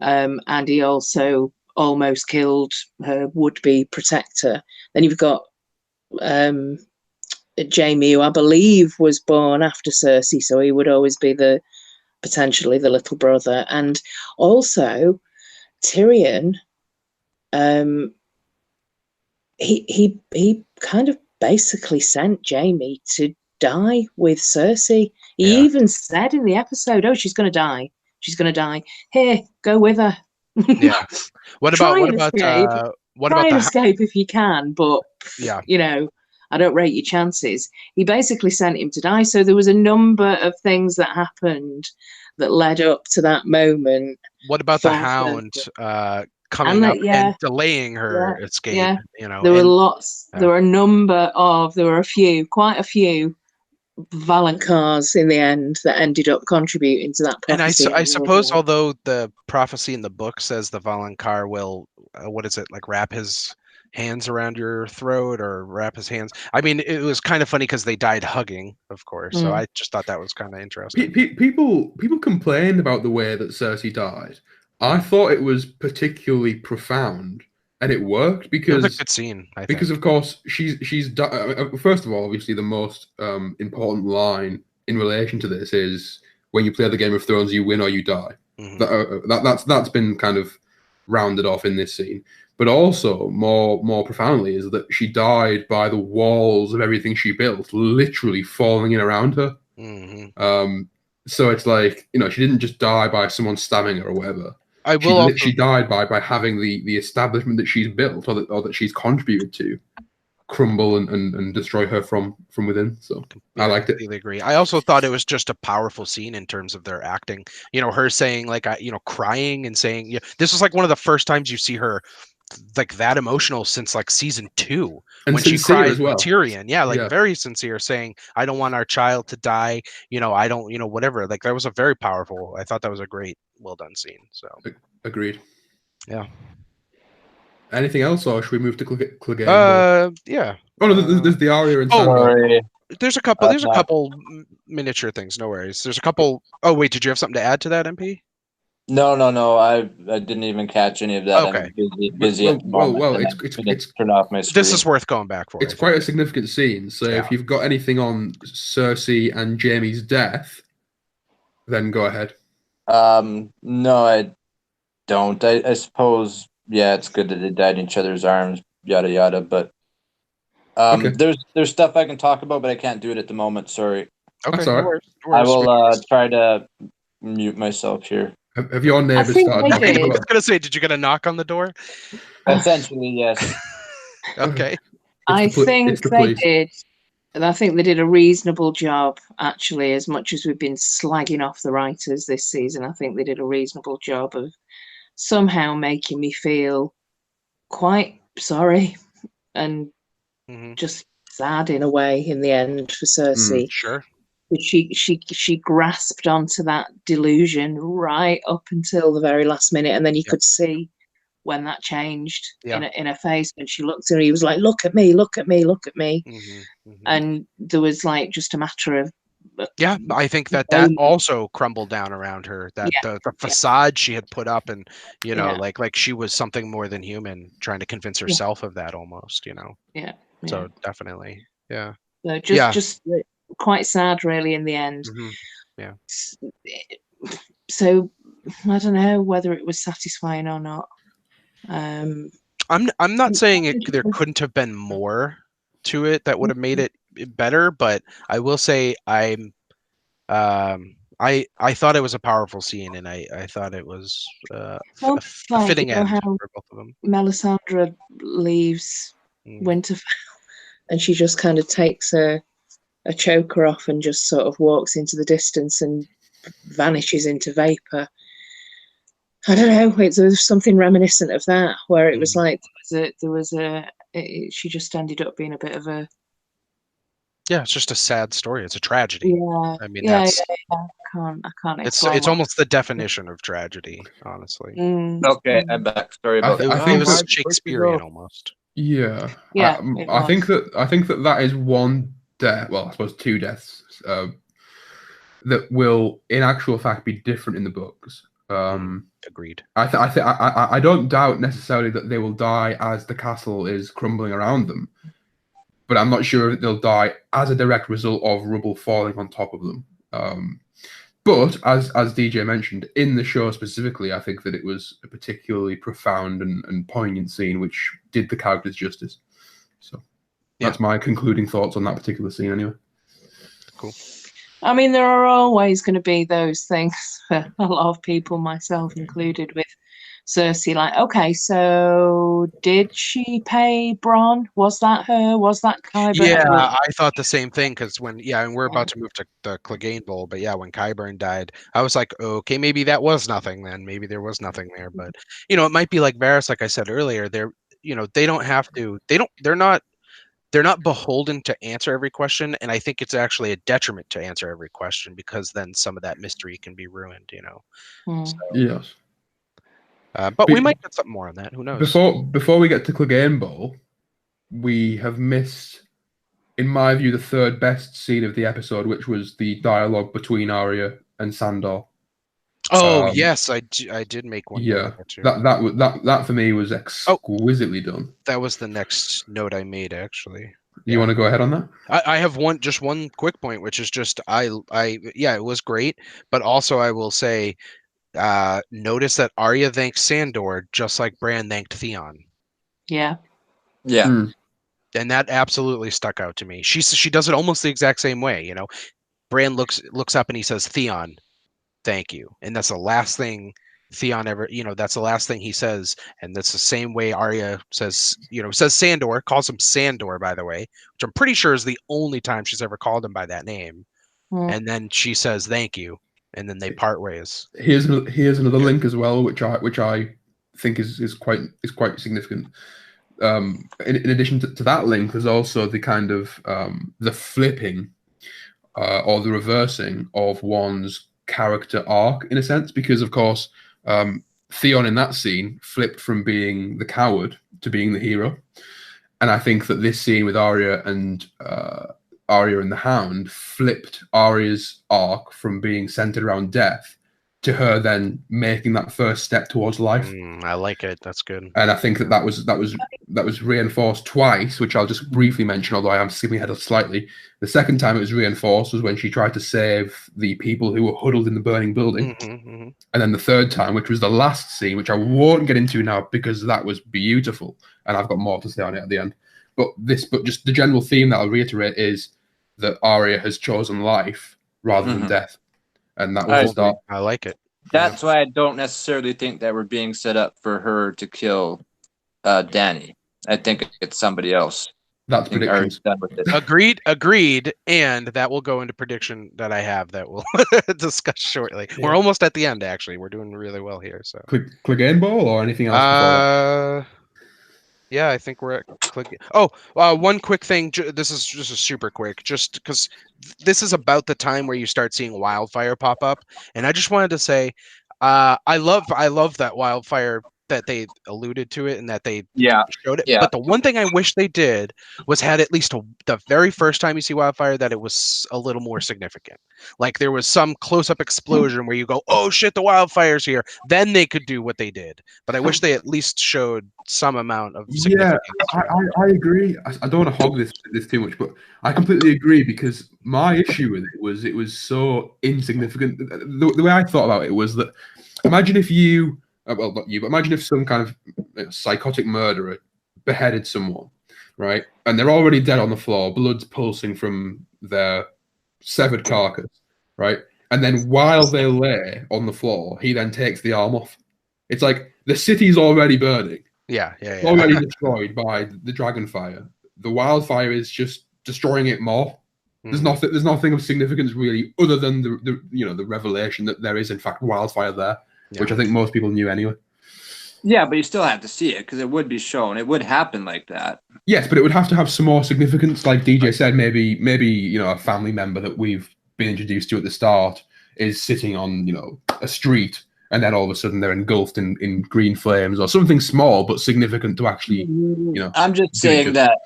[SPEAKER 4] And he also almost killed her would-be protector. Then you've got Jaime, who I believe was born after Cersei, so he would always be potentially the little brother. And also Tyrion, he kind of basically sent Jaime to die with Cersei. He even said in the episode, "Oh, she's going to die. She's going to die. Here, go with her."
[SPEAKER 2] Yeah. What about
[SPEAKER 4] escape if you can, but I don't rate your chances. He basically sent him to die. So there was a number of things that happened that led up to that moment.
[SPEAKER 2] What about the Hound coming up and delaying her escape?
[SPEAKER 4] Yeah. There were lots. Yeah. There were quite a few Valonqars in the end that ended up contributing to that prophecy.
[SPEAKER 2] And I suppose, although the prophecy in the book says the Valonqar will, wrap his hands around your throat or wrap his hands. I mean, it was kind of funny because they died hugging, of course. So I just thought that was kind of interesting.
[SPEAKER 3] People complained about the way that Cersei died. I thought it was particularly profound. And it worked because
[SPEAKER 2] it was a good scene. I think.
[SPEAKER 3] Because of course she's first of all, obviously the most important line in relation to this is when you play the Game of Thrones, you win or you die. That's been kind of rounded off in this scene. But also more profoundly is that she died by the walls of everything she built, literally falling in around her. So it's like, she didn't just die by someone stabbing her or whatever. She died by having the establishment that she's built or that she's contributed to crumble and destroy her from within. So I liked it.
[SPEAKER 2] I completely agree. I also thought it was just a powerful scene in terms of their acting. Her saying crying and saying, this was like one of the first times you see her like that emotional since like season 2
[SPEAKER 3] and
[SPEAKER 2] when she cried with Tyrion.
[SPEAKER 3] Yeah,
[SPEAKER 2] very sincere, saying, I don't want our child to die. I don't, whatever. Like that was a very powerful. I thought that was a great, well done scene. So
[SPEAKER 3] agreed.
[SPEAKER 2] Yeah.
[SPEAKER 3] Anything else, or should we move to Cleganebowl?
[SPEAKER 2] Yeah.
[SPEAKER 3] Oh no, there's the Arya and Sandor.
[SPEAKER 2] There's a couple miniature things. No worries. There's a couple. Oh wait, did you have something to add to that, MP?
[SPEAKER 1] No. I didn't even catch any of that.
[SPEAKER 2] Okay.
[SPEAKER 1] I'm busy at the moment.
[SPEAKER 3] Well, it's
[SPEAKER 1] turn off my screen.
[SPEAKER 2] This is worth going back for.
[SPEAKER 3] It's quite a significant scene. So if you've got anything on Cersei and Jaime's death, then go ahead.
[SPEAKER 1] No, I don't. I suppose. Yeah, it's good that they died in each other's arms. Yada yada. But there's stuff I can talk about, but I can't do it at the moment. Sorry.
[SPEAKER 2] Okay.
[SPEAKER 3] That's all right.
[SPEAKER 1] I will try to mute myself here.
[SPEAKER 3] Have your neighbors started knocking?
[SPEAKER 2] I was going to say, did you get a knock on the door?
[SPEAKER 1] Essentially, yes.
[SPEAKER 2] Okay.
[SPEAKER 4] I think they did. And I think they did a reasonable job, actually, as much as we've been slagging off the writers this season. I think they did a reasonable job of somehow making me feel quite sorry and just sad in a way in the end for Cersei.
[SPEAKER 2] Sure.
[SPEAKER 4] But she grasped onto that delusion right up until the very last minute, and then you could see when that changed in her face when she looked at him. He was like, "Look at me, look at me, look at me," and there was like just a matter of
[SPEAKER 2] I think that also crumbled down around her. That the facade she had put up, and like she was something more than human, trying to convince herself of that almost. So definitely,
[SPEAKER 4] So just quite sad, really, in the end. So I don't know whether it was satisfying or not.
[SPEAKER 2] I'm not saying there couldn't have been more to it that would have made it better, but I will say I thought it was a powerful scene, and I thought it was a fitting end for both of them.
[SPEAKER 4] Melisandre leaves Winterfell, and she just kind of takes a choker off and just sort of walks into the distance and vanishes into vapor. I don't know. It was something reminiscent of that, where it was like she just ended up being a bit of a.
[SPEAKER 2] Yeah, it's just a sad story. It's a tragedy.
[SPEAKER 4] Yeah,
[SPEAKER 2] I mean, I
[SPEAKER 4] can't.
[SPEAKER 2] It's almost the definition of tragedy, honestly.
[SPEAKER 1] Okay, I'm back. Sorry about that.
[SPEAKER 2] I think it was Shakespearean almost.
[SPEAKER 3] Yeah.
[SPEAKER 4] I
[SPEAKER 3] think that is one death. Well, I suppose two deaths that will, in actual fact, be different in the books.
[SPEAKER 2] Agreed.
[SPEAKER 3] I don't doubt necessarily that they will die as the castle is crumbling around them, but I'm not sure that they'll die as a direct result of rubble falling on top of them. But as DJ mentioned, in the show specifically, I think that it was a particularly profound and poignant scene, which did the characters justice. So that's my concluding thoughts on that particular scene anyway.
[SPEAKER 2] Cool.
[SPEAKER 4] I mean, there are always going to be those things for a lot of people, myself included, with Cersei. Like, okay, so did she pay Bronn? Was that her? Was that Qyburn?
[SPEAKER 2] Yeah, I thought the same thing, because and we're about to move to the Cleganebowl, but when Qyburn died, I was like, okay, maybe that was nothing then. Maybe there was nothing there, but it might be like Varys, like I said earlier. They don't have to. They're not beholden to answer every question, and I think it's actually a detriment to answer every question, because then some of that mystery can be ruined, So,
[SPEAKER 3] yes.
[SPEAKER 2] But we might get something more on that. Who knows?
[SPEAKER 3] Before we get to Cleganebowl, we have missed, in my view, the third best scene of the episode, which was the dialogue between Arya and Sandor.
[SPEAKER 2] Oh yes, I did make one.
[SPEAKER 3] Yeah, that for me was exquisitely done.
[SPEAKER 2] That was the next note I made, actually.
[SPEAKER 3] You want to go ahead on that?
[SPEAKER 2] I have one quick point, which is just it was great, but also I will say, notice that Arya thanks Sandor just like Bran thanked Theon.
[SPEAKER 4] Yeah.
[SPEAKER 2] And that absolutely stuck out to me. She does it almost the exact same way. Bran looks up and he says, "Theon, thank you," and that's the last thing Theon ever, that's the last thing he says, and that's the same way Arya says Sandor, calls him Sandor, by the way, which I'm pretty sure is the only time she's ever called him by that name. And then she says thank you, and then they part ways.
[SPEAKER 3] Here's another link as well, which I think is quite significant. In addition to that link, there's also the kind of the flipping or the reversing of one's character arc, in a sense, because of course Theon in that scene flipped from being the coward to being the hero, and I think that this scene with Arya and the Hound flipped Arya's arc from being centered around death to her then making that first step towards life.
[SPEAKER 2] I like it. That's good.
[SPEAKER 3] And I think that was reinforced twice, which I'll just briefly mention, although I am skipping ahead slightly. The second time it was reinforced was when she tried to save the people who were huddled in the burning building. And then the third time, which was the last scene, which I won't get into now because that was beautiful, and I've got more to say on it at the end. But just the general theme that I'll reiterate is that Arya has chosen life rather than death. And that was the start.
[SPEAKER 2] I like it.
[SPEAKER 1] That's why I don't necessarily think that we're being set up for her to kill Dany. I think it's somebody else.
[SPEAKER 3] That's predictions.
[SPEAKER 1] Done with it.
[SPEAKER 2] Agreed. And that will go into prediction that I have that we'll discuss shortly. Yeah. We're almost at the end, actually. We're doing really well here. So
[SPEAKER 3] Cleganebowl or anything else before that?
[SPEAKER 2] Yeah, I think we're at click. Oh, one quick thing. This is just a super quick, just because this is about the time where you start seeing wildfire pop up, and I just wanted to say, I love that wildfire that they alluded to it and that they
[SPEAKER 1] Yeah.
[SPEAKER 2] showed it.
[SPEAKER 1] Yeah.
[SPEAKER 2] But the one thing I wish they did was had at least the very first time you see wildfire that it was a little more significant. Like there was some close-up explosion where you go, "Oh shit, the wildfire's here." Then they could do what they did. But I wish they at least showed some amount of
[SPEAKER 3] Yeah,
[SPEAKER 2] significance.
[SPEAKER 3] I agree. I don't want to hog this too much, but I completely agree because my issue with it was so insignificant. The way I thought about it was that imagine if you, well, not you, but imagine if some kind of psychotic murderer beheaded someone, right? And they're already dead on the floor, blood's pulsing from their severed carcass, right? And then while they lay on the floor, he then takes the arm off. It's like the city's already burning.
[SPEAKER 2] Yeah.
[SPEAKER 3] Already destroyed by the dragon fire. The wildfire is just destroying it more. There's nothing of significance really, other than the revelation that there is in fact wildfire there, which I think most people knew anyway.
[SPEAKER 1] Yeah, but you still have to see it because it would be shown. It would happen like that.
[SPEAKER 3] Yes, but it would have to have some more significance. Like DJ said, maybe a family member that we've been introduced to at the start is sitting on a street, and then all of a sudden they're engulfed in green flames, or something small but significant to actually
[SPEAKER 1] I'm just saying that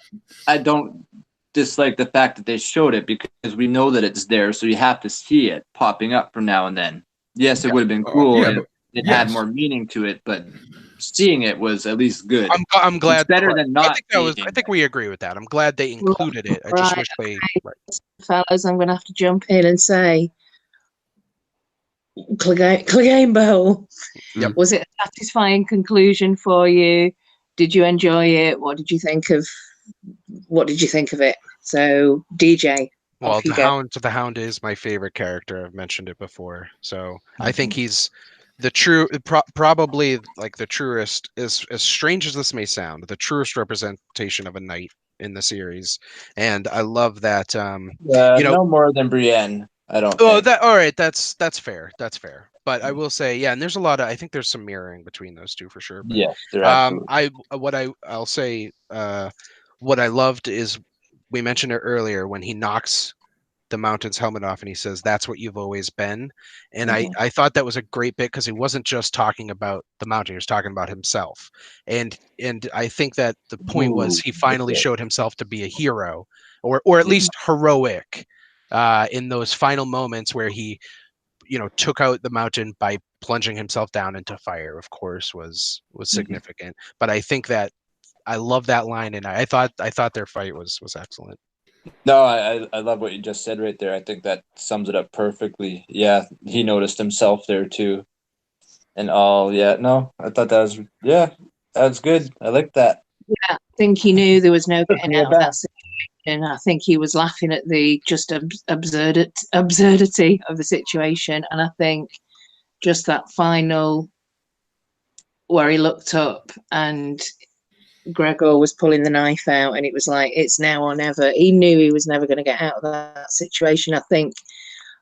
[SPEAKER 1] I don't dislike the fact that they showed it because we know that it's there, so you have to see it popping up from now and then. Yes, it would have been cool. It had more meaning to it, but seeing it was at least good.
[SPEAKER 2] I'm glad.
[SPEAKER 1] It's better than not.
[SPEAKER 2] I think we agree with that. I'm glad they included it. I just wish they.
[SPEAKER 4] Fellas, I'm going to have to jump in and say, Cleganebowl.
[SPEAKER 2] Yep.
[SPEAKER 4] Was it a satisfying conclusion for you? Did you enjoy it? What did you think of it? So, DJ.
[SPEAKER 2] Well, the Hound is my favorite character. I've mentioned it before, so I think he's the true, probably like the truest. As strange as this may sound, the truest representation of a knight in the series, and I love that.
[SPEAKER 1] No more than Brienne. I don't.
[SPEAKER 2] Oh, all right. That's fair. That's fair. But I will say, yeah, and there's a lot of. I think there's some mirroring between those two for sure. But,
[SPEAKER 1] yes, there absolutely.
[SPEAKER 2] I'll say, what I loved is we mentioned it earlier when he knocks the Mountain's helmet off and he says, "That's what you've always been." And I thought that was a great bit because he wasn't just talking about the Mountain; he was talking about himself. And I think that the point was he finally showed himself to be a hero, or at least heroic. In those final moments where he, took out the Mountain by plunging himself down into fire, of course, was significant. But I think that I love that line, and I thought their fight was excellent.
[SPEAKER 1] No, I love what you just said right there. I think that sums it up perfectly. Yeah, he noticed himself there too, and all. Yeah, no, I thought that was good. I like that.
[SPEAKER 4] Yeah, I think he knew there was no getting out of that situation. I think he was laughing at the just absurdity of the situation, and I think just that final where he looked up and Gregor was pulling the knife out, and it was like it's now or never. He knew he was never going to get out of that situation. I think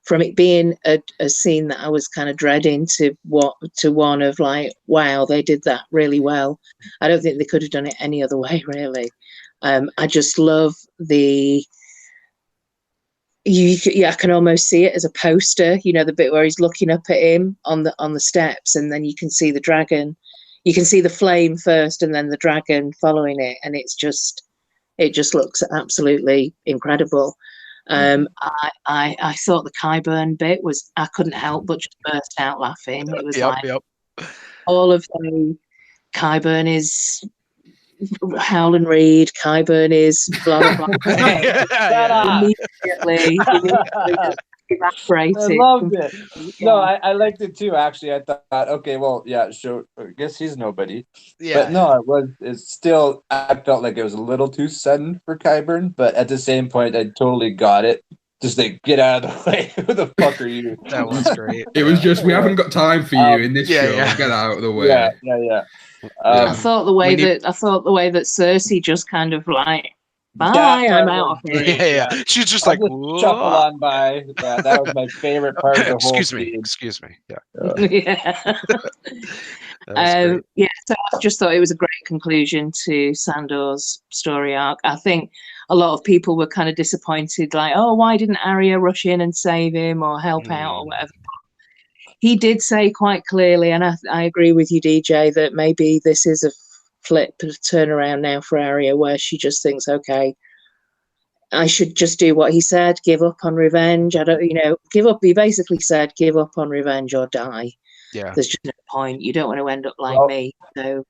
[SPEAKER 4] from it being a scene that I was kind of dreading to one of like, wow, they did that really well. I don't think they could have done it any other way, really. I just love I can almost see it as a poster, the bit where he's looking up at him on the steps, and then you can see the dragon. You can see the flame first and then the dragon following it, and it just looks absolutely incredible. I thought the Qyburn bit was, I couldn't help but just burst out laughing. It was all of the Qyburn is Howland Reed, Qyburn is blah blah blah. Immediately evaporated.
[SPEAKER 1] I loved it. No, I liked it too. Actually, I thought, okay, well, yeah, sure. I guess he's nobody. Yeah. But no, it's still. I felt like it was a little too sudden for Qyburn, but at the same point, I totally got it. Just like, get out of the way. Who the fuck are you?
[SPEAKER 2] That was great.
[SPEAKER 3] It was just, we haven't got time for you in this show. Yeah. Get out of the way.
[SPEAKER 1] Yeah.
[SPEAKER 4] I thought the way that Cersei just kind of like, bye, I'm out of here.
[SPEAKER 2] Yeah. She's just like,
[SPEAKER 1] shuffle on by. Yeah, that was my favorite part of the whole
[SPEAKER 2] Excuse me. Yeah. That was great.
[SPEAKER 4] Yeah, so I just thought it was a great conclusion to Sandor's story arc. I think a lot of people were kind of disappointed, like, oh, why didn't Arya rush in and save him or help out or whatever? He did say quite clearly, and I agree with you, DJ, that maybe this is a flip turnaround now for Arya, where she just thinks, okay, I should just do what he said, give up on revenge. I don't, give up. He basically said, give up on revenge or die.
[SPEAKER 2] Yeah.
[SPEAKER 4] There's just no point. You don't want to end up like
[SPEAKER 1] Well,
[SPEAKER 4] me. So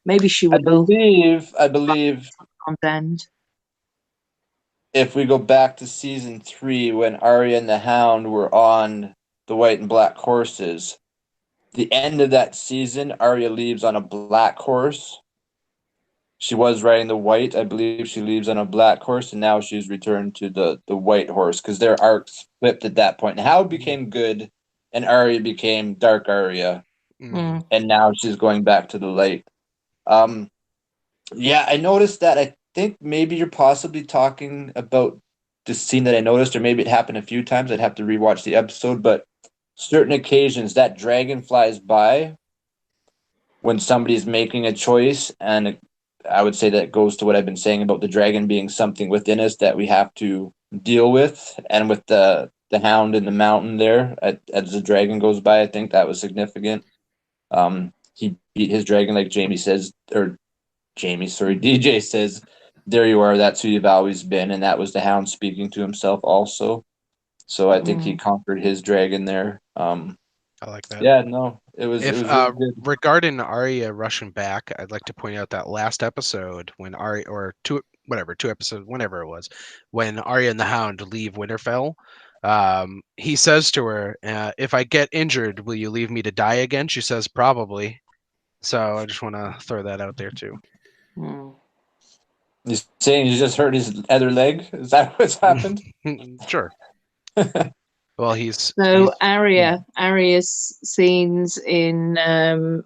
[SPEAKER 4] maybe she
[SPEAKER 1] I
[SPEAKER 4] will
[SPEAKER 1] believe
[SPEAKER 4] contend.
[SPEAKER 1] if we go back to season 3 when Arya and the Hound were on the white and black horses, the end of that season, Arya leaves on a black horse. She was riding the white. I believe she leaves on a black horse, and now she's returned to the white horse because their arcs flipped at that point. And Hound became good, and Arya became dark Arya, and now she's going back to the light. Yeah, I noticed that. I think maybe you're possibly talking about the scene that I noticed, or maybe it happened a few times. I'd have to rewatch the episode, but certain occasions that dragon flies by when somebody's making a choice, and I would say that goes to what I've been saying about the dragon being something within us that we have to deal with, and with the Hound in the mountain there as the dragon goes by, I think that was significant. He beat his dragon, like DJ says, there you are, that's who you've always been, and that was the Hound speaking to himself also. So I think he conquered his dragon there.
[SPEAKER 2] I like that.
[SPEAKER 1] Yeah, no, it was really good.
[SPEAKER 2] Regarding Arya rushing back, I'd like to point out that last episode when Arya, or two episodes, whenever it was, when Arya and the Hound leave Winterfell, he says to her, if I get injured, will you leave me to die again? She says, probably. So I just want to throw that out there too.
[SPEAKER 1] You're saying you just hurt his other leg? Is that what's happened?
[SPEAKER 2] Sure. Well,
[SPEAKER 4] Arya's scenes in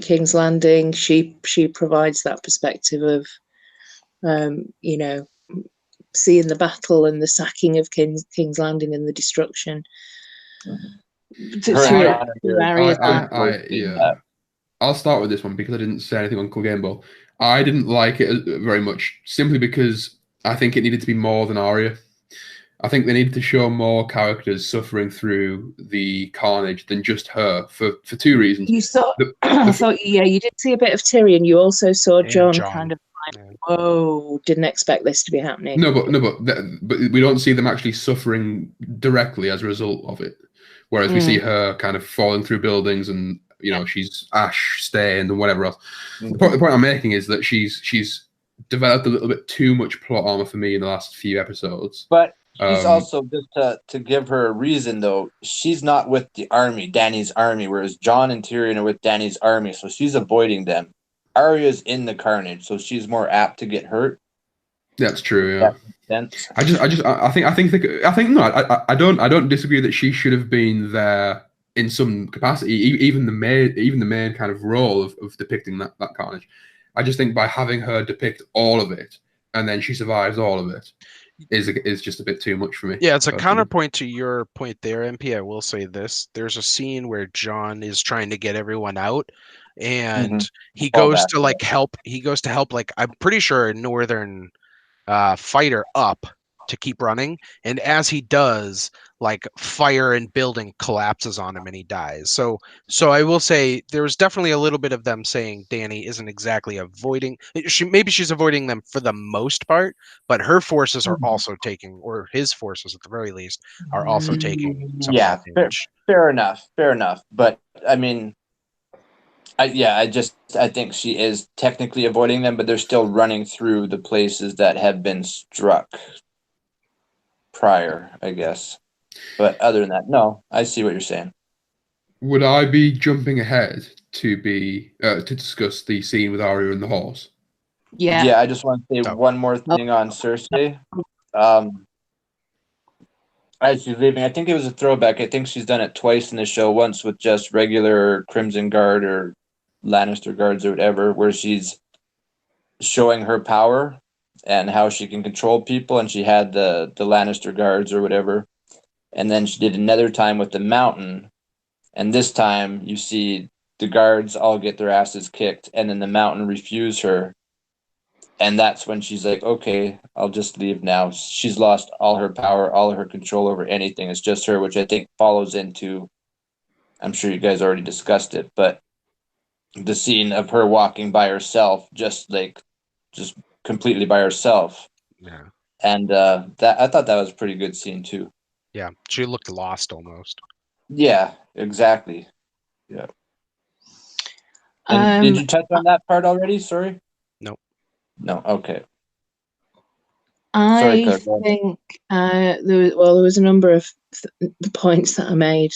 [SPEAKER 4] King's Landing, she provides that perspective of, seeing the battle and the sacking of King's Landing and the destruction.
[SPEAKER 3] I'll start with this one because I didn't say anything on Cleganebowl. I didn't like it very much simply because I think it needed to be more than Arya. I think they needed to show more characters suffering through the carnage than just her for 2 reasons.
[SPEAKER 4] You saw, you did see a bit of Tyrion. You also saw John kind of like, whoa, didn't expect this to be happening.
[SPEAKER 3] No, but we don't see them actually suffering directly as a result of it. Whereas we see her kind of falling through buildings and, she's ash stained and whatever else. The point I'm making is that she's developed a little bit too much plot armor for me in the last few episodes.
[SPEAKER 1] But she's also, just to give her a reason, though, she's not with the army, Dany's army, whereas Jon and Tyrion are with Dany's army, so she's avoiding them. Arya's in the carnage, so she's more apt to get hurt.
[SPEAKER 3] That's true. Yeah. I don't disagree that she should have been there in some capacity, even the main kind of role of depicting that carnage. I just think by having her depict all of it and then she survives all of it is just a bit too much for me.
[SPEAKER 2] Yeah, it's a counterpoint to your point there, MP. I will say this. There's a scene where Jon is trying to get everyone out, and he goes to help. He goes to help, I'm pretty sure, a northern fighter up to keep running, and as he does, fire and building collapses on him and he dies. So I will say there was definitely a little bit of them saying Dany isn't exactly avoiding. Maybe she's avoiding them for the most part, but her forces are also taking, or his forces at the very least, are also taking some damage.
[SPEAKER 1] Fair enough. But I mean, I think she is technically avoiding them, but they're still running through the places that have been struck prior, I guess. But other than that, no, I see what you're saying.
[SPEAKER 3] Would I be jumping ahead to discuss the scene with Arya and the horse?
[SPEAKER 4] Yeah.
[SPEAKER 1] Yeah, I just want to say one more thing on Cersei. As she's leaving, I think it was a throwback. I think she's done it twice in the show, once with just regular Crimson Guard or Lannister guards or whatever, where she's showing her power and how she can control people, and she had the Lannister guards or whatever. And then she did another time with the Mountain, and this time you see the guards all get their asses kicked, and then the mountain refuse her. And that's when she's like, okay, I'll just leave now. She's lost all her power, all her control over anything. It's just her, which I think follows into, I'm sure you guys already discussed it, but the scene of her walking by herself, just completely by herself.
[SPEAKER 2] Yeah.
[SPEAKER 1] And that I thought that was a pretty good scene too.
[SPEAKER 2] Yeah. She looked lost almost.
[SPEAKER 1] Yeah, exactly. Yeah. And did you touch on that part already? Sorry.
[SPEAKER 2] Nope.
[SPEAKER 1] No. Okay.
[SPEAKER 4] I
[SPEAKER 1] Claire, go ahead.
[SPEAKER 4] think there was a number of points that I made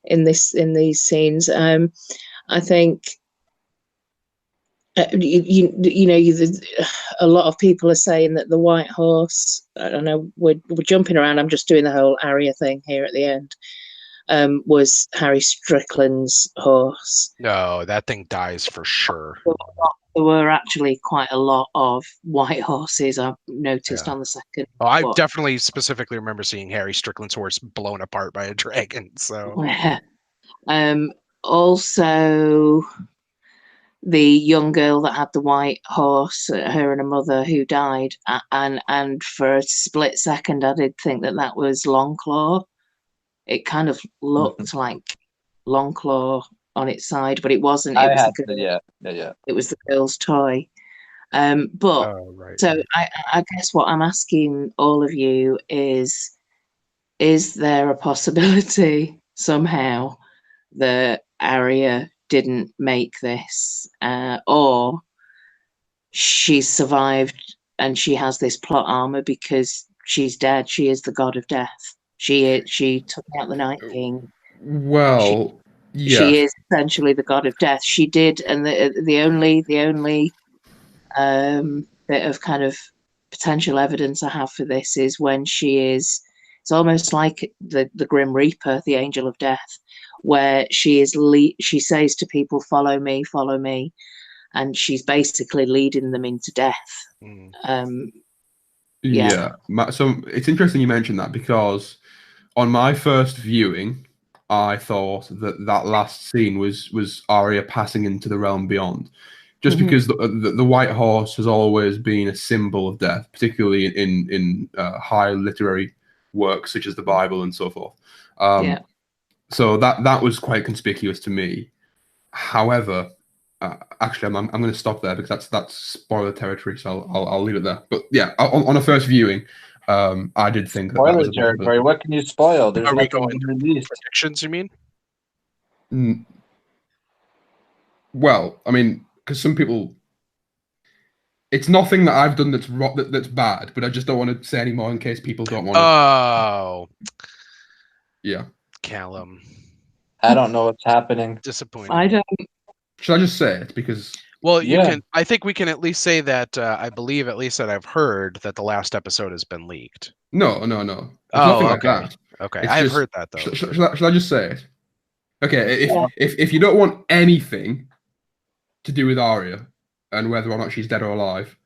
[SPEAKER 4] in these scenes. I think a lot of people are saying that the White Horse. I don't know. We're jumping around. I'm just doing the whole Arya thing here at the end. Was Harry Strickland's horse?
[SPEAKER 2] No, that thing dies for sure.
[SPEAKER 4] There were actually quite a lot of white horses I've noticed on the second.
[SPEAKER 2] Oh, I definitely specifically remember seeing Harry Strickland's horse blown apart by a dragon. So,
[SPEAKER 4] also the young girl that had the white horse, her and her mother who died, and for a split second I did think that was Longclaw. It kind of looked like Longclaw on its side, but it wasn't. It was the girl's toy. So I guess what I'm asking all of you is there a possibility somehow that Arya didn't make this, or she's survived and she has this plot armor because she's dead? She is the god of death. She took out the Night King.
[SPEAKER 3] Well,
[SPEAKER 4] she is essentially the god of death. She did, and the only bit of kind of potential evidence I have for this is when it's almost like the Grim Reaper, the Angel of Death, where she says to people, follow me, and she's basically leading them into death.
[SPEAKER 3] So it's interesting you mentioned that, because on my first viewing, I thought that last scene was Arya passing into the realm beyond, just because the White Horse has always been a symbol of death, particularly in high literary works such as the Bible and so forth. So that was quite conspicuous to me. However, actually, I'm going to stop there because that's spoiler territory, so I'll leave it there. But yeah, on a first viewing, I did think that
[SPEAKER 1] spoiler territory. What can you spoil? There's nothing released.
[SPEAKER 2] Predictions, you mean?
[SPEAKER 3] Well, I mean, because some people, it's nothing that I've done that's bad, but I just don't want to say any more in case people don't want to.
[SPEAKER 2] Oh,
[SPEAKER 3] yeah,
[SPEAKER 2] Calum.
[SPEAKER 1] I don't know what's happening.
[SPEAKER 2] Disappointing.
[SPEAKER 4] I don't.
[SPEAKER 3] Should I just say it? Because
[SPEAKER 2] you can. I think we can at least say that I believe, at least that I've heard, that the last episode has been leaked.
[SPEAKER 3] No. It's nothing like that.
[SPEAKER 2] Okay, I've heard that though.
[SPEAKER 3] Should I just say it? Okay, if you don't want anything to do with Arya and whether or not she's dead or alive,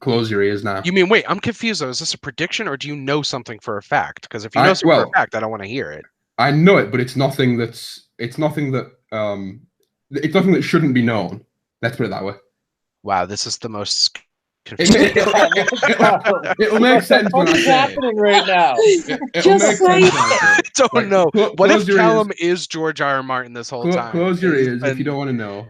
[SPEAKER 3] close your ears now.
[SPEAKER 2] You mean, wait, I'm confused though. Is this a prediction or do you know something for a fact? Because if you know something for a fact, I don't want to hear it.
[SPEAKER 3] I know it, but it's nothing that shouldn't be known. Let's put it that way.
[SPEAKER 2] Wow, this is the most
[SPEAKER 3] confusing. It'll make sense when I say
[SPEAKER 1] What's happening right now?
[SPEAKER 3] It'll make sense.
[SPEAKER 2] I don't know. What if Calum is George R. R. Martin this whole time?
[SPEAKER 3] Close your ears if you don't want to know.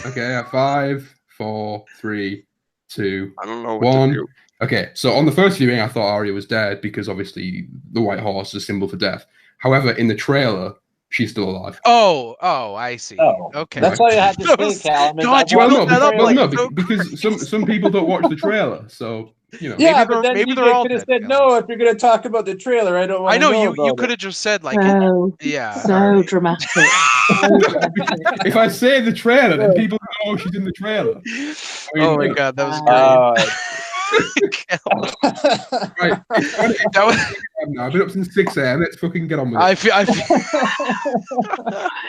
[SPEAKER 3] Okay, 5, 4, 3, 2,
[SPEAKER 2] I don't know
[SPEAKER 3] 1. Okay, so on the first viewing, I thought Arya was dead because obviously the White Horse is a symbol for death. However, in the trailer, she's still alive.
[SPEAKER 2] Oh, I see.
[SPEAKER 1] Oh,
[SPEAKER 2] okay.
[SPEAKER 1] That's all you had to say, Calum.
[SPEAKER 2] God, you built that up
[SPEAKER 3] because some people don't watch the trailer, so you know.
[SPEAKER 1] Yeah, but then maybe they could have said no if you're going to talk about the trailer. I don't want to know.
[SPEAKER 2] I know you could have just said like,
[SPEAKER 4] so dramatic.
[SPEAKER 3] If I say the trailer, then people know she's in the trailer.
[SPEAKER 2] Oh my God, that was great.
[SPEAKER 3] Right. I've been up since 6 a.m. Let's fucking get on with it.
[SPEAKER 2] I feel...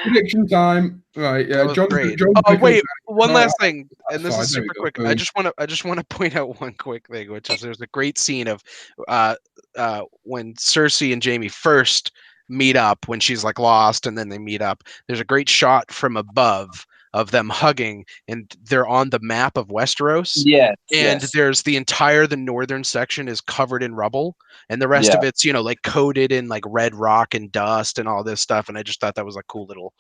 [SPEAKER 3] Prediction time. Right. Yeah. John,
[SPEAKER 2] great. Wait. One last thing, and this is super quick. I just want to point out one quick thing, which is there's a great scene of when Cersei and Jaime first meet up when she's like lost, and then they meet up. There's a great shot from above of them hugging, and they're on the map of Westeros.
[SPEAKER 1] Yes.
[SPEAKER 2] And
[SPEAKER 1] yes.
[SPEAKER 2] there's the northern section is covered in rubble, and the rest
[SPEAKER 1] Yeah.
[SPEAKER 2] of it's, you know, like coated in like red rock and dust and all this stuff. And I just thought that was a cool little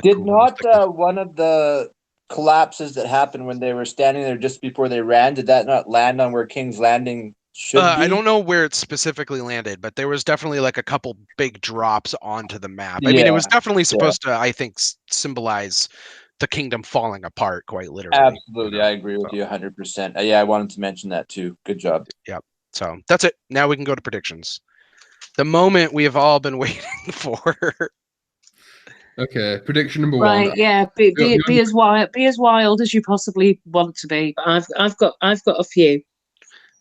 [SPEAKER 1] Did
[SPEAKER 2] cool little
[SPEAKER 1] not
[SPEAKER 2] thing.
[SPEAKER 1] one of the collapses that happened when they were standing there just before they ran, did that not land on where King's Landing should be?
[SPEAKER 2] I don't know where it specifically landed, but there was definitely like a couple big drops onto the map. I mean, it was definitely supposed to, I think, symbolize the kingdom falling apart, quite literally.
[SPEAKER 1] Absolutely, I agree with you 100%. Yeah, I wanted to mention that too. Good job.
[SPEAKER 2] Yep. So that's it. Now we can go to predictions. The moment we have all been waiting for.
[SPEAKER 3] Okay, prediction number
[SPEAKER 4] Right,
[SPEAKER 3] one.
[SPEAKER 4] yeah, be as wild as you possibly want to be. But I've got a few.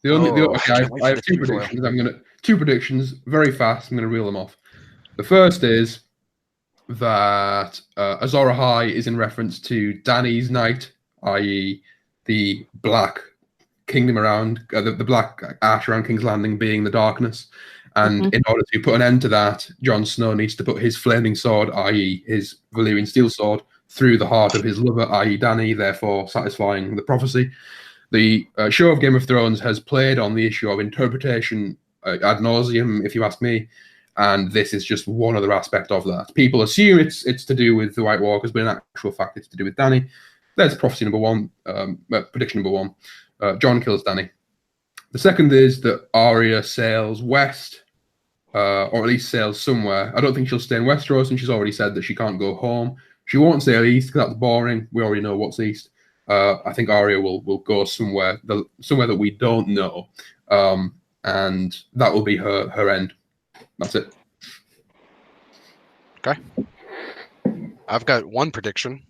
[SPEAKER 3] I have two predictions. Two predictions very fast. I'm gonna reel them off. The first is that Azor Ahai is in reference to Dany's night, i.e., the black kingdom around the black ash around King's Landing being the darkness. And in order to put an end to that, Jon Snow needs to put his flaming sword, i.e., his Valyrian steel sword, through the heart of his lover, i.e., Dany, therefore satisfying the prophecy. The show of Game of Thrones has played on the issue of interpretation ad nauseum, if you ask me, and this is just one other aspect of that. People assume it's to do with the White Walkers, but in actual fact, it's to do with Dany. There's prophecy number one, prediction number one. Jon kills Dany. The second is that Arya sails west, or at least sails somewhere. I don't think she'll stay in Westeros, and she's already said that she can't go home. She won't sail east because that's boring. We already know what's east. I think Arya will go somewhere that we don't know, and that will be her end. That's it.
[SPEAKER 2] Okay. I've got one prediction.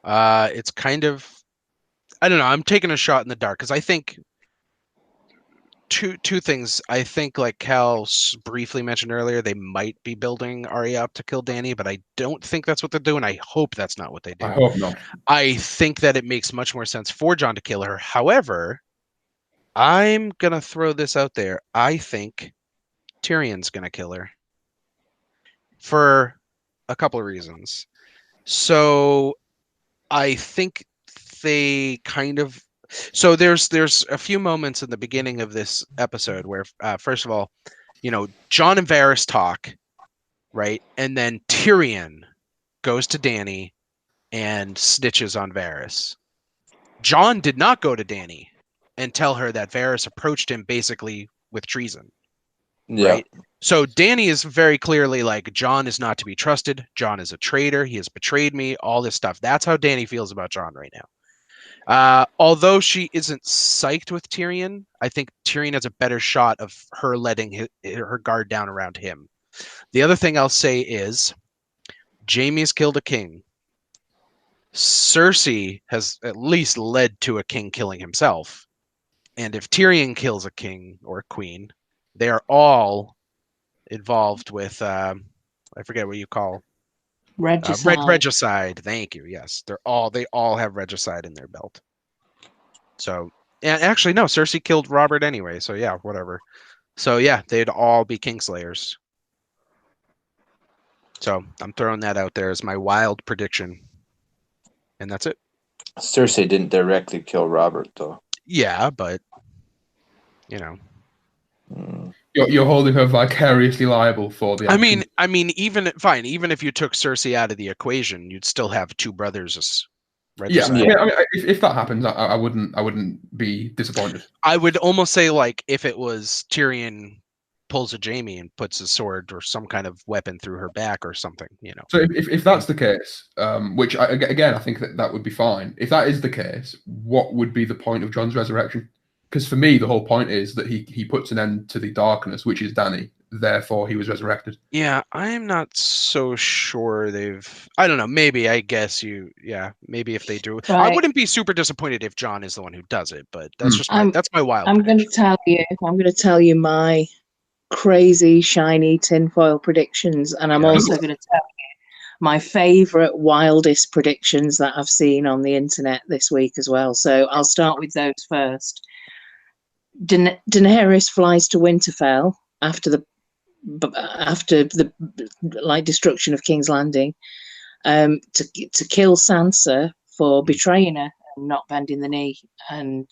[SPEAKER 2] It's kind of, I don't know. I'm taking a shot in the dark because I think two things. I think, like Cal briefly mentioned earlier, they might be building Arya up to kill Dany, but I don't think that's what they're doing. I hope that's not what they do.
[SPEAKER 3] I hope not.
[SPEAKER 2] I think that it makes much more sense for Jon to kill her. However, I'm gonna throw this out there. I think Tyrion's gonna kill her for a couple of reasons. So I think they kind of, so there's a few moments in the beginning of this episode where first of all, you know, Jon and Varys talk, right? And then Tyrion goes to Dany and snitches on Varys. Jon did not go to Dany and tell her that Varys approached him basically with treason.
[SPEAKER 1] Yeah.
[SPEAKER 2] Right? So Dany is very clearly like, Jon is not to be trusted. Jon is a traitor. He has betrayed me. All this stuff. That's how Dany feels about Jon right now. Although she isn't psyched with Tyrion, I think Tyrion has a better shot of her letting her guard down around him. The other thing I'll say is, Jaime's killed a king. Cersei has at least led to a king killing himself. And if Tyrion kills a king or a queen, they are all involved with, I forget what you call
[SPEAKER 4] Regicide.
[SPEAKER 2] Regicide. Thank you. Yes, they all have regicide in their belt. So, and actually, no, Cersei killed Robert anyway. So yeah, whatever. So yeah, they'd all be Kingslayers. So I'm throwing that out there as my wild prediction, and that's it.
[SPEAKER 1] Cersei didn't directly kill Robert, though.
[SPEAKER 2] Yeah, but you know.
[SPEAKER 3] You're holding her vicariously liable for the action.
[SPEAKER 2] I mean, even if you took Cersei out of the equation, you'd still have two brothers.
[SPEAKER 3] Yeah, I mean, if that happens, I wouldn't be disappointed.
[SPEAKER 2] I would almost say, like, if it was Tyrion pulls a Jaime and puts his sword or some kind of weapon through her back or something, you know.
[SPEAKER 3] So if that's the case, which I think that would be fine. If that is the case, what would be the point of Jon's resurrection? Because for me, the whole point is that he puts an end to the darkness, which is Dany. Therefore, he was resurrected.
[SPEAKER 2] Yeah, I'm not so sure I don't know. Maybe, I guess maybe if they do. Right. I wouldn't be super disappointed if Jon is the one who does it, but that's just that's my wild.
[SPEAKER 4] I'm going to tell you my crazy shiny tinfoil predictions, and I'm also going to tell you my favorite wildest predictions that I've seen on the internet this week as well. So I'll start with those first. Daenerys flies to Winterfell after the destruction of King's Landing, to kill Sansa for betraying her and not bending the knee and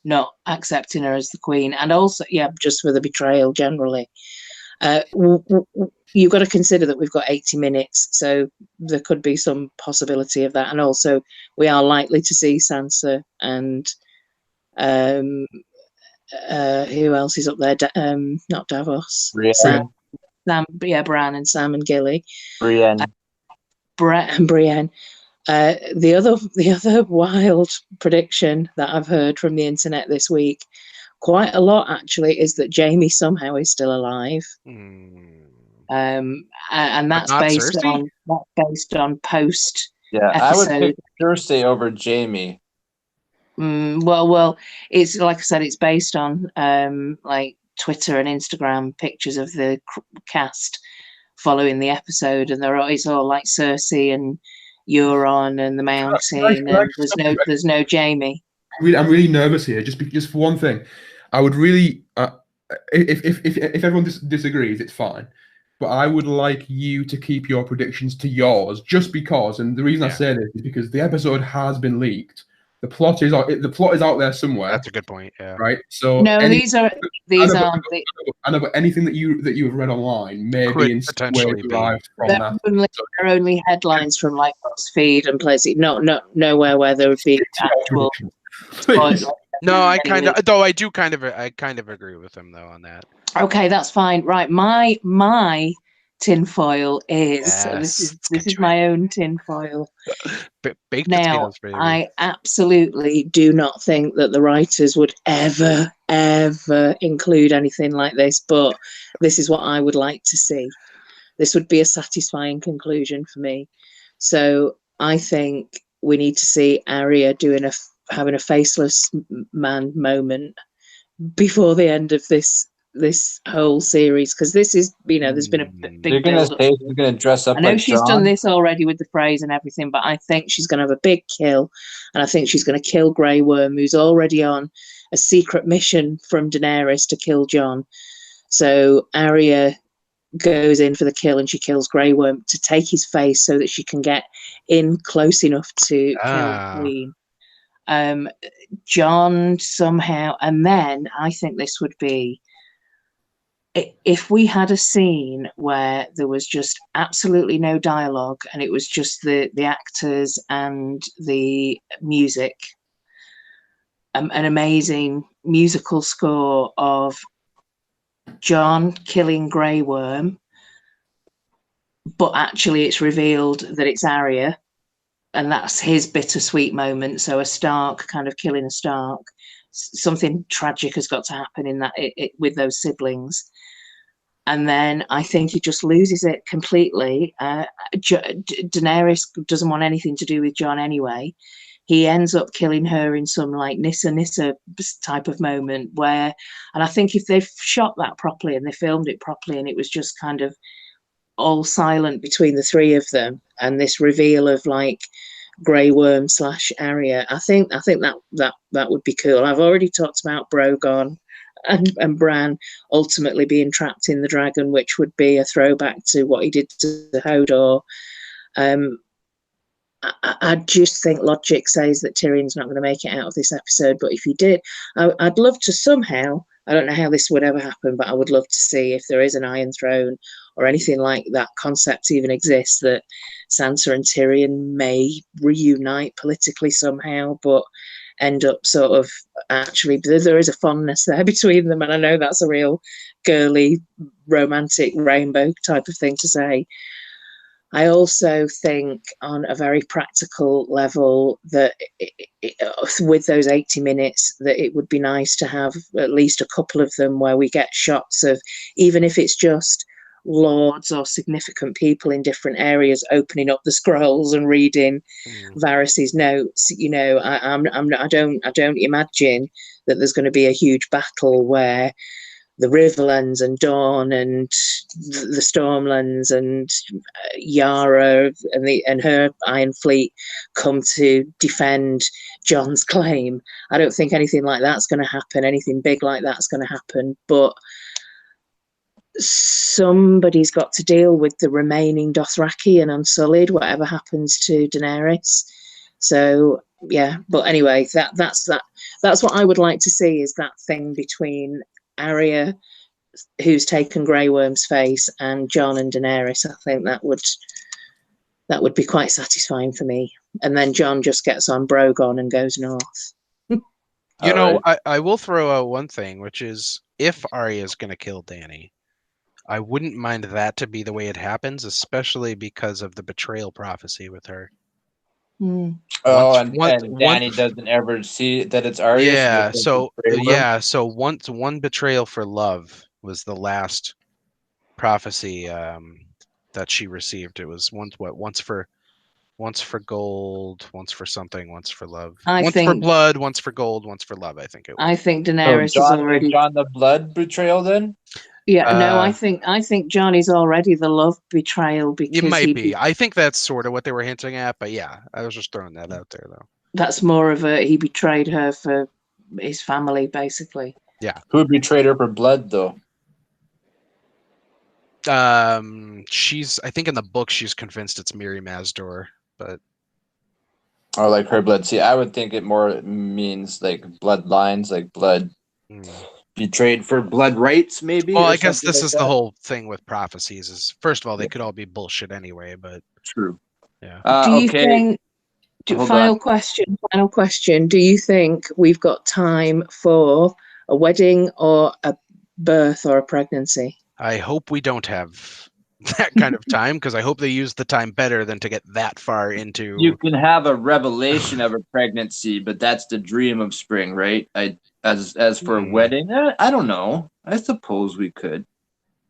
[SPEAKER 4] not accepting her as the queen, and also just for the betrayal generally. You've got to consider that we've got 80 minutes, so there could be some possibility of that, and also we are likely to see Sansa and who else is up there? Not Davos.
[SPEAKER 1] Brienne.
[SPEAKER 4] Bran and Sam and Gilly.
[SPEAKER 1] Brienne.
[SPEAKER 4] And Brienne. The other wild prediction that I've heard from the internet this week, quite a lot actually, is that Jaime somehow is still alive. And that's based on post.
[SPEAKER 1] Yeah,
[SPEAKER 4] episode.
[SPEAKER 1] I would pick Cersei over Jaime.
[SPEAKER 4] Well, it's like I said, it's based on like Twitter and Instagram pictures of the cast following the episode, and it's all like Cersei and Euron and the Mountain, and there's no Jaime.
[SPEAKER 3] I'm really nervous here. Just for one thing, I would really if everyone disagrees, it's fine. But I would like you to keep your predictions to yours, just because. And the reason I say this is because the episode has been leaked. The plot is out there somewhere.
[SPEAKER 2] That's a good point. Yeah.
[SPEAKER 3] Right. So
[SPEAKER 4] no, these aren't.
[SPEAKER 3] I know, but anything that you have read online may be in
[SPEAKER 2] potentially
[SPEAKER 3] derived from that.
[SPEAKER 4] They're only headlines from like BuzzFeed and places. Nowhere where there would be actual.
[SPEAKER 2] No, I kind of agree with him though on that.
[SPEAKER 4] Okay, that's fine. Right, my tinfoil is this is my own tinfoil.
[SPEAKER 2] Baked
[SPEAKER 4] now,
[SPEAKER 2] potatoes, baby.
[SPEAKER 4] I absolutely do not think that the writers would ever include anything like this, but this is what I would like to see. This would be a satisfying conclusion for me. So I think we need to see Arya having a faceless man moment before the end of this whole series, because this is, there's been a big build up.
[SPEAKER 1] She's gonna dress up.
[SPEAKER 4] I know
[SPEAKER 1] like
[SPEAKER 4] she's
[SPEAKER 1] Jon.
[SPEAKER 4] done this already with the phrase and everything, but I think she's going to have a big kill, and I think she's going to kill Grey Worm, who's already on a secret mission from Daenerys to kill Jon. So Arya goes in for the kill, and she kills Grey Worm to take his face so that she can get in close enough to kill Queen. Jon somehow, and then I think this would be, if we had a scene where there was just absolutely no dialogue and it was just the actors and the music, an amazing musical score of Jon killing Grey Worm, but actually it's revealed that it's Arya, and that's his bittersweet moment. So a Stark kind of killing a Stark. Something tragic has got to happen in that with those siblings. And then I think he just loses it completely. Daenerys doesn't want anything to do with Jon anyway. He ends up killing her in some like Nissa type of moment where, and I think if they've shot that properly and they filmed it properly and it was just kind of all silent between the three of them, and this reveal of like Grey Worm / Arya, I think that would be cool. I've already talked about Drogon and Bran ultimately being trapped in the dragon, which would be a throwback to what he did to Hodor. I just think logic says that Tyrion's not going to make it out of this episode, but if he did, I'd love to somehow, I don't know how this would ever happen, but I would love to see if there is an Iron Throne or anything like that concept even exists, that Sansa and Tyrion may reunite politically somehow, but end up sort of, actually there is a fondness there between them, and I know that's a real girly romantic rainbow type of thing to say. I also think on a very practical level that with those 80 minutes that it would be nice to have at least a couple of them where we get shots of, even if it's just lords or significant people in different areas opening up the scrolls and reading Varys's notes. I don't imagine that there's going to be a huge battle where the Riverlands and Dawn and the Stormlands and Yara and her Iron Fleet come to defend Jon's claim. I don't think anything like that's going to happen. Anything big like that's going to happen. But somebody's got to deal with the remaining Dothraki and Unsullied, whatever happens to Daenerys. So yeah, but anyway, that's what I would like to see, is that thing between Arya, who's taken Grey Worm's face, and Jon and Daenerys. I think that would be quite satisfying for me. And then Jon just gets on Brogon and goes north.
[SPEAKER 2] You know, I will throw out one thing, which is if Arya is going to kill Dany, I wouldn't mind that to be the way it happens, especially because of the betrayal prophecy with her.
[SPEAKER 1] Oh, and Dany doesn't ever see that it's Arya.
[SPEAKER 2] Yeah, so once one betrayal for love was the last prophecy that she received. It was once for gold, once for something, once for love. Once for blood, once for gold, once for love, I think it was.
[SPEAKER 4] I think Daenerys is already
[SPEAKER 1] Jon the blood betrayal then?
[SPEAKER 4] Yeah, no, I think Jon is already the love betrayal, because
[SPEAKER 2] it might be. I think that's sort of what they were hinting at, but yeah, I was just throwing that out there though. That's
[SPEAKER 4] more of he betrayed her for his family, basically.
[SPEAKER 2] Yeah.
[SPEAKER 1] Who betrayed her for blood though?
[SPEAKER 2] I think in the book she's convinced it's Mirri Mazdor, but
[SPEAKER 1] or like her blood. See, I would think it more means like bloodlines, like blood betrayed for blood rights, maybe.
[SPEAKER 2] Well, I guess this is the whole thing with prophecies. Is first of all, they could all be bullshit anyway, but
[SPEAKER 1] true.
[SPEAKER 2] Yeah.
[SPEAKER 4] Do you think? Final question. Do you think we've got time for a wedding or a birth or a pregnancy?
[SPEAKER 2] I hope we don't have that kind of time, because I hope they use the time better than to get that far into.
[SPEAKER 1] You can have a revelation of a pregnancy, but that's the dream of spring, right? As for a wedding, I don't know. I suppose we could.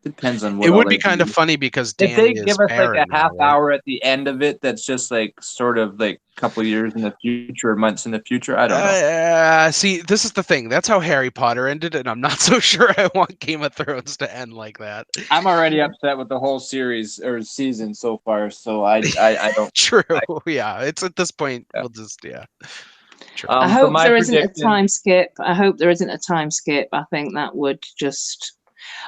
[SPEAKER 1] Depends on what.
[SPEAKER 2] It would be kind of funny because Dany
[SPEAKER 1] if they give us like a half
[SPEAKER 2] now,
[SPEAKER 1] hour at the end of it, that's just like sort of like a couple years in the future, months in the future. I don't know.
[SPEAKER 2] See, this is the thing. That's how Harry Potter ended, and I'm not so sure I want Game of Thrones to end like that.
[SPEAKER 1] I'm already upset with the whole series or season so far, so I don't.
[SPEAKER 2] True. Yeah, it's at this point. Yeah. We'll just True.
[SPEAKER 4] I hope there isn't a time skip. I think that would just.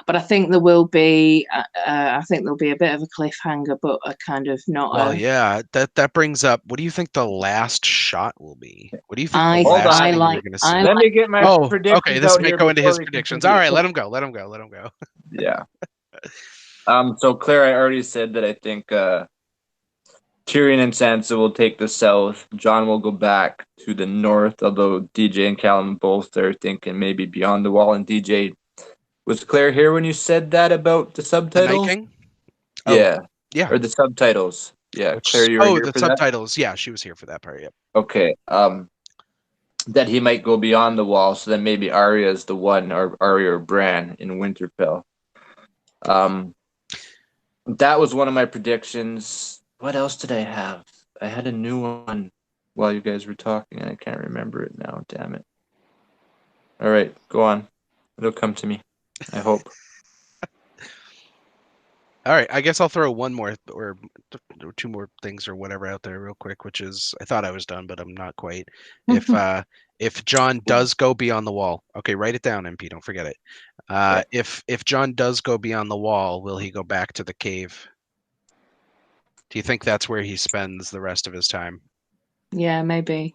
[SPEAKER 4] But I think there will be. I think there'll be a bit of a cliffhanger, but a kind of not.
[SPEAKER 2] Well, yeah, that brings up. What do you think the last shot will be? What do you think?
[SPEAKER 1] Let me get my predictions.
[SPEAKER 2] Okay, this may go into his predictions. All right, let him go.
[SPEAKER 1] Yeah. So Claire, I already said that I think Tyrion and Sansa will take the south. Jon will go back to the north, although DJ and Calum both are thinking maybe beyond the wall. And DJ. Was Claire here when you said that about the subtitles?
[SPEAKER 2] The Night King?
[SPEAKER 1] Yeah. Or the subtitles. Yeah. Claire, you were here
[SPEAKER 2] the
[SPEAKER 1] for
[SPEAKER 2] subtitles. That? Yeah, she was here for that part. Yep.
[SPEAKER 1] Okay. That he might go beyond the wall, so then maybe Arya is the one, or Arya or Bran in Winterfell. That was one of my predictions. What else did I have? I had a new one while you guys were talking, and I can't remember it now. Damn it. All right, go on. It'll come to me. I hope.
[SPEAKER 2] All right, I guess I'll throw one more or two more things or whatever out there real quick, which is I thought I was done, but I'm not quite. If Jon does go beyond the wall, okay, write it down, MP. Don't forget it. If Jon does go beyond the wall, will he go back to the cave? Do you think that's where he spends the rest of his time?
[SPEAKER 4] Yeah, maybe.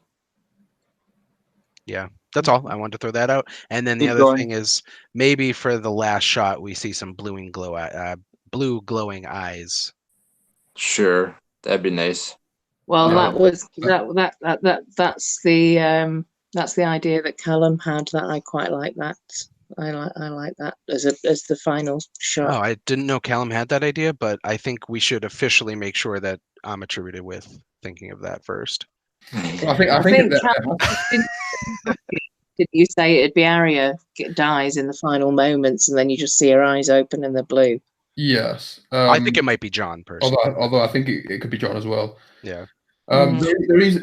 [SPEAKER 2] Yeah. That's all. I wanted to throw that out. And then the other thing is maybe for the last shot we see some blue glowing eyes.
[SPEAKER 1] Sure, that'd be nice.
[SPEAKER 4] Well, that's the idea that Calum had. That I quite like that. I like that as the final shot.
[SPEAKER 2] Oh, I didn't know Calum had that idea, but I think we should officially make sure that I'm attributed with thinking of that first.
[SPEAKER 3] Well, I think
[SPEAKER 4] did you say it'd be Arya dies in the final moments, and then you just see her eyes open and they're blue?
[SPEAKER 3] Yes.
[SPEAKER 2] I think it might be Jon personally.
[SPEAKER 3] Although I think it could be Jon as well.
[SPEAKER 2] Yeah.
[SPEAKER 3] There is.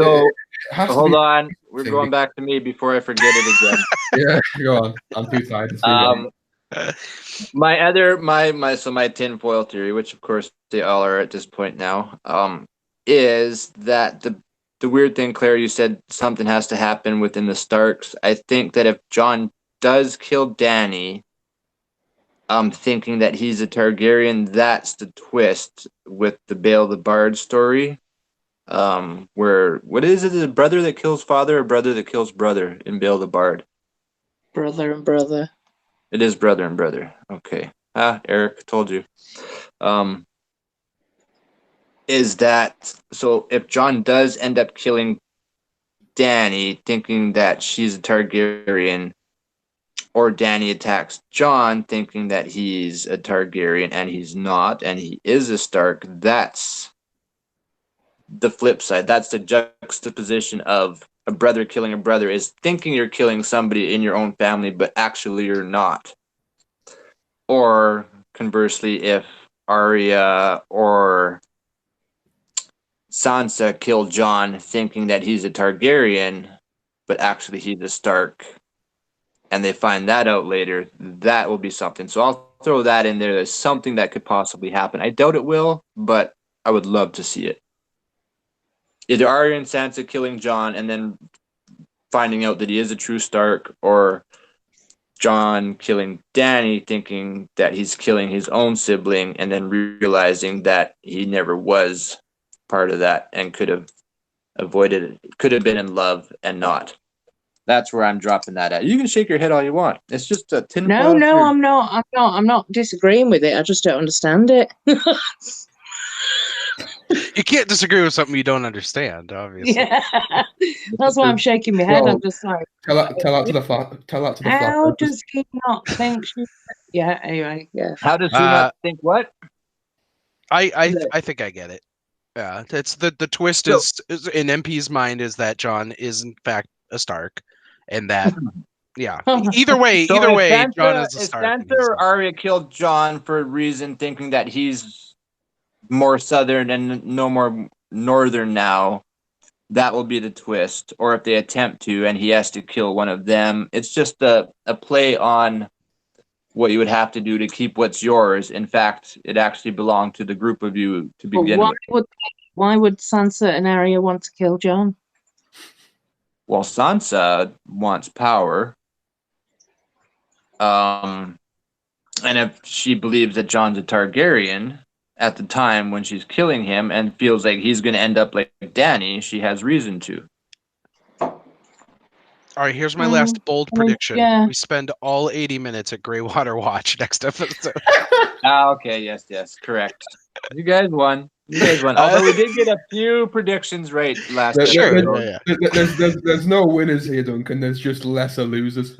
[SPEAKER 1] Hold on, we're going back to me before I forget it again.
[SPEAKER 3] Yeah, go on. I'm too tired.
[SPEAKER 1] My tinfoil theory, which of course they all are at this point now, is that the weird thing, Claire, you said something has to happen within the Starks. I think that if Jon does kill Dany, thinking that he's a Targaryen. That's the twist with the Bale the Bard story. Where what is it? Is it brother that kills father or brother that kills brother in Bale the Bard?
[SPEAKER 4] Brother and brother.
[SPEAKER 1] It is brother and brother. Okay. Eric told you. Is that so? If Jon does end up killing Dany, thinking that she's a Targaryen, or Dany attacks Jon, thinking that he's a Targaryen and he's not, and he is a Stark, that's the flip side. That's the juxtaposition of a brother killing a brother, is thinking you're killing somebody in your own family, but actually you're not. Or conversely, if Arya or Sansa killed Jon thinking that he's a Targaryen, but actually he's a Stark, and they find that out later, that will be something. So I'll throw that in there. There's something that could possibly happen. I doubt it will, but I would love to see it. Either Arya and Sansa killing Jon and then finding out that he is a true Stark, or Jon killing Dany thinking that he's killing his own sibling and then realizing that he never was part of that and could have avoided it, could have been in love and not. That's where I'm dropping that at. You can shake your head all you want. It's just a tinfoil.
[SPEAKER 4] No, I'm not. I'm not disagreeing with it. I just don't understand it.
[SPEAKER 2] You can't disagree with something you don't understand, obviously.
[SPEAKER 4] Yeah, that's why I'm shaking my head.
[SPEAKER 3] Well,
[SPEAKER 4] I'm just like,
[SPEAKER 3] Tell that to the flat.
[SPEAKER 4] how does he not think she? Yeah. Anyway, yeah.
[SPEAKER 1] How does he not think what?
[SPEAKER 2] I think I get it. Yeah, it's the twist is in MP's mind is that Jon is in fact a Stark, and that yeah. Either way,
[SPEAKER 1] So
[SPEAKER 2] Jon
[SPEAKER 1] Sansa,
[SPEAKER 2] is a Stark.
[SPEAKER 1] Sansa or Arya killed Jon for a reason, thinking that he's more southern and no more northern now, that will be the twist. Or if they attempt to and he has to kill one of them, it's just a play on what you would have to do to keep what's yours. In fact, it actually belonged to the group of you to begin with.
[SPEAKER 4] Why would Sansa and Arya want to kill Jon?
[SPEAKER 1] Well, Sansa wants power. And if she believes that Jon's a Targaryen at the time when she's killing him and feels like he's going to end up like Dany, she has reason to.
[SPEAKER 2] All right, here's my last bold prediction.
[SPEAKER 4] Yeah.
[SPEAKER 2] We spend all 80 minutes at Greywater Watch next episode.
[SPEAKER 1] Okay, yes, correct. You guys won. Although we did get a few predictions right last episode.
[SPEAKER 3] There's no winners here, Duncan. There's just lesser losers.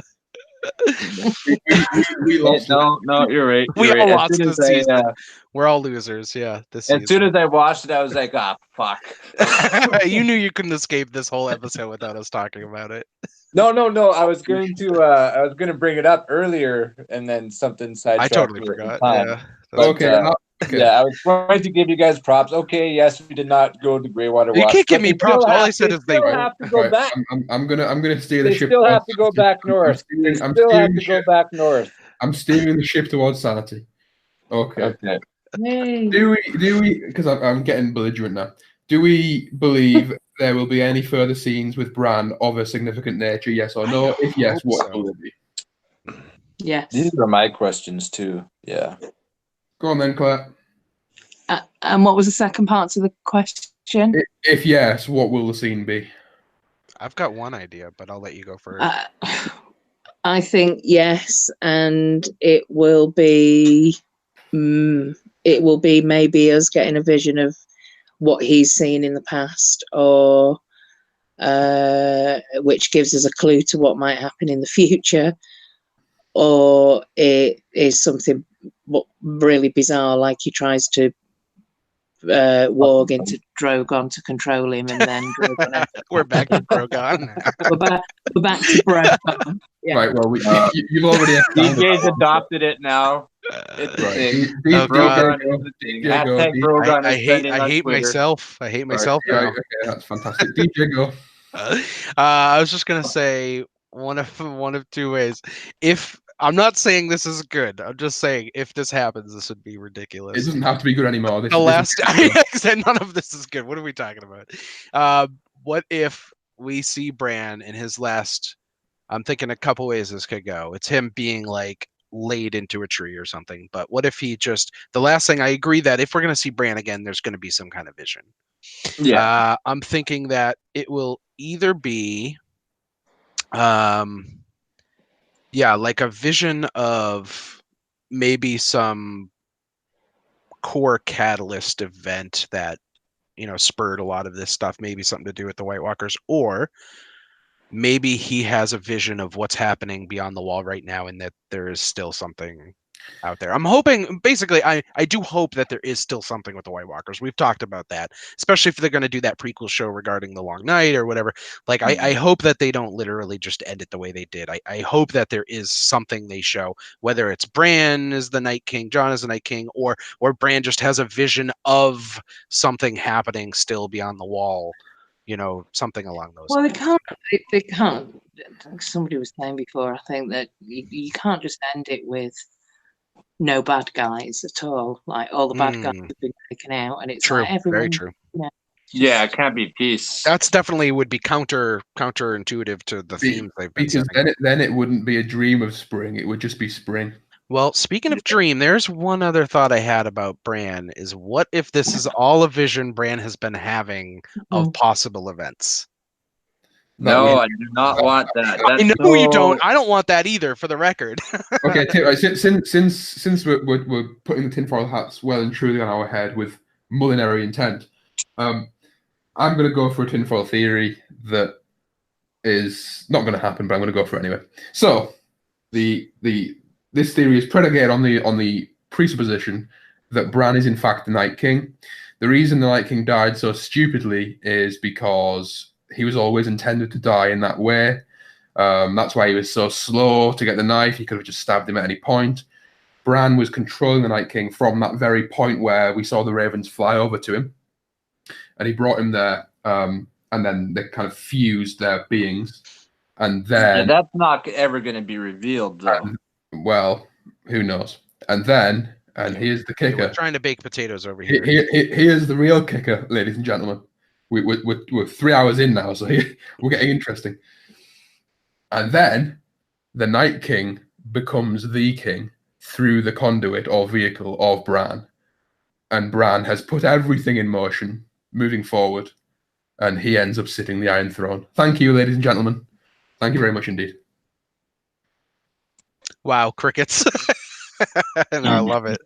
[SPEAKER 3] we lost.
[SPEAKER 1] No, you're right.
[SPEAKER 2] We all lost this season. We're all losers. Yeah, this season.
[SPEAKER 1] As soon as I watched it, I was like, fuck.
[SPEAKER 2] You knew you couldn't escape this whole episode without us talking about it.
[SPEAKER 1] No. I was going to bring it up earlier, and then something sidetracked.
[SPEAKER 2] I totally forgot. Yeah.
[SPEAKER 1] But,
[SPEAKER 3] okay.
[SPEAKER 1] Yeah, I was going to give you guys props. Okay, yes, we did not go to Greywater Watch.
[SPEAKER 2] You can't give me props. All I said is they were.
[SPEAKER 1] Have to go back.
[SPEAKER 3] I'm gonna steer the ship.
[SPEAKER 1] Still have to go back north. I'm steering
[SPEAKER 3] the ship towards sanity. Okay.
[SPEAKER 4] Yay.
[SPEAKER 3] Do we? Because I'm getting belligerent now. Do we believe there will be any further scenes with Bran of a significant nature? Yes or no? If yes, what will it be?
[SPEAKER 4] Yes.
[SPEAKER 1] These are my questions too. Yeah.
[SPEAKER 3] Go on then, Claire.
[SPEAKER 4] And what was the second part to the question?
[SPEAKER 3] If yes, what will the scene be?
[SPEAKER 2] I've got one idea, but I'll let you go first.
[SPEAKER 4] I think yes, and it will be maybe us getting a vision of what he's seen in the past, or which gives us a clue to what might happen in the future, or it is something really bizarre, like he tries to warg into Drogon to control him, and then Drogon
[SPEAKER 2] we're back to Drogon.
[SPEAKER 4] we're back to Drogon. Yeah.
[SPEAKER 3] Right. Well, you've already
[SPEAKER 1] DJ's adopted it now. It's
[SPEAKER 2] I hate myself. I hate myself.
[SPEAKER 3] Right, okay, that's fantastic. DJ, go.
[SPEAKER 2] I was just gonna say one of two ways. If I'm not saying this is good, I'm just saying if this happens, this would be ridiculous.
[SPEAKER 3] It doesn't have to be good anymore.
[SPEAKER 2] None of this is good. What are we talking about? What if we see Bran in his last? I'm thinking a couple ways this could go. It's him being like laid into a tree or something. But what if he just, the last thing, I agree that if we're going to see Bran again, there's going to be some kind of vision.
[SPEAKER 1] Yeah.
[SPEAKER 2] I'm thinking that it will either be, like a vision of maybe some core catalyst event that, spurred a lot of this stuff, maybe something to do with the White Walkers, or maybe he has a vision of what's happening beyond the wall right now and that there is still something out there. I'm hoping, basically, I do hope that there is still something with the White Walkers. We've talked about that, especially if they're going to do that prequel show regarding the Long Night or whatever. Like, I hope that they don't literally just end it the way they did. I hope that there is something they show, whether it's Bran is the Night King, Jon is the Night King, or Bran just has a vision of something happening still beyond the wall. Something along those
[SPEAKER 4] Well,
[SPEAKER 2] lines.
[SPEAKER 4] they can't. Somebody was saying before, I think, that you can't just end it with no bad guys at all. Like, all the bad guys have been taken out, and it's
[SPEAKER 2] True,
[SPEAKER 4] like everyone.
[SPEAKER 2] very true.
[SPEAKER 1] Yeah, it can't be peace.
[SPEAKER 2] That's definitely would be counterintuitive to the themes they've been
[SPEAKER 3] Because
[SPEAKER 2] setting.
[SPEAKER 3] then it wouldn't be a dream of spring. It would just be spring.
[SPEAKER 2] Well, speaking of dream, there's one other thought I had about Bran is what if this is all a vision Bran has been having of possible events?
[SPEAKER 1] No, I do not want that.
[SPEAKER 2] I know you don't. I don't want that either, for the record.
[SPEAKER 3] Okay, since we're putting the tinfoil hats well and truly on our head with culinary intent, I'm going to go for a tinfoil theory that is not going to happen, but I'm going to go for it anyway. So, this theory is predicated on the presupposition that Bran is in fact the Night King. The reason the Night King died so stupidly is because he was always intended to die in that way. That's why he was so slow to get the knife. He could have just stabbed him at any point. Bran was controlling the Night King from that very point where we saw the ravens fly over to him. And he brought him there, and then they kind of fused their beings. And then...
[SPEAKER 1] that's not ever going to be revealed, though.
[SPEAKER 3] Well, who knows? And then, and here's the kicker.
[SPEAKER 2] We're trying to bake potatoes over here.
[SPEAKER 3] Here's the real kicker, ladies and gentlemen. We're 3 hours in now, so we're getting interesting. And then the Night King becomes the king through the conduit or vehicle of Bran. And Bran has put everything in motion, moving forward, and he ends up sitting the Iron Throne. Thank you, ladies and gentlemen. Thank you very much indeed.
[SPEAKER 2] Wow, crickets. And I love it.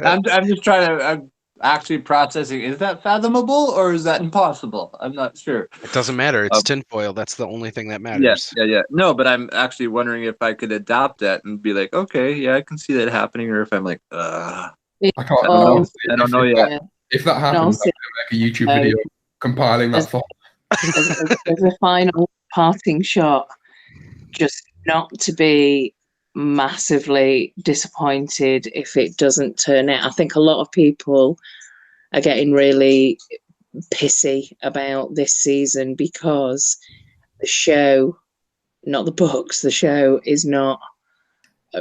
[SPEAKER 1] I'm just trying to... I'm actually processing. Is that fathomable or is that impossible? I'm not sure.
[SPEAKER 2] It doesn't matter. It's tinfoil. That's the only thing that matters.
[SPEAKER 1] Yeah. No, but I'm actually wondering if I could adopt that and be like, okay, yeah, I can see that happening, or if I'm like,
[SPEAKER 3] I
[SPEAKER 1] don't know yet.
[SPEAKER 3] If that happens, I'll make a YouTube video compiling that thought.
[SPEAKER 4] As a final parting shot, just not to be massively disappointed if it doesn't turn out. I think a lot of people are getting really pissy about this season because the show, not the books, the show is not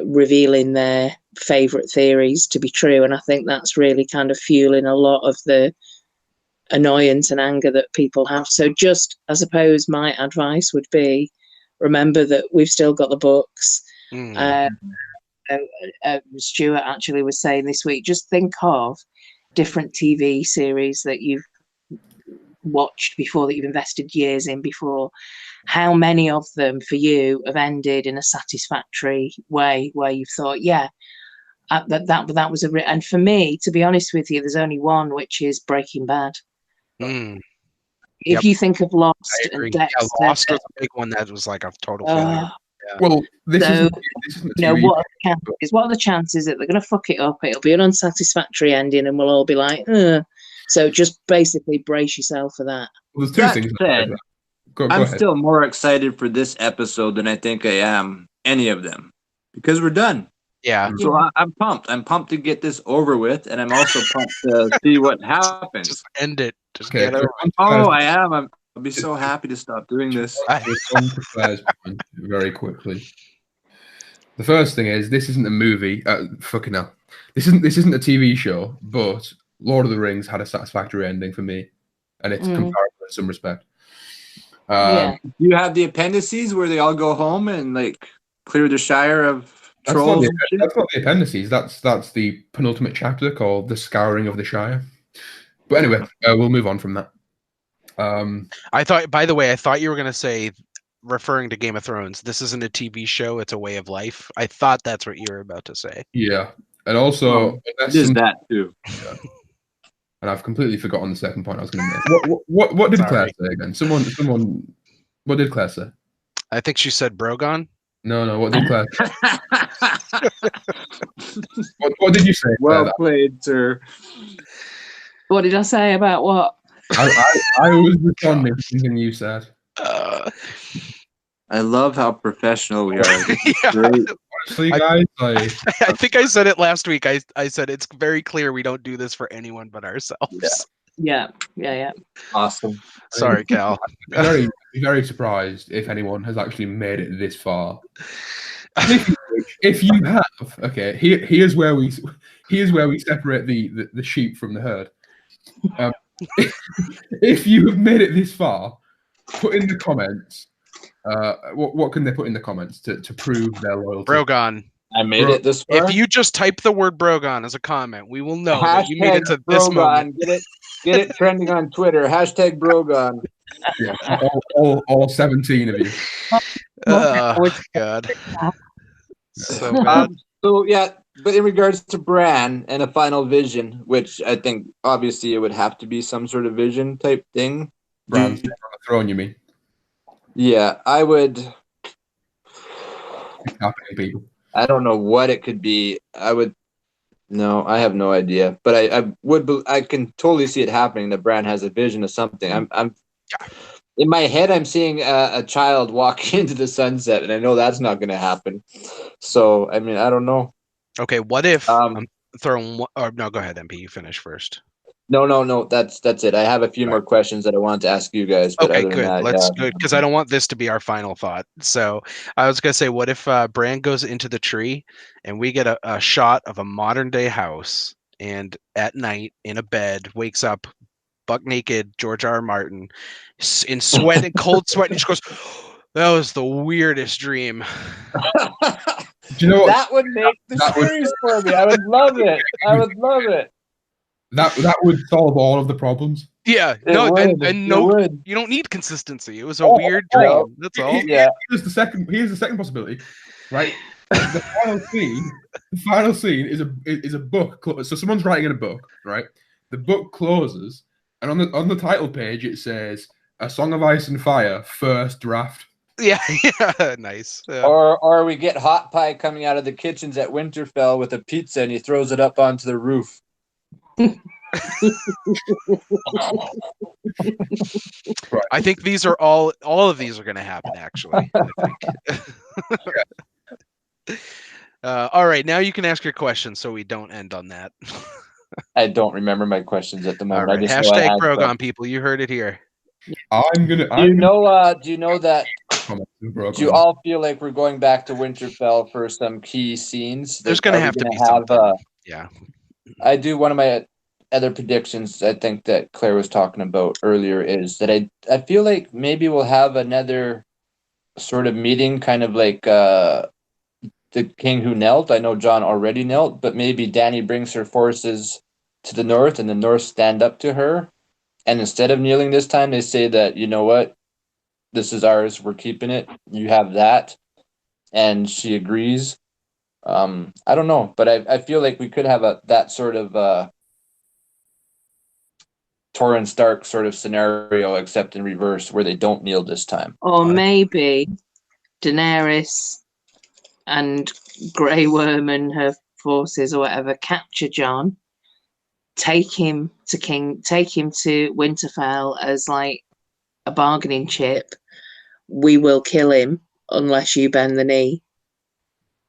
[SPEAKER 4] revealing their favourite theories to be true, and I think that's really kind of fueling a lot of the annoyance and anger that people have. So just, I suppose, my advice would be, remember that we've still got the books. Stuart actually was saying this week, just think of different TV series that you've watched before, that you've invested years in before. How many of them for you have ended in a satisfactory way where you've thought, that was and for me, to be honest with you, there's only one, which is Breaking Bad. If you think of Lost and Dexter,
[SPEAKER 2] Lost was a big one that was like a total failure.
[SPEAKER 3] Well, this isn't
[SPEAKER 4] what are the chances that they're going to fuck it up? It'll be an unsatisfactory ending, and we'll all be like, So just basically brace yourself for that.
[SPEAKER 3] Well, there's two things. Go
[SPEAKER 1] I'm
[SPEAKER 3] ahead.
[SPEAKER 1] still more excited for this episode than I think I am any of them, because we're done.
[SPEAKER 2] Yeah.
[SPEAKER 1] So I'm pumped. I'm pumped to get this over with, and I'm also pumped to see what happens.
[SPEAKER 2] Just end it. Just
[SPEAKER 3] Okay,
[SPEAKER 2] get over it.
[SPEAKER 1] I am. I'll be so happy to stop doing this.
[SPEAKER 3] Very quickly. The first thing is, this isn't a movie. Fucking hell. This isn't a TV show, but Lord of the Rings had a satisfactory ending for me, and it's comparable in some respect.
[SPEAKER 1] You have the appendices where they all go home and like clear the Shire of
[SPEAKER 3] That's
[SPEAKER 1] trolls.
[SPEAKER 3] that's not the appendices. That's the penultimate chapter called "The Scouring of the Shire." But anyway, we'll move on from that.
[SPEAKER 2] I thought, by the way, I thought you were going to say, referring to Game of Thrones, this isn't a TV show, it's a way of life. I thought that's what you were about to say.
[SPEAKER 3] Yeah, and also
[SPEAKER 1] It is that too.
[SPEAKER 3] and I've completely forgotten the second point I was going to make. What did
[SPEAKER 2] Sorry.
[SPEAKER 3] Claire say again? Someone. What did Claire say?
[SPEAKER 2] I think she said Brogon.
[SPEAKER 3] No. What did Claire say? what did you say?
[SPEAKER 1] Well
[SPEAKER 3] Claire?
[SPEAKER 1] played, sir.
[SPEAKER 4] What did I say about what?
[SPEAKER 3] I was responding to something you said.
[SPEAKER 1] I love how professional we are.
[SPEAKER 2] Yeah.
[SPEAKER 1] Great.
[SPEAKER 3] Honestly, guys, like,
[SPEAKER 2] I think I said it last week. I said it's very clear we don't do this for anyone but ourselves.
[SPEAKER 4] Yeah.
[SPEAKER 1] Awesome.
[SPEAKER 2] Sorry, Cal.
[SPEAKER 3] very, very surprised if anyone has actually made it this far. If you have, okay, here's where we separate the sheep from the herd. If you have made it this far, put in the comments. What can they put in the comments to prove their loyalty?
[SPEAKER 2] Brogon.
[SPEAKER 1] I made it this far.
[SPEAKER 2] If you just type the word Brogon as a comment, we will know that you made it to this
[SPEAKER 1] Brogon.
[SPEAKER 2] moment.
[SPEAKER 1] Get it trending on Twitter. Hashtag Brogon.
[SPEAKER 3] Yeah, all 17 of you.
[SPEAKER 2] Oh God. So bad.
[SPEAKER 1] So yeah, but in regards to Bran and a final vision, which I think obviously it would have to be some sort of vision type thing.
[SPEAKER 3] Bran's on the throne, you mean?
[SPEAKER 1] Yeah, I would.
[SPEAKER 3] Happening, people.
[SPEAKER 1] I don't know what it could be. No, I have no idea. But I can totally see it happening that Bran has a vision of something. I'm in my head, I'm seeing a child walk into the sunset, and I know that's not going to happen. So, I mean, I don't know.
[SPEAKER 2] Okay, what if I'm throwing? No, go ahead, MP. You finish first.
[SPEAKER 1] No. That's it. I have a few more questions that I want to ask you guys. But
[SPEAKER 2] Okay,
[SPEAKER 1] other
[SPEAKER 2] good.
[SPEAKER 1] than that,
[SPEAKER 2] Let's good because I don't want this to be our final thought. So I was gonna say, what if Bran goes into the tree and we get a shot of a modern day house, and at night in a bed wakes up buck naked George R. Martin in sweat and cold sweat, and he just goes, "That was the weirdest dream."
[SPEAKER 3] Do you know what?
[SPEAKER 1] That would make the series for me. I would love it. I would love it.
[SPEAKER 3] That would solve all of the problems.
[SPEAKER 2] Yeah,
[SPEAKER 1] It
[SPEAKER 2] no,
[SPEAKER 1] would.
[SPEAKER 2] and
[SPEAKER 1] It
[SPEAKER 2] no,
[SPEAKER 1] would.
[SPEAKER 2] you don't need consistency. It was a weird dream.
[SPEAKER 1] no.
[SPEAKER 2] That's all.
[SPEAKER 1] Yeah.
[SPEAKER 3] Here's the second possibility, right? The final scene is a book. So someone's writing in a book, right? The book closes, and on the title page it says "A Song of Ice and Fire, First Draft."
[SPEAKER 2] Yeah, nice. Yeah.
[SPEAKER 1] Or we get Hot Pie coming out of the kitchens at Winterfell with a pizza, and he throws it up onto the roof.
[SPEAKER 3] Right.
[SPEAKER 2] I think these are all of these are going to happen. Actually, I think. All right, now you can ask your question, so we don't end on that.
[SPEAKER 1] I don't remember my questions at the moment.
[SPEAKER 2] All right.
[SPEAKER 1] I just know I
[SPEAKER 2] Hashtag
[SPEAKER 1] had
[SPEAKER 2] Brogon,
[SPEAKER 1] some.
[SPEAKER 2] people. You heard it here.
[SPEAKER 1] Do you know that?
[SPEAKER 3] Brogan.
[SPEAKER 1] Do you all feel like we're going back to Winterfell for some key scenes?
[SPEAKER 2] There's
[SPEAKER 1] Like,
[SPEAKER 2] going to
[SPEAKER 1] are we
[SPEAKER 2] have to
[SPEAKER 1] gonna
[SPEAKER 2] be something. Yeah.
[SPEAKER 1] I do. One of my other predictions, I think that Claire was talking about earlier, is that I feel like maybe we'll have another sort of meeting, kind of like the king who knelt. I know Jon already knelt, but maybe Dany brings her forces to the north, and the north stand up to her. And instead of kneeling this time, they say that, you know what, this is ours, we're keeping it. You have that, and she agrees. I don't know, but I feel like we could have that sort of Torrhen Stark sort of scenario, except in reverse, where they don't kneel this time.
[SPEAKER 4] Or maybe Daenerys and Grey Worm and her forces or whatever capture Jon, take him to Winterfell as like a bargaining chip. We will kill him unless you bend the knee.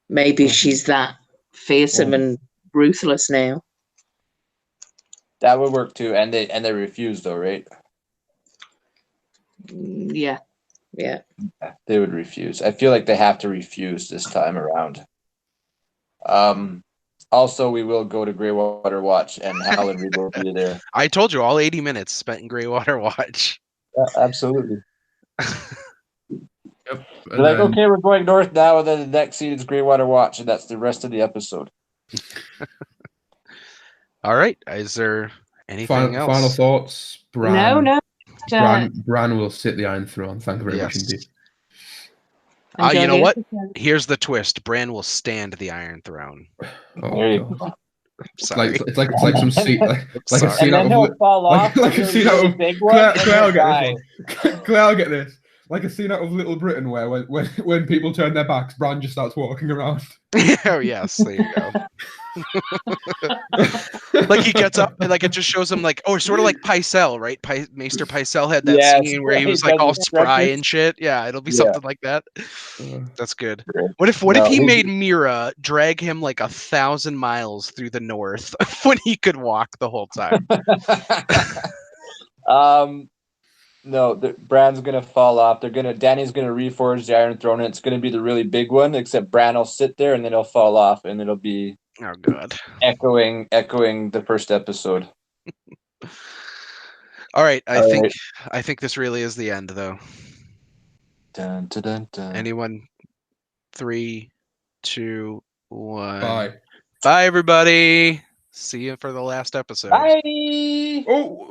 [SPEAKER 4] Maybe she's that fearsome and ruthless now.
[SPEAKER 1] That would work too, and they refuse though, right?
[SPEAKER 4] Yeah.
[SPEAKER 1] They would refuse. I feel like they have to refuse this time around. Also, we will go to Greywater Watch, and Helen Reed will be there.
[SPEAKER 2] I told you, all 80 minutes spent in Greywater Watch.
[SPEAKER 1] Yeah, absolutely.
[SPEAKER 3] Yep.
[SPEAKER 1] They're like, okay, we're going north now, and then the next scene is Greywater Watch, and that's the rest of the episode.
[SPEAKER 2] All right. Is there anything else?
[SPEAKER 3] Final thoughts. Bran.
[SPEAKER 4] No.
[SPEAKER 3] Bran will sit the Iron Throne. Thank you very much
[SPEAKER 2] Yes.
[SPEAKER 3] indeed.
[SPEAKER 2] You know what?
[SPEAKER 4] episode.
[SPEAKER 2] Here's the twist. Bran will stand the Iron Throne.
[SPEAKER 1] There you
[SPEAKER 3] God.
[SPEAKER 1] go.
[SPEAKER 2] Sorry.
[SPEAKER 3] It's like some scene, like a
[SPEAKER 2] Sorry.
[SPEAKER 3] scene
[SPEAKER 1] And
[SPEAKER 3] out
[SPEAKER 1] then
[SPEAKER 3] of
[SPEAKER 1] he'll fall off.
[SPEAKER 3] like a
[SPEAKER 1] into
[SPEAKER 3] scene
[SPEAKER 1] really
[SPEAKER 3] out of
[SPEAKER 1] big one,
[SPEAKER 3] Claire,
[SPEAKER 1] and
[SPEAKER 3] Claire
[SPEAKER 1] he'll
[SPEAKER 3] will get
[SPEAKER 1] die.
[SPEAKER 3] this one. Claire will get this. Like a scene out of Little Britain where when people turn their backs, Bran just starts walking around.
[SPEAKER 2] Oh yes, there you go. Like he gets up and like it just shows him like, oh, sort of like Pycelle, right? Maester Pycelle had that
[SPEAKER 1] Yes,
[SPEAKER 2] scene where he
[SPEAKER 1] he
[SPEAKER 2] was like
[SPEAKER 1] does
[SPEAKER 2] all
[SPEAKER 1] the
[SPEAKER 2] spry
[SPEAKER 1] stretches.
[SPEAKER 2] and shit. Yeah, it'll be
[SPEAKER 1] Yeah.
[SPEAKER 2] something like that. That's good. What if
[SPEAKER 1] No,
[SPEAKER 2] he
[SPEAKER 1] he's-
[SPEAKER 2] made Mira drag him like 1,000 miles through the north when he could walk the whole time?
[SPEAKER 1] No, Bran's gonna fall off. Danny's gonna reforge the Iron Throne, and it's gonna be the really big one. Except Bran will sit there, and then he'll fall off, and it'll be
[SPEAKER 2] Oh god.
[SPEAKER 1] echoing the first episode.
[SPEAKER 2] All right, I
[SPEAKER 1] All
[SPEAKER 2] think
[SPEAKER 1] right.
[SPEAKER 2] I think this really is the end though.
[SPEAKER 1] Dun, dun, dun, dun.
[SPEAKER 2] Anyone? 3, 2, 1.
[SPEAKER 3] Bye.
[SPEAKER 2] Everybody. See you for the last episode.
[SPEAKER 1] Bye.
[SPEAKER 3] Oh.